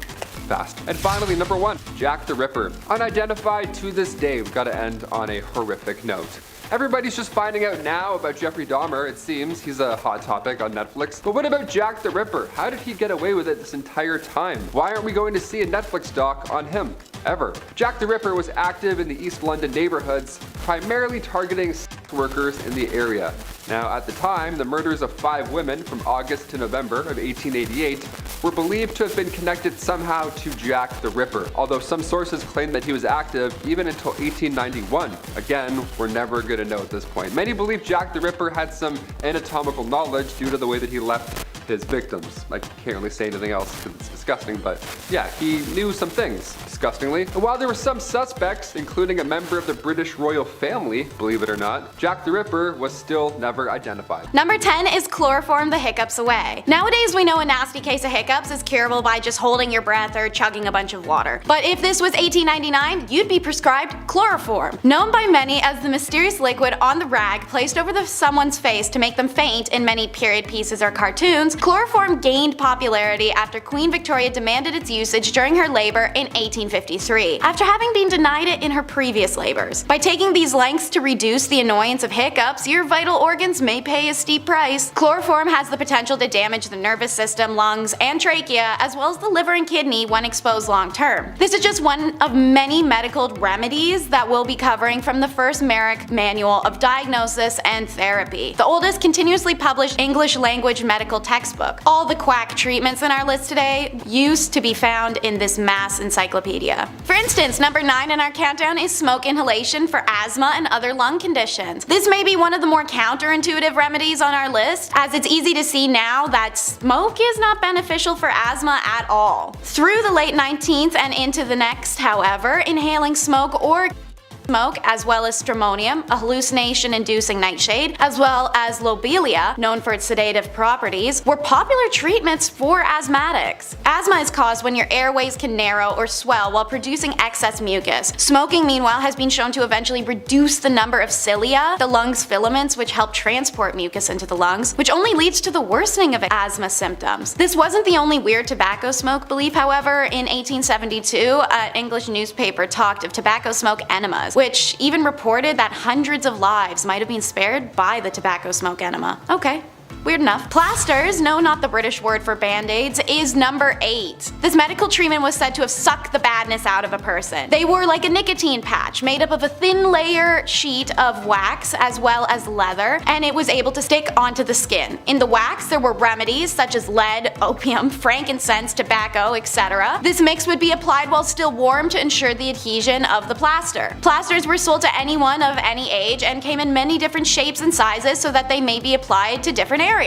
fast. And finally, number 1, Jack the Ripper. Unidentified to this day. We've got to end on a horrific note. Everybody's just finding out now about Jeffrey Dahmer, it seems. He's a hot topic on Netflix. But what about Jack the Ripper? How did he get away with it this entire time? Why aren't we going to see a Netflix doc on him? Ever. Jack the Ripper was active in the East London neighborhoods, primarily targeting sex workers in the area. Now, at the time, the murders of 5 women from August to November of 1888 were believed to have been connected somehow to Jack the Ripper, although some sources claim that he was active even until 1891. Again, we're never going to know at this point. Many believe Jack the Ripper had some anatomical knowledge due to the way that he left his victims. I can't really say anything else because it's disgusting, but yeah, he knew some things, disgustingly. And while there were some suspects, including a member of the British royal family, believe it or not, Jack the Ripper was still never identified. Number 10 is chloroform the hiccups away. Nowadays we know a nasty case of hiccups is curable by just holding your breath or chugging a bunch of water. But if this was 1899, you'd be prescribed chloroform. Known by many as the mysterious liquid on the rag placed over someone's face to make them faint in many period pieces or cartoons, chloroform gained popularity after Queen Victoria demanded its usage during her labor in 1853, after having been denied it in her previous labors. By taking these lengths to reduce the annoyance of hiccups, your vital organs may pay a steep price. Chloroform has the potential to damage the nervous system, lungs, and trachea, as well as the liver and kidney when exposed long term. This is just one of many medical remedies that we'll be covering from the first Merrick Manual of Diagnosis and Therapy, the oldest continuously published English language medical textbook. All the quack treatments in our list today used to be found in this mass encyclopedia. For instance, number 9 in our countdown is smoke inhalation for asthma and other lung conditions. This may be one of the more counterintuitive remedies on our list, as it's easy to see now that smoke is not beneficial for asthma at all. Through the late 19th and into the next, however, inhaling smoke or smoke, as well as stramonium, a hallucination-inducing nightshade, as well as lobelia, known for its sedative properties, were popular treatments for asthmatics. Asthma is caused when your airways can narrow or swell while producing excess mucus. Smoking, meanwhile, has been shown to eventually reduce the number of cilia, the lungs' filaments which help transport mucus into the lungs, which only leads to the worsening of asthma symptoms. This wasn't the only weird tobacco smoke belief, however. In 1872, an English newspaper talked of tobacco smoke enemas, which even reported that hundreds of lives might have been spared by the tobacco smoke enema. Okay. Weird enough. Plasters, no, not the British word for band-aids, is number 8. This medical treatment was said to have sucked the badness out of a person. They were like a nicotine patch made up of a thin layer sheet of wax as well as leather, and it was able to stick onto the skin. In the wax there were remedies such as lead, opium, frankincense, tobacco, etc. This mix would be applied while still warm to ensure the adhesion of the plaster. Plasters were sold to anyone of any age and came in many different shapes and sizes so that they may be applied to different areas.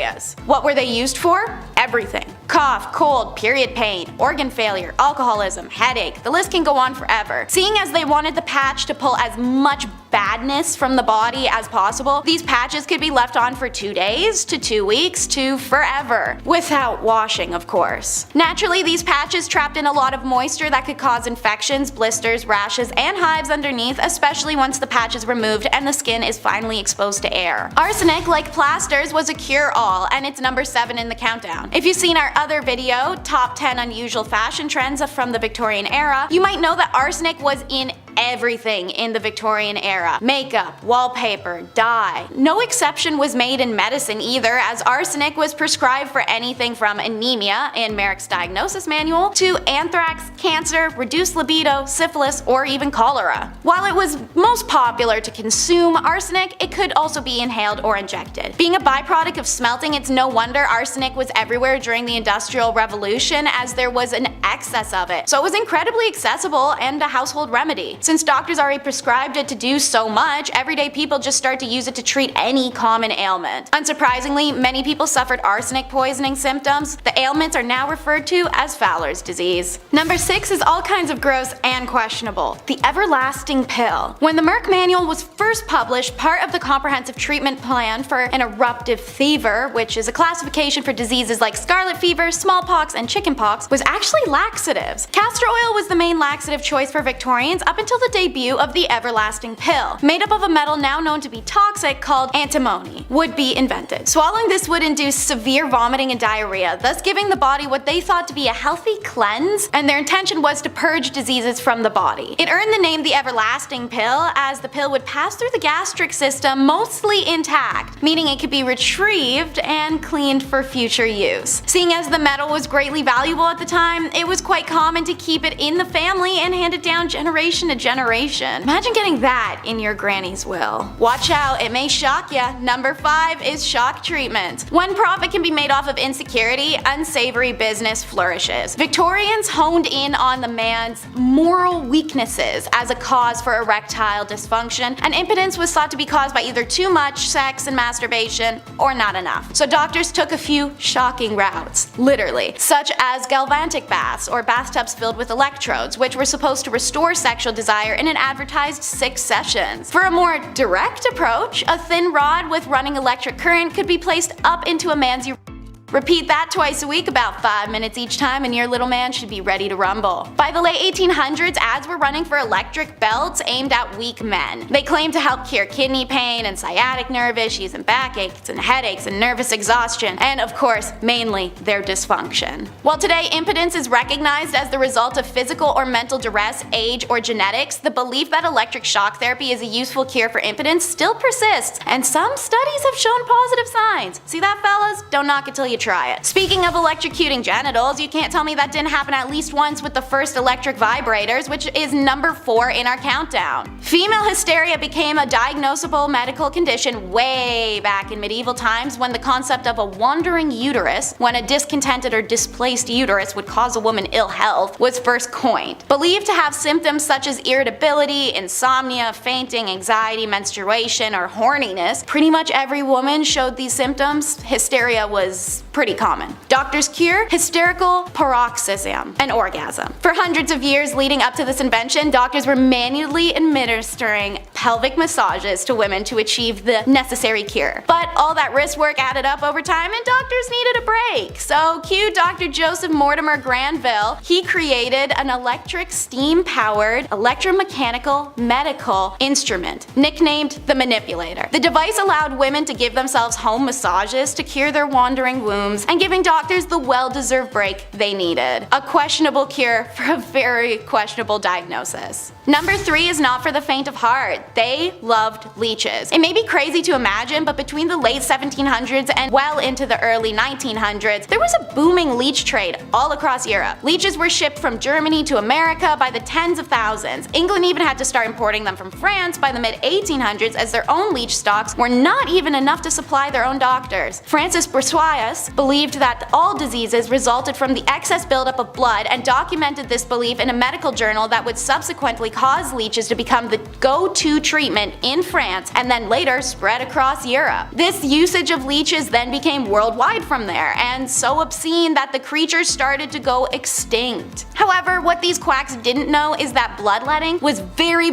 What were they used for? Everything. Cough, cold, period pain, organ failure, alcoholism, headache, the list can go on forever. Seeing as they wanted the patch to pull as much badness from the body as possible, these patches could be left on for 2 days to 2 weeks to forever. Without washing, of course. Naturally, these patches trapped in a lot of moisture that could cause infections, blisters, rashes, and hives underneath, especially once the patch is removed and the skin is finally exposed to air. Arsenic, like plasters, was a cure-all, and it's number 7 in the countdown. If you've seen our other video, Top 10 Unusual Fashion Trends from the Victorian Era, you might know that arsenic was in everything in the Victorian era. Makeup, wallpaper, dye. No exception was made in medicine either, as arsenic was prescribed for anything from anemia in Merrick's Diagnosis Manual to anthrax, cancer, reduced libido, syphilis, or even cholera. While it was most popular to consume arsenic, it could also be inhaled or injected. Being a byproduct of smelting, it's no wonder arsenic was everywhere during the Industrial Revolution, as there was an excess of it. So it was incredibly accessible and a household remedy. Since doctors already prescribed it to do so much, everyday people just start to use it to treat any common ailment. Unsurprisingly, many people suffered arsenic poisoning symptoms. The ailments are now referred to as Fowler's disease. Number 6 is all kinds of gross and questionable. The everlasting pill. When the Merck Manual was first published, part of the comprehensive treatment plan for an eruptive fever, which is a classification for diseases like scarlet fever, smallpox, and chickenpox, was actually laxatives. Castor oil was the main laxative choice for Victorians up until until the debut of the everlasting pill, made up of a metal now known to be toxic called antimony, would be invented. Swallowing this would induce severe vomiting and diarrhea, thus giving the body what they thought to be a healthy cleanse, and their intention was to purge diseases from the body. It earned the name the everlasting pill, as the pill would pass through the gastric system mostly intact, meaning it could be retrieved and cleaned for future use. Seeing as the metal was greatly valuable at the time, it was quite common to keep it in the family and hand it down generation to generation. Imagine getting that in your granny's will. Watch out, it may shock ya. Number 5 is shock treatment. When profit can be made off of insecurity, unsavory business flourishes. Victorians honed in on the man's moral weaknesses as a cause for erectile dysfunction, and impotence was thought to be caused by either too much sex and masturbation or not enough. So doctors took a few shocking routes, literally, such as galvanic baths or bathtubs filled with electrodes, which were supposed to restore sexual desire in an advertised 6 sessions. For a more direct approach, a thin rod with running electric current could be placed up into a man's urethra. Repeat that twice a week, about 5 minutes each time, and your little man should be ready to rumble. By the late 1800s, ads were running for electric belts aimed at weak men. They claimed to help cure kidney pain and sciatic nerve issues and backaches and headaches and nervous exhaustion, and of course, mainly their dysfunction. While today impotence is recognized as the result of physical or mental duress, age, or genetics, the belief that electric shock therapy is a useful cure for impotence still persists, and some studies have shown positive signs. See that, fellas? Don't knock it till you try it. Speaking of electrocuting genitals, you can't tell me that didn't happen at least once with the first electric vibrators, which is number 4 in our countdown. Female hysteria became a diagnosable medical condition way back in medieval times, when the concept of a wandering uterus, when a discontented or displaced uterus would cause a woman ill health, was first coined. Believed to have symptoms such as irritability, insomnia, fainting, anxiety, menstruation, or horniness, pretty much every woman showed these symptoms. Hysteria was pretty common. Doctors cure hysterical paroxysm, an orgasm. For hundreds of years leading up to this invention, doctors were manually administering pelvic massages to women to achieve the necessary cure. But all that wrist work added up over time, and doctors needed a break. So cue Dr. Joseph Mortimer Granville. He created an electric steam-powered electromechanical medical instrument, nicknamed the manipulator. The device allowed women to give themselves home massages to cure their wandering wounds, and giving doctors the well-deserved break they needed. A questionable cure for a very questionable diagnosis. Number 3 is not for the faint of heart. They loved leeches. It may be crazy to imagine, but between the late 1700s and well into the early 1900s, there was a booming leech trade all across Europe. Leeches were shipped from Germany to America by the tens of thousands. England even had to start importing them from France by the mid-1800s, as their own leech stocks were not even enough to supply their own doctors. Francis Bossuet believed that all diseases resulted from the excess buildup of blood, and documented this belief in a medical journal that would subsequently cause leeches to become the go-to treatment in France, and then later spread across Europe. This usage of leeches then became worldwide from there, and so obscene that the creatures started to go extinct. However, what these quacks didn't know is that bloodletting was very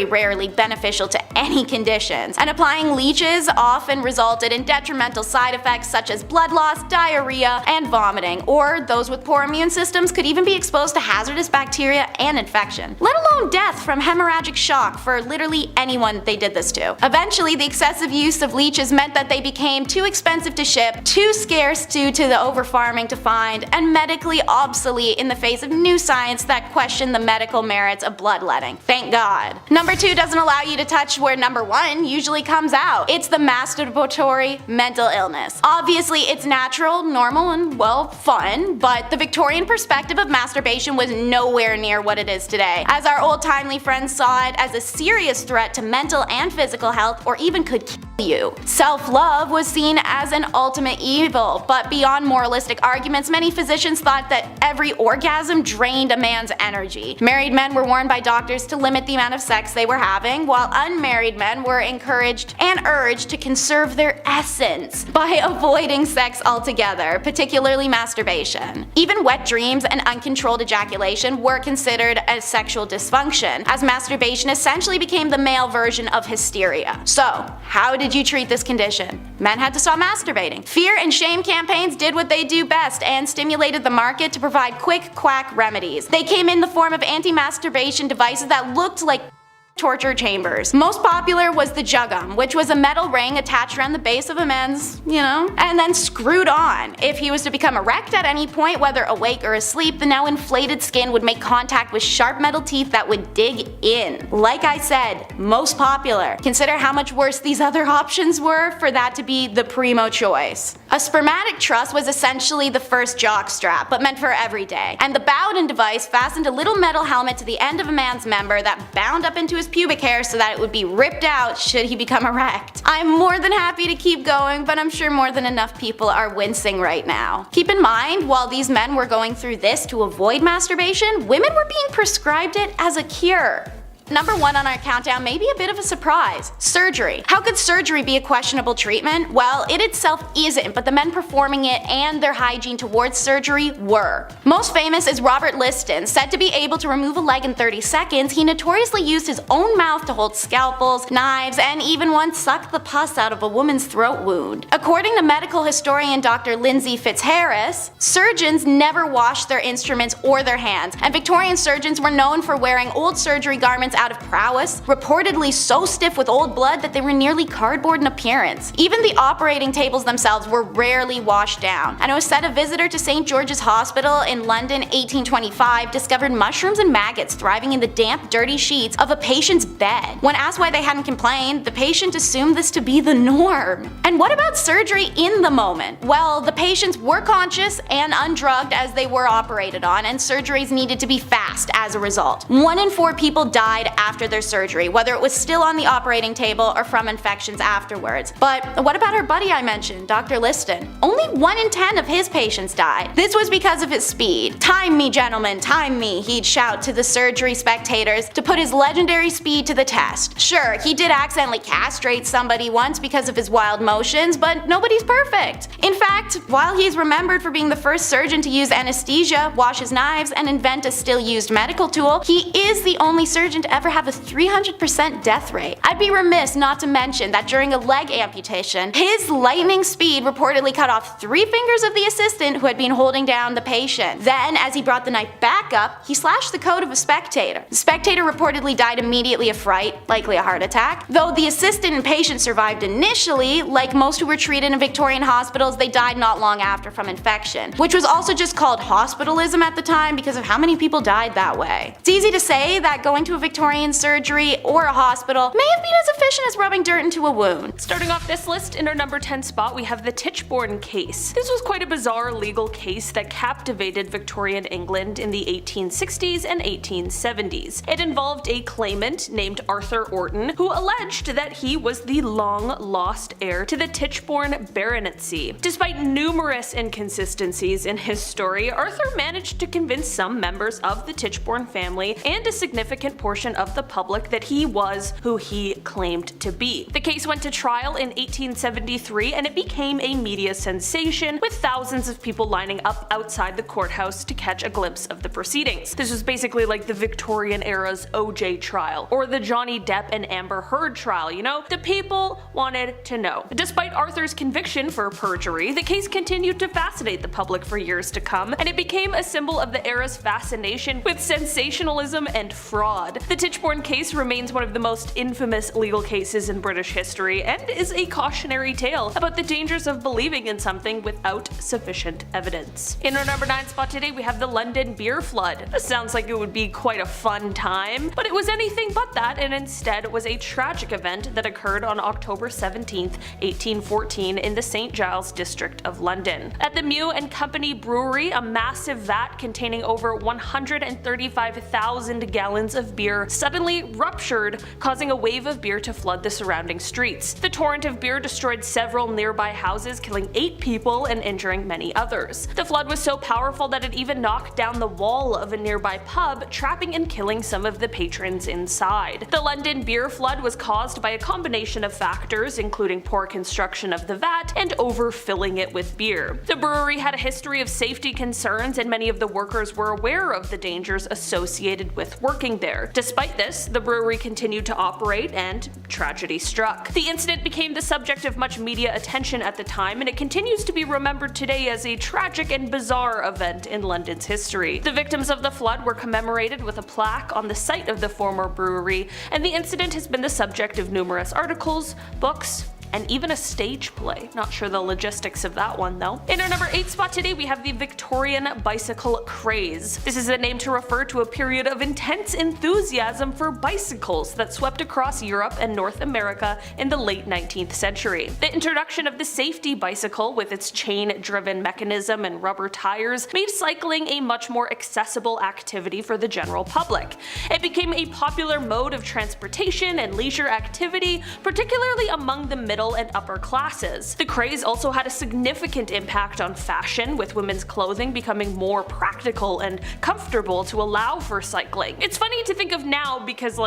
rarely beneficial to any conditions, and applying leeches often resulted in detrimental side effects such as blood loss, diarrhea, and vomiting, or those with poor immune systems could even be exposed to hazardous bacteria and infection, let alone death from hemorrhagic shock for literally anyone they did this to. Eventually, the excessive use of leeches meant that they became too expensive to ship, too scarce due to the over-farming to find, and medically obsolete in the face of new science that questioned the medical merits of bloodletting. Thank God. Number 2 doesn't allow you to touch where number 1 usually comes out. It's the masturbatory mental illness. Obviously, it's natural, normal, and well, fun, but the Victorian perspective of masturbation was nowhere near what it is today, as our old-timely friends saw it as a serious threat to mental and physical health, or even could kill you. Self-love was seen as an ultimate evil, but beyond moralistic arguments, many physicians thought that every orgasm drained a man's energy. Married men were warned by doctors to limit the amount of sex they were having, while unmarried men were encouraged and urged to conserve their essence by avoiding sex altogether, particularly masturbation. Even wet dreams and uncontrolled ejaculation were considered a sexual dysfunction, as masturbation essentially became the male version of hysteria. So, how did you treat this condition? Men had to stop masturbating. Fear and shame campaigns did what they do best and stimulated the market to provide quick quack remedies. They came in the form of anti-masturbation devices that looked like torture chambers. Most popular was the juggum, which was a metal ring attached around the base of a man's, and then screwed on. If he was to become erect at any point, whether awake or asleep, the now inflated skin would make contact with sharp metal teeth that would dig in. Like I said, most popular. Consider how much worse these other options were for that to be the primo choice. A spermatic truss was essentially the first jock strap, but meant for every day. And the Bowden device fastened a little metal helmet to the end of a man's member that bound up into his pubic hair so that it would be ripped out should he become erect. I'm more than happy to keep going, but I'm sure more than enough people are wincing right now. Keep in mind, while these men were going through this to avoid masturbation, women were being prescribed it as a cure. Number 1 on our countdown may be a bit of a surprise. Surgery. How could surgery be a questionable treatment? Well, it itself isn't, but the men performing it and their hygiene towards surgery were. Most famous is Robert Liston. Said to be able to remove a leg in 30 seconds, he notoriously used his own mouth to hold scalpels, knives, and even once sucked the pus out of a woman's throat wound. According to medical historian Dr. Lindsay Fitzharris, surgeons never washed their instruments or their hands, and Victorian surgeons were known for wearing old surgery garments out of prowess, reportedly so stiff with old blood that they were nearly cardboard in appearance. Even the operating tables themselves were rarely washed down. And it was said a visitor to St. George's Hospital in London 1825 discovered mushrooms and maggots thriving in the damp, dirty sheets of a patient's bed. When asked why they hadn't complained, the patient assumed this to be the norm. And what about surgery in the moment? Well, the patients were conscious and undrugged as they were operated on, and surgeries needed to be fast as a result. 1 in 4 people died after their surgery, whether it was still on the operating table or from infections afterwards. But what about our buddy I mentioned, Dr. Liston? Only 1 in 10 of his patients died. This was because of his speed. "Time me, gentlemen, time me," he'd shout to the surgery spectators to put his legendary speed to the test. Sure, he did accidentally castrate somebody once because of his wild motions, but nobody's perfect. In fact, while he's remembered for being the first surgeon to use anesthesia, wash his knives, and invent a still used medical tool, he is the only surgeon to ever have a 300% death rate. I'd be remiss not to mention that during a leg amputation, his lightning speed reportedly cut off 3 fingers of the assistant who had been holding down the patient. Then, as he brought the knife back up, he slashed the coat of a spectator. The spectator reportedly died immediately of fright, likely a heart attack. Though the assistant and patient survived initially, like most who were treated in Victorian hospitals, they died not long after from infection, which was also just called hospitalism at the time because of how many people died that way. It's easy to say that going to a Victorian surgery or a hospital may have been as efficient as rubbing dirt into a wound. Starting off this list, in our number 10 spot we have the Tichborne case. This was quite a bizarre legal case that captivated Victorian England in the 1860s and 1870s. It involved a claimant named Arthur Orton who alleged that he was the long-lost heir to the Tichborne baronetcy. Despite numerous inconsistencies in his story, Arthur managed to convince some members of the Tichborne family and a significant portion of the public that he was who he claimed to be. The case went to trial in 1873 and it became a media sensation, with thousands of people lining up outside the courthouse to catch a glimpse of the proceedings. This was basically like the Victorian era's OJ trial, or the Johnny Depp and Amber Heard trial, The people wanted to know. Despite Arthur's conviction for perjury, the case continued to fascinate the public for years to come, and it became a symbol of the era's fascination with sensationalism and fraud. The Tichborne case remains one of the most infamous legal cases in British history and is a cautionary tale about the dangers of believing in something without sufficient evidence. In our number 9 spot today we have the London beer flood. This sounds like it would be quite a fun time, but it was anything but that, and instead was a tragic event that occurred on October 17th, 1814 in the St. Giles district of London. At the Mew and Company brewery, a massive vat containing over 135,000 gallons of beer suddenly ruptured, causing a wave of beer to flood the surrounding streets. The torrent of beer destroyed several nearby houses, killing 8 people and injuring many others. The flood was so powerful that it even knocked down the wall of a nearby pub, trapping and killing some of the patrons inside. The London beer flood was caused by a combination of factors, including poor construction of the vat and overfilling it with beer. The brewery had a history of safety concerns, and many of the workers were aware of the dangers associated with working there. Despite this, the brewery continued to operate, and tragedy struck. The incident became the subject of much media attention at the time, and it continues to be remembered today as a tragic and bizarre event in London's history. The victims of the flood were commemorated with a plaque on the site of the former brewery, and the incident has been the subject of numerous articles, books, and even a stage play. Not sure the logistics of that one though. In our number 8 spot today, we have the Victorian bicycle craze. This is a name to refer to a period of intense enthusiasm for bicycles that swept across Europe and North America in the late 19th century. The introduction of the safety bicycle with its chain-driven mechanism and rubber tires made cycling a much more accessible activity for the general public. It became a popular mode of transportation and leisure activity, particularly among the middle and upper classes. The craze also had a significant impact on fashion, with women's clothing becoming more practical and comfortable to allow for cycling. It's funny to think of now because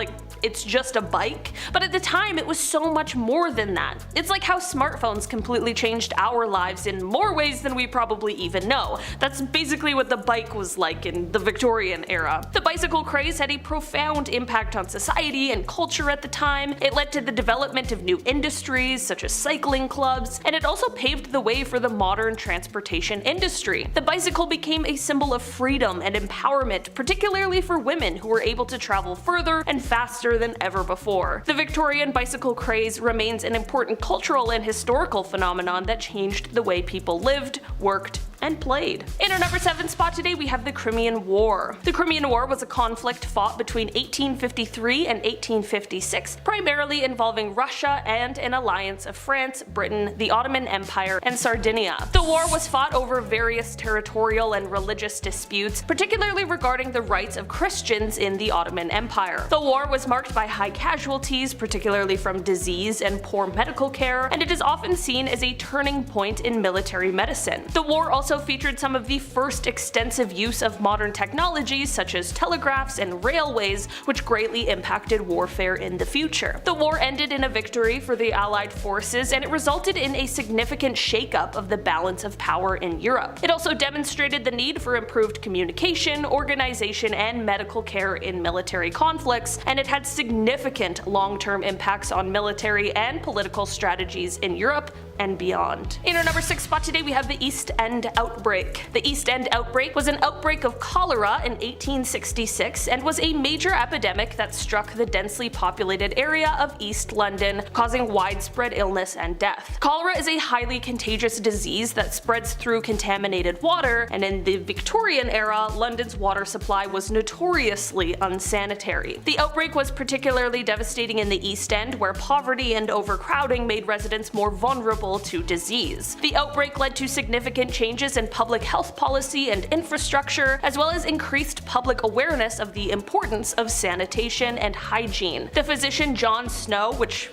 it's just a bike, but at the time it was so much more than that. It's like how smartphones completely changed our lives in more ways than we probably even know. That's basically what the bike was like in the Victorian era. The bicycle craze had a profound impact on society and culture at the time. It led to the development of new industries such as cycling clubs, and it also paved the way for the modern transportation industry. The bicycle became a symbol of freedom and empowerment, particularly for women who were able to travel further and faster than ever before. The Victorian bicycle craze remains an important cultural and historical phenomenon that changed the way people lived, worked, and played. In our number 7 spot today, we have the Crimean War. The Crimean War was a conflict fought between 1853 and 1856, primarily involving Russia and an alliance of France, Britain, the Ottoman Empire, and Sardinia. The war was fought over various territorial and religious disputes, particularly regarding the rights of Christians in the Ottoman Empire. The war was marked by high casualties, particularly from disease and poor medical care, and it is often seen as a turning point in military medicine. The war also featured some of the first extensive use of modern technologies such as telegraphs and railways, which greatly impacted warfare in the future. The war ended in a victory for the Allied forces, and it resulted in a significant shakeup of the balance of power in Europe. It also demonstrated the need for improved communication, organization, and medical care in military conflicts, and it had significant long-term impacts on military and political strategies in Europe and beyond. In our number 6 spot today, we have the East End outbreak. The East End outbreak was an outbreak of cholera in 1866 and was a major epidemic that struck the densely populated area of East London, causing widespread illness and death. Cholera is a highly contagious disease that spreads through contaminated water, and in the Victorian era, London's water supply was notoriously unsanitary. The outbreak was particularly devastating in the East End, where poverty and overcrowding made residents more vulnerable to disease. The outbreak led to significant changes in public health policy and infrastructure, as well as increased public awareness of the importance of sanitation and hygiene. The physician John Snow, which,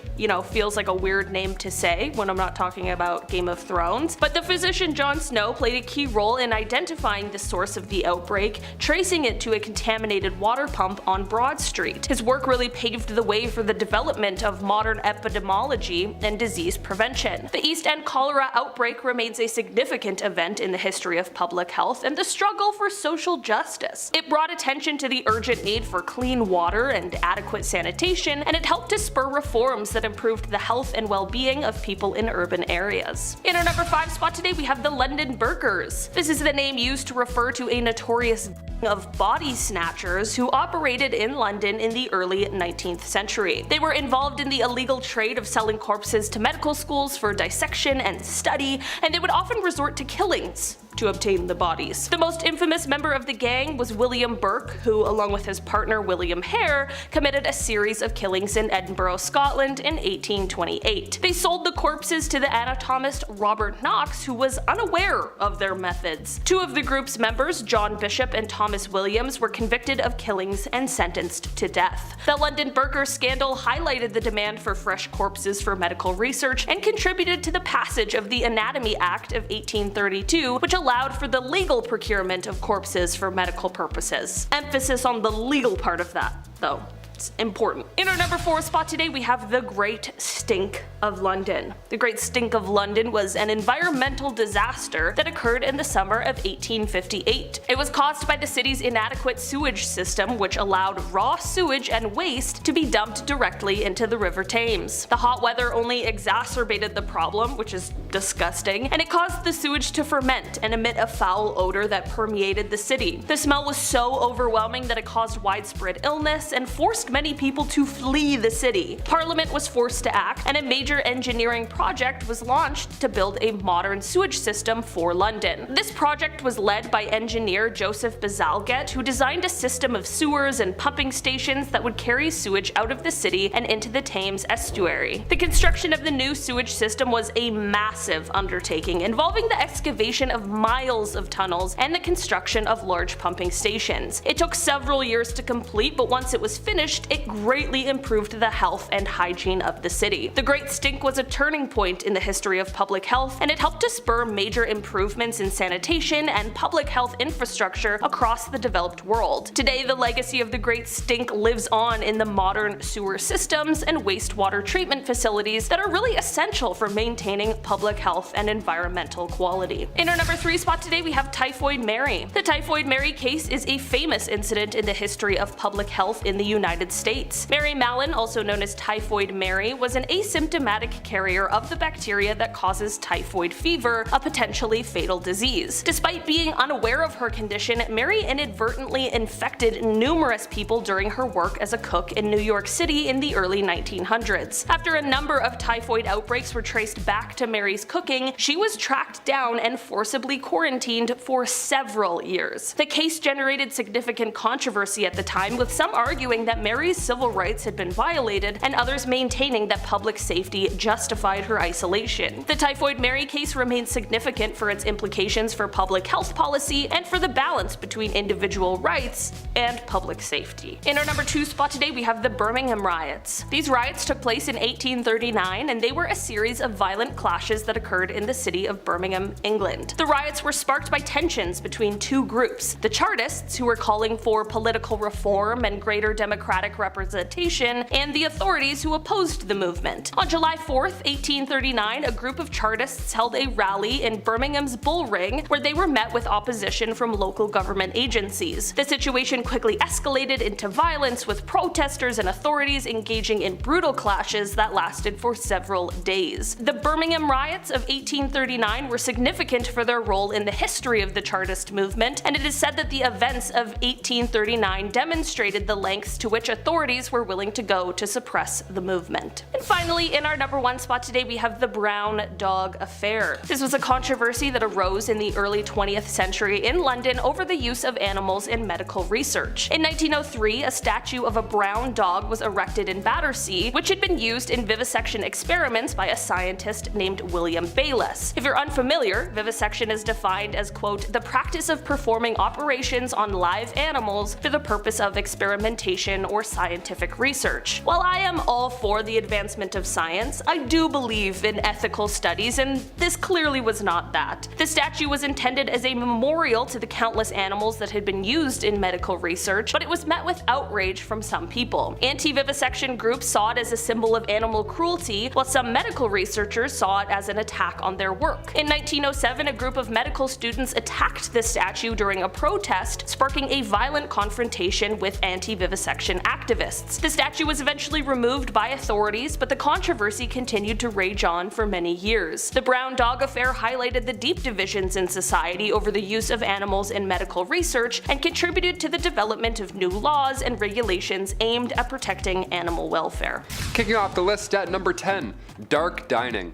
feels like a weird name to say when I'm not talking about Game of Thrones, but the physician John Snow played a key role in identifying the source of the outbreak, tracing it to a contaminated water pump on Broad Street. His work really paved the way for the development of modern epidemiology and disease prevention. The East End cholera outbreak remains a significant event in the history of public health and the struggle for social justice. It brought attention to the urgent need for clean water and adequate sanitation, and it helped to spur reforms that improved the health and well-being of people in urban areas. In our number 5 spot today, we have the London Burkers. This is the name used to refer to a notorious of body snatchers who operated in London in the early 19th century. They were involved in the illegal trade of selling corpses to medical schools for dissection and study, and they would often resort to killings to obtain the bodies. The most infamous member of the gang was William Burke, who, along with his partner William Hare, committed a series of killings in Edinburgh, Scotland in 1828. They sold the corpses to the anatomist Robert Knox, who was unaware of their methods. Two of the group's members, John Bishop and Thomas Thomas Williams were convicted of killings and sentenced to death. The London burger scandal highlighted the demand for fresh corpses for medical research and contributed to the passage of the Anatomy Act of 1832, which allowed for the legal procurement of corpses for medical purposes. Emphasis on the legal part of that, though. It's important. In our number 4 spot today, we have the Great Stink of London. The Great Stink of London was an environmental disaster that occurred in the summer of 1858. It was caused by the city's inadequate sewage system, which allowed raw sewage and waste to be dumped directly into the River Thames. The hot weather only exacerbated the problem, which is disgusting, and it caused the sewage to ferment and emit a foul odor that permeated the city. The smell was so overwhelming that it caused widespread illness and forced many people to flee the city. Parliament was forced to act, and a major engineering project was launched to build a modern sewage system for London. This project was led by engineer Joseph Bazalgette, who designed a system of sewers and pumping stations that would carry sewage out of the city and into the Thames estuary. The construction of the new sewage system was a massive undertaking, involving the excavation of miles of tunnels and the construction of large pumping stations. It took several years to complete, but once it was finished, it greatly improved the health and hygiene of the city. The Great Stink was a turning point in the history of public health, and it helped to spur major improvements in sanitation and public health infrastructure across the developed world. Today, the legacy of the Great Stink lives on in the modern sewer systems and wastewater treatment facilities that are really essential for maintaining public health and environmental quality. In our number 3 spot today, we have Typhoid Mary. The Typhoid Mary case is a famous incident in the history of public health in the United States. Mary Mallon, also known as Typhoid Mary, was an asymptomatic carrier of the bacteria that causes typhoid fever, a potentially fatal disease. Despite being unaware of her condition, Mary inadvertently infected numerous people during her work as a cook in New York City in the early 1900s. After a number of typhoid outbreaks were traced back to Mary's cooking, she was tracked down and forcibly quarantined for several years. The case generated significant controversy at the time, with some arguing that Mary's civil rights had been violated and others maintaining that public safety justified her isolation. The Typhoid Mary case remains significant for its implications for public health policy and for the balance between individual rights and public safety. In our number 2 spot today, we have the Birmingham riots. These riots took place in 1839, and they were a series of violent clashes that occurred in the city of Birmingham, England. The riots were sparked by tensions between two groups: the Chartists, who were calling for political reform and greater democratic representation, and the authorities who opposed the movement. On July 4th, 1839, a group of Chartists held a rally in Birmingham's Bull Ring, where they were met with opposition from local government agencies. The situation quickly escalated into violence, with protesters and authorities engaging in brutal clashes that lasted for several days. The Birmingham riots of 1839 were significant for their role in the history of the Chartist movement, and it is said that the events of 1839 demonstrated the lengths to which authorities were willing to go to suppress the movement. And finally, in our number 1 spot today, we have the Brown Dog Affair. This was a controversy that arose in the early 20th century in London over the use of animals in medical research. In 1903, a statue of a brown dog was erected in Battersea, which had been used in vivisection experiments by a scientist named William Bayliss. If you're unfamiliar, vivisection is defined as, quote, the practice of performing operations on live animals for the purpose of experimentation or scientific research. While I am all for the advancement of science, I do believe in ethical studies, and this clearly was not that. The statue was intended as a memorial to the countless animals that had been used in medical research, but it was met with outrage from some people. Anti-vivisection groups saw it as a symbol of animal cruelty, while some medical researchers saw it as an attack on their work. In 1907, a group of medical students attacked the statue during a protest, sparking a violent confrontation with anti-vivisection activists. The statue was eventually removed by authorities, but the controversy continued to rage on for many years. The Brown Dog Affair highlighted the deep divisions in society over the use of animals in medical research and contributed to the development of new laws and regulations aimed at protecting animal welfare. Kicking off the list at number 10, dark dining.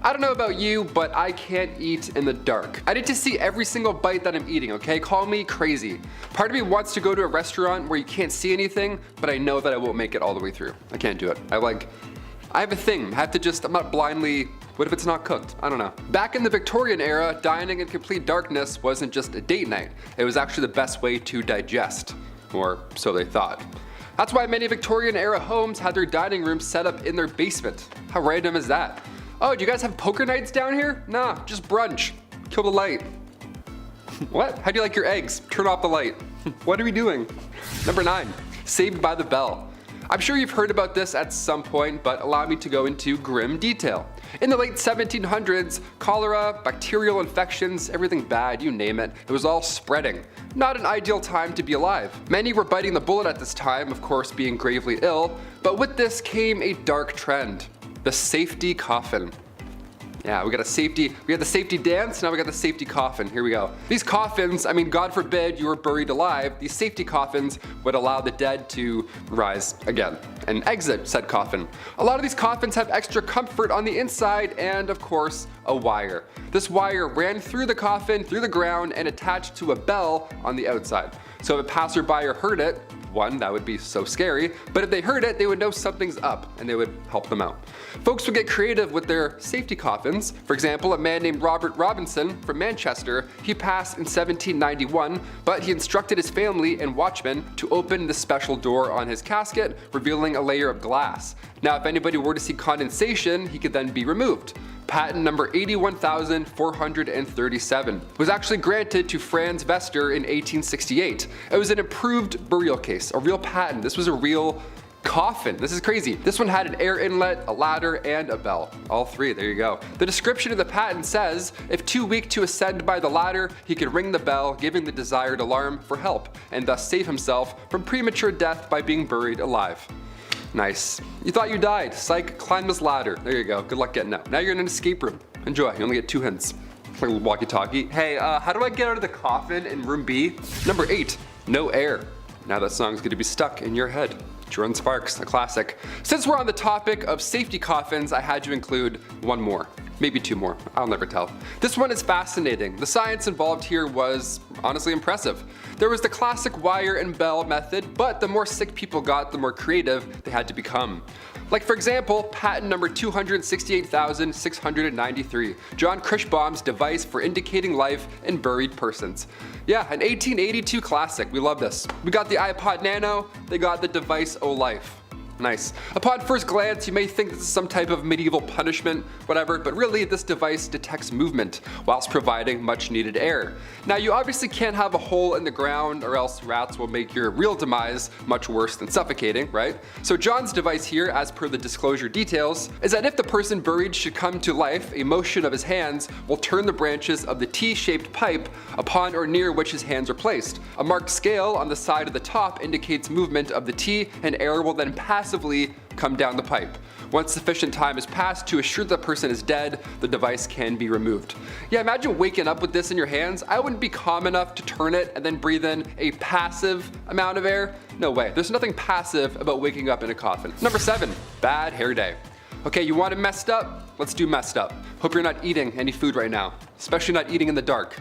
I don't know about you, but I can't eat in the dark. I need to see every single bite that I'm eating, okay? Call me crazy. Part of me wants to go to a restaurant where you can't see anything, but I know that I won't make it all the way through. I can't do it. I have a thing. I'm not blindly What if it's not cooked? I don't know. Back in the Victorian era, dining in complete darkness wasn't just a date night. It was actually the best way to digest. Or so they thought. That's why many Victorian era homes had their dining rooms set up in their basement. How random is that? Oh, do you guys have poker nights down here? Nah, just brunch. Kill the light. What? How do you like your eggs? Turn off the light. What are we doing? Number 9, Saved by the Bell. I'm sure you've heard about this at some point, but allow me to go into grim detail. In the late 1700s, cholera, bacterial infections, everything bad, you name it, it was all spreading. Not an ideal time to be alive. Many were biting the bullet at this time, of course being gravely ill, but with this came a dark trend. The safety coffin. Yeah, we had the safety dance, now we got the safety coffin. Here we go. These coffins, I mean, God forbid you were buried alive, these safety coffins would allow the dead to rise again and exit said coffin. A lot of these coffins have extra comfort on the inside and, of course, a wire. This wire ran through the coffin, through the ground, and attached to a bell on the outside. So if a passerby heard it, one, that would be so scary, but if they heard it, they would know something's up and they would help them out. Folks would get creative with their safety coffins. For example, a man named Robert Robinson from Manchester, he passed in 1791, but he instructed his family and watchmen to open the special door on his casket, revealing a layer of glass. Now, if anybody were to see condensation, he could then be removed. Patent number 81,437 was actually granted to Franz Vester in 1868. It was an improved burial case, a real patent. This was a real coffin. This is crazy. This one had an air inlet, a ladder, and a bell. All three, there you go. The description of the patent says, if too weak to ascend by the ladder, he could ring the bell, giving the desired alarm for help, and thus save himself from premature death by being buried alive. Nice. You thought you died. Psych, climb this ladder. There you go. Good luck getting out. Now you're in an escape room. Enjoy. You only get 2 hints. Like a walkie-talkie. Hey, how do I get out of the coffin in room B? Number 8, no air. Now that song's gonna be stuck in your head. Jordan Sparks, a classic. Since we're on the topic of safety coffins, I had to include one more. Maybe 2 more, I'll never tell. This one is fascinating. The science involved here was honestly impressive. There was the classic wire and bell method, but the more sick people got, the more creative they had to become. Like for example, patent number 268,693, John Crisostomo's device for indicating life in buried persons. Yeah, an 1882 classic, we love this. We got the iPod Nano, they got the device O Life. Nice. Upon first glance, you may think this is some type of medieval punishment, whatever, but really this device detects movement whilst providing much needed air. Now you obviously can't have a hole in the ground or else rats will make your real demise much worse than suffocating, right? So John's device here, as per the disclosure details, is that if the person buried should come to life, a motion of his hands will turn the branches of the T-shaped pipe upon or near which his hands are placed. A marked scale on the side of the top indicates movement of the T, and air will then passively come down the pipe. Once sufficient time has passed to assure the person is dead, the device can be removed. Yeah, imagine waking up with this in your hands. I wouldn't be calm enough to turn it and then breathe in a passive amount of air. No way. There's nothing passive about waking up in a coffin. Number 7, bad hair day. Okay, you want it messed up? Let's do messed up. Hope you're not eating any food right now, especially not eating in the dark.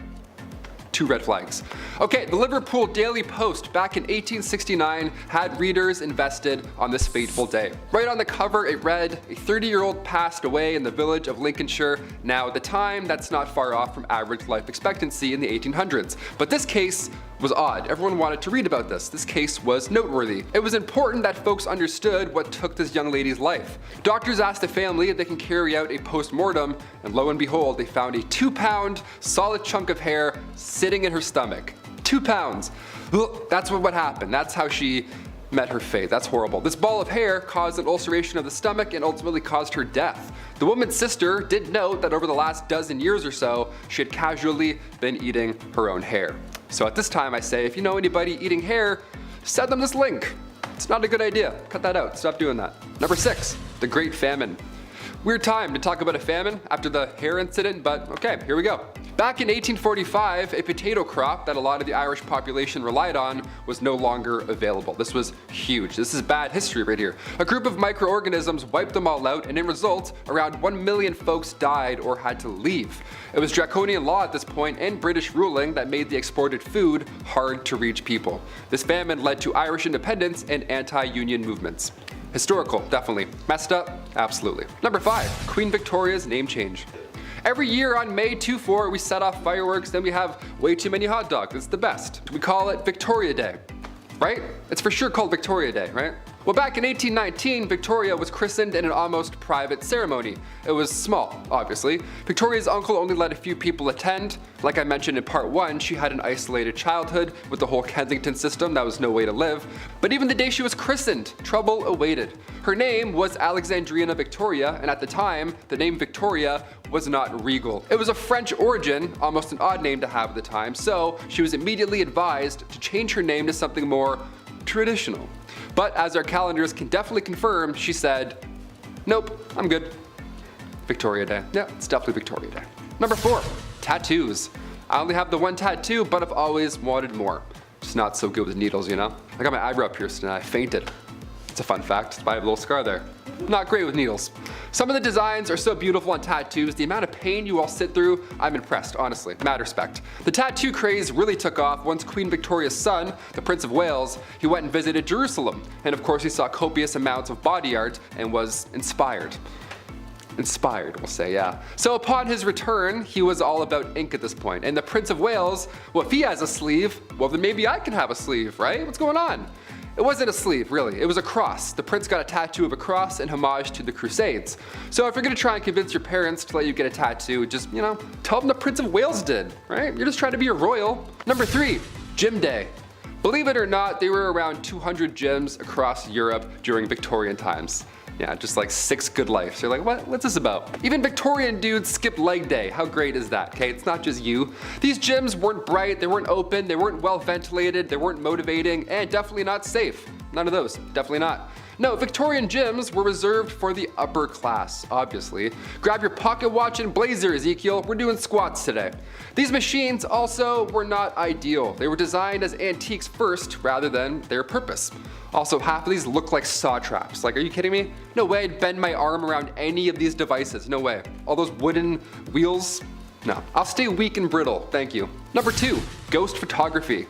2 red flags. Okay, the Liverpool Daily Post back in 1869 had readers invested on this fateful day. Right on the cover it read, a 30-year-old passed away in the village of Lincolnshire. Now at the time, that's not far off from average life expectancy in the 1800s. But this case was odd. Everyone wanted to read about this. This case was noteworthy. It was important that folks understood what took this young lady's life. Doctors asked the family if they can carry out a post-mortem, and lo and behold, they found a 2-pound solid chunk of hair sitting in her stomach. 2 pounds. Ugh, that's what happened. That's how she met her fate. That's horrible. This ball of hair caused an ulceration of the stomach and ultimately caused her death. The woman's sister did note that over the last dozen years or so, she had casually been eating her own hair. So at this time I say, if you know anybody eating hair, send them this link. It's not a good idea. Cut that out. Stop doing that. Number 6, the Great Famine. Weird time to talk about a famine after the hair incident, but okay, here we go. Back in 1845, a potato crop that a lot of the Irish population relied on was no longer available. This was huge. This is bad history right here. A group of microorganisms wiped them all out, and in result, around 1 million folks died or had to leave. It was draconian law at this point and British ruling that made the exported food hard to reach people. This famine led to Irish independence and anti-union movements. Historical, definitely. Messed up? Absolutely. Number 5, Queen Victoria's name change. Every year on May 24, we set off fireworks, then we have way too many hot dogs. It's the best. We call it Victoria Day, right? It's for sure called Victoria Day, right? Well, back in 1819, Victoria was christened in an almost private ceremony. It was small, obviously. Victoria's uncle only let a few people attend. Like I mentioned in part 1, she had an isolated childhood with the whole Kensington system. That was no way to live. But even the day she was christened, trouble awaited. Her name was Alexandrina Victoria, and at the time, the name Victoria was not regal. It was of French origin, almost an odd name to have at the time, so she was immediately advised to change her name to something more traditional. But as our calendars can definitely confirm, she said, nope, I'm good. Victoria Day. Yeah, it's definitely Victoria Day. Number 4, tattoos. I only have the one tattoo, but I've always wanted more. Just not so good with needles, you know? I got my eyebrow pierced and I fainted. It's a fun fact, I have a little scar there. Not great with needles. Some of the designs are so beautiful on tattoos, the amount of pain you all sit through, I'm impressed, honestly, mad respect. The tattoo craze really took off once Queen Victoria's son, the Prince of Wales, he went and visited Jerusalem. And of course he saw copious amounts of body art and was inspired. Inspired, we'll say, yeah. So upon his return, he was all about ink at this point. And the Prince of Wales, well, if he has a sleeve, well then maybe I can have a sleeve, right? What's going on? It wasn't a sleeve, really. It was a cross. The prince got a tattoo of a cross in homage to the Crusades. So if you're gonna try and convince your parents to let you get a tattoo, just, you know, tell them the Prince of Wales did, right? You're just trying to be a royal. Number 3, Gym Day. Believe it or not, there were around 200 gyms across Europe during Victorian times. Yeah, just like 6 good lives. You're like, what's this about? Even Victorian dudes skip leg day. How great is that? Okay, it's not just you. These gyms weren't bright, they weren't open, they weren't well ventilated, they weren't motivating, and definitely not safe. None of those, definitely not. No, Victorian gyms were reserved for the upper class, obviously. Grab your pocket watch and blazer, Ezekiel. We're doing squats today. These machines also were not ideal. They were designed as antiques first rather than their purpose. Also, half of these look like saw traps. Like, are you kidding me? No way I'd bend my arm around any of these devices. No way. All those wooden wheels? No. I'll stay weak and brittle, thank you. Number 2, ghost photography.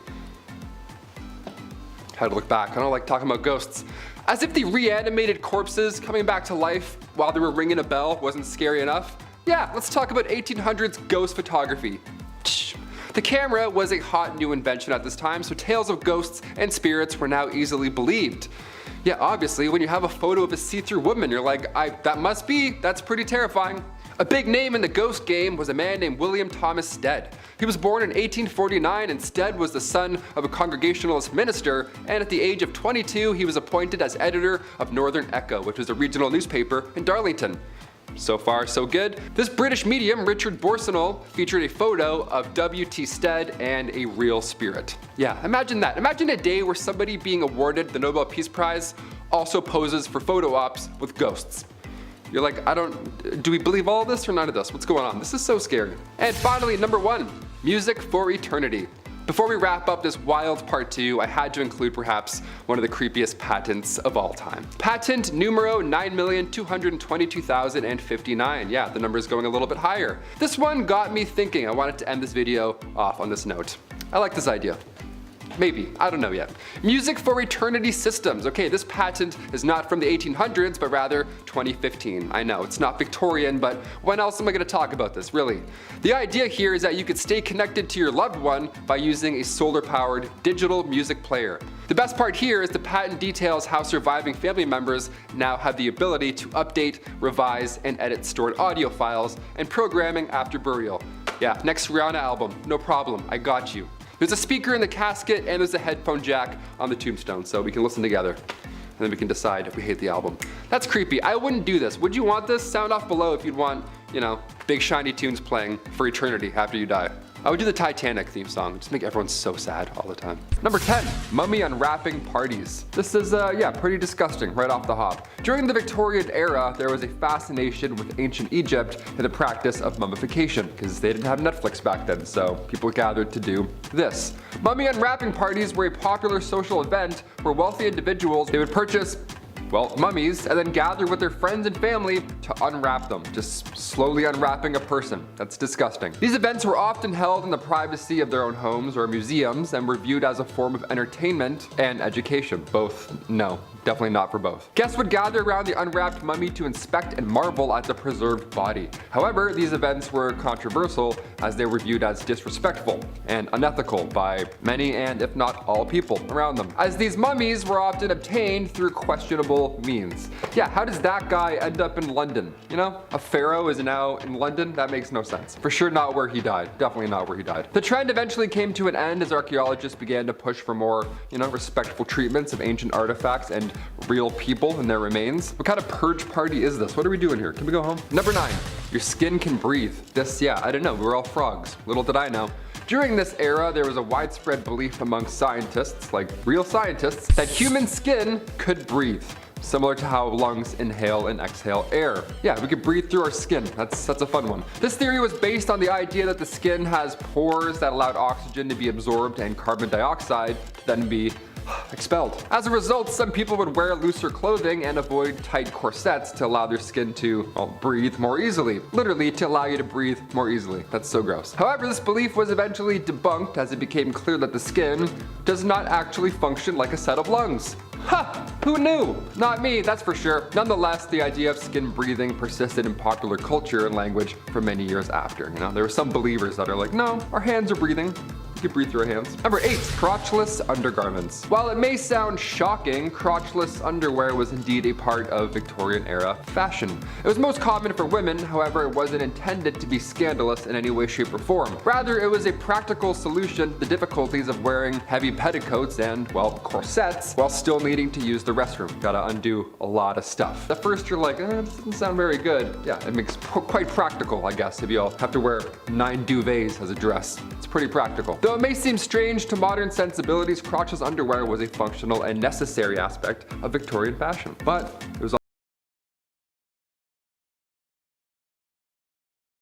Had to look back. I don't like talking about ghosts. As if the reanimated corpses coming back to life while they were ringing a bell wasn't scary enough. Yeah, let's talk about 1800s ghost photography. The camera was a hot new invention at this time, so tales of ghosts and spirits were now easily believed. Yeah, obviously, when you have a photo of a see-through woman, you're like, that's pretty terrifying. A big name in the ghost game was a man named William Thomas Stead. He was born in 1849, and Stead was the son of a Congregationalist minister, and at the age of 22 he was appointed as editor of Northern Echo, which was a regional newspaper in Darlington. So far, so good. This British medium, Richard Borsonol, featured a photo of W.T. Stead and a real spirit. Yeah, imagine that. Imagine a day where somebody being awarded the Nobel Peace Prize also poses for photo ops with ghosts. You're like, do we believe all of this or none of this? What's going on? This is so scary. And finally, number 1, music for eternity. Before we wrap up this wild part 2, I had to include perhaps one of the creepiest patents of all time. Patent numero 9,222,059. Yeah, the number is going a little bit higher. This one got me thinking. I wanted to end this video off on this note. I like this idea. Maybe, I don't know yet. Music for eternity systems. Okay, this patent is not from the 1800s, but rather 2015. I know, it's not Victorian, but when else am I gonna talk about this, really? The idea here is that you could stay connected to your loved one by using a solar-powered digital music player. The best part here is the patent details how surviving family members now have the ability to update, revise, and edit stored audio files and programming after burial. Yeah, next Rihanna album, no problem, I got you. There's a speaker in the casket and there's a headphone jack on the tombstone, so we can listen together. And then we can decide if we hate the album. That's creepy. I wouldn't do this. Would you want this? Sound off below if you'd want, you know, big shiny tunes playing for eternity after you die. I would do the Titanic theme song, just make everyone so sad all the time. Number 10, mummy unwrapping parties. This is, yeah, pretty disgusting right off the hop. During the Victorian era, there was a fascination with ancient Egypt and the practice of mummification, because they didn't have Netflix back then, so people gathered to do this. Mummy unwrapping parties were a popular social event where wealthy individuals, they would purchase, well, mummies, and then gather with their friends and family to unwrap them, just slowly unwrapping a person. That's disgusting. These events were often held in the privacy of their own homes or museums and were viewed as a form of entertainment and education. Both, no. Definitely not for both. Guests would gather around the unwrapped mummy to inspect and marvel at the preserved body. However, these events were controversial as they were viewed as disrespectful and unethical by many and if not all people around them, as these mummies were often obtained through questionable means. Yeah, how does that guy end up in London? You know, a pharaoh is now in London? That makes no sense. For sure not where he died. Definitely not where he died. The trend eventually came to an end as archaeologists began to push for more, respectful treatments of ancient artifacts and real people and their remains. What kind of purge party is this? What are we doing here? Can we go home? Number 9, your skin can breathe. This, yeah, I don't know. We were all frogs. Little did I know. During this era, there was a widespread belief among scientists, like real scientists, that human skin could breathe. Similar to how lungs inhale and exhale air. Yeah, we could breathe through our skin. That's a fun one. This theory was based on the idea that the skin has pores that allowed oxygen to be absorbed and carbon dioxide to then be expelled. As a result, some people would wear looser clothing and avoid tight corsets to allow their skin to, breathe more easily. Literally, to allow you to breathe more easily. That's so gross. However, this belief was eventually debunked as it became clear that the skin does not actually function like a set of lungs. Ha! Who knew? Not me, that's for sure. Nonetheless, the idea of skin breathing persisted in popular culture and language for many years after. There were some believers that are like, no, our hands are breathing. You can breathe through our hands. Number 8, crotchless undergarments. While it may sound shocking, crotchless underwear was indeed a part of Victorian era fashion. It was most common for women, however, it wasn't intended to be scandalous in any way, shape, or form. Rather, it was a practical solution to the difficulties of wearing heavy petticoats and, corsets while still needing to use the restroom. Gotta undo a lot of stuff. At first you're like, this doesn't sound very good. Yeah, it makes quite practical, I guess, if you all have to wear 9 duvets as a dress. It's pretty practical. Though it may seem strange to modern sensibilities, crotchless underwear was a functional and necessary aspect of Victorian fashion. But it was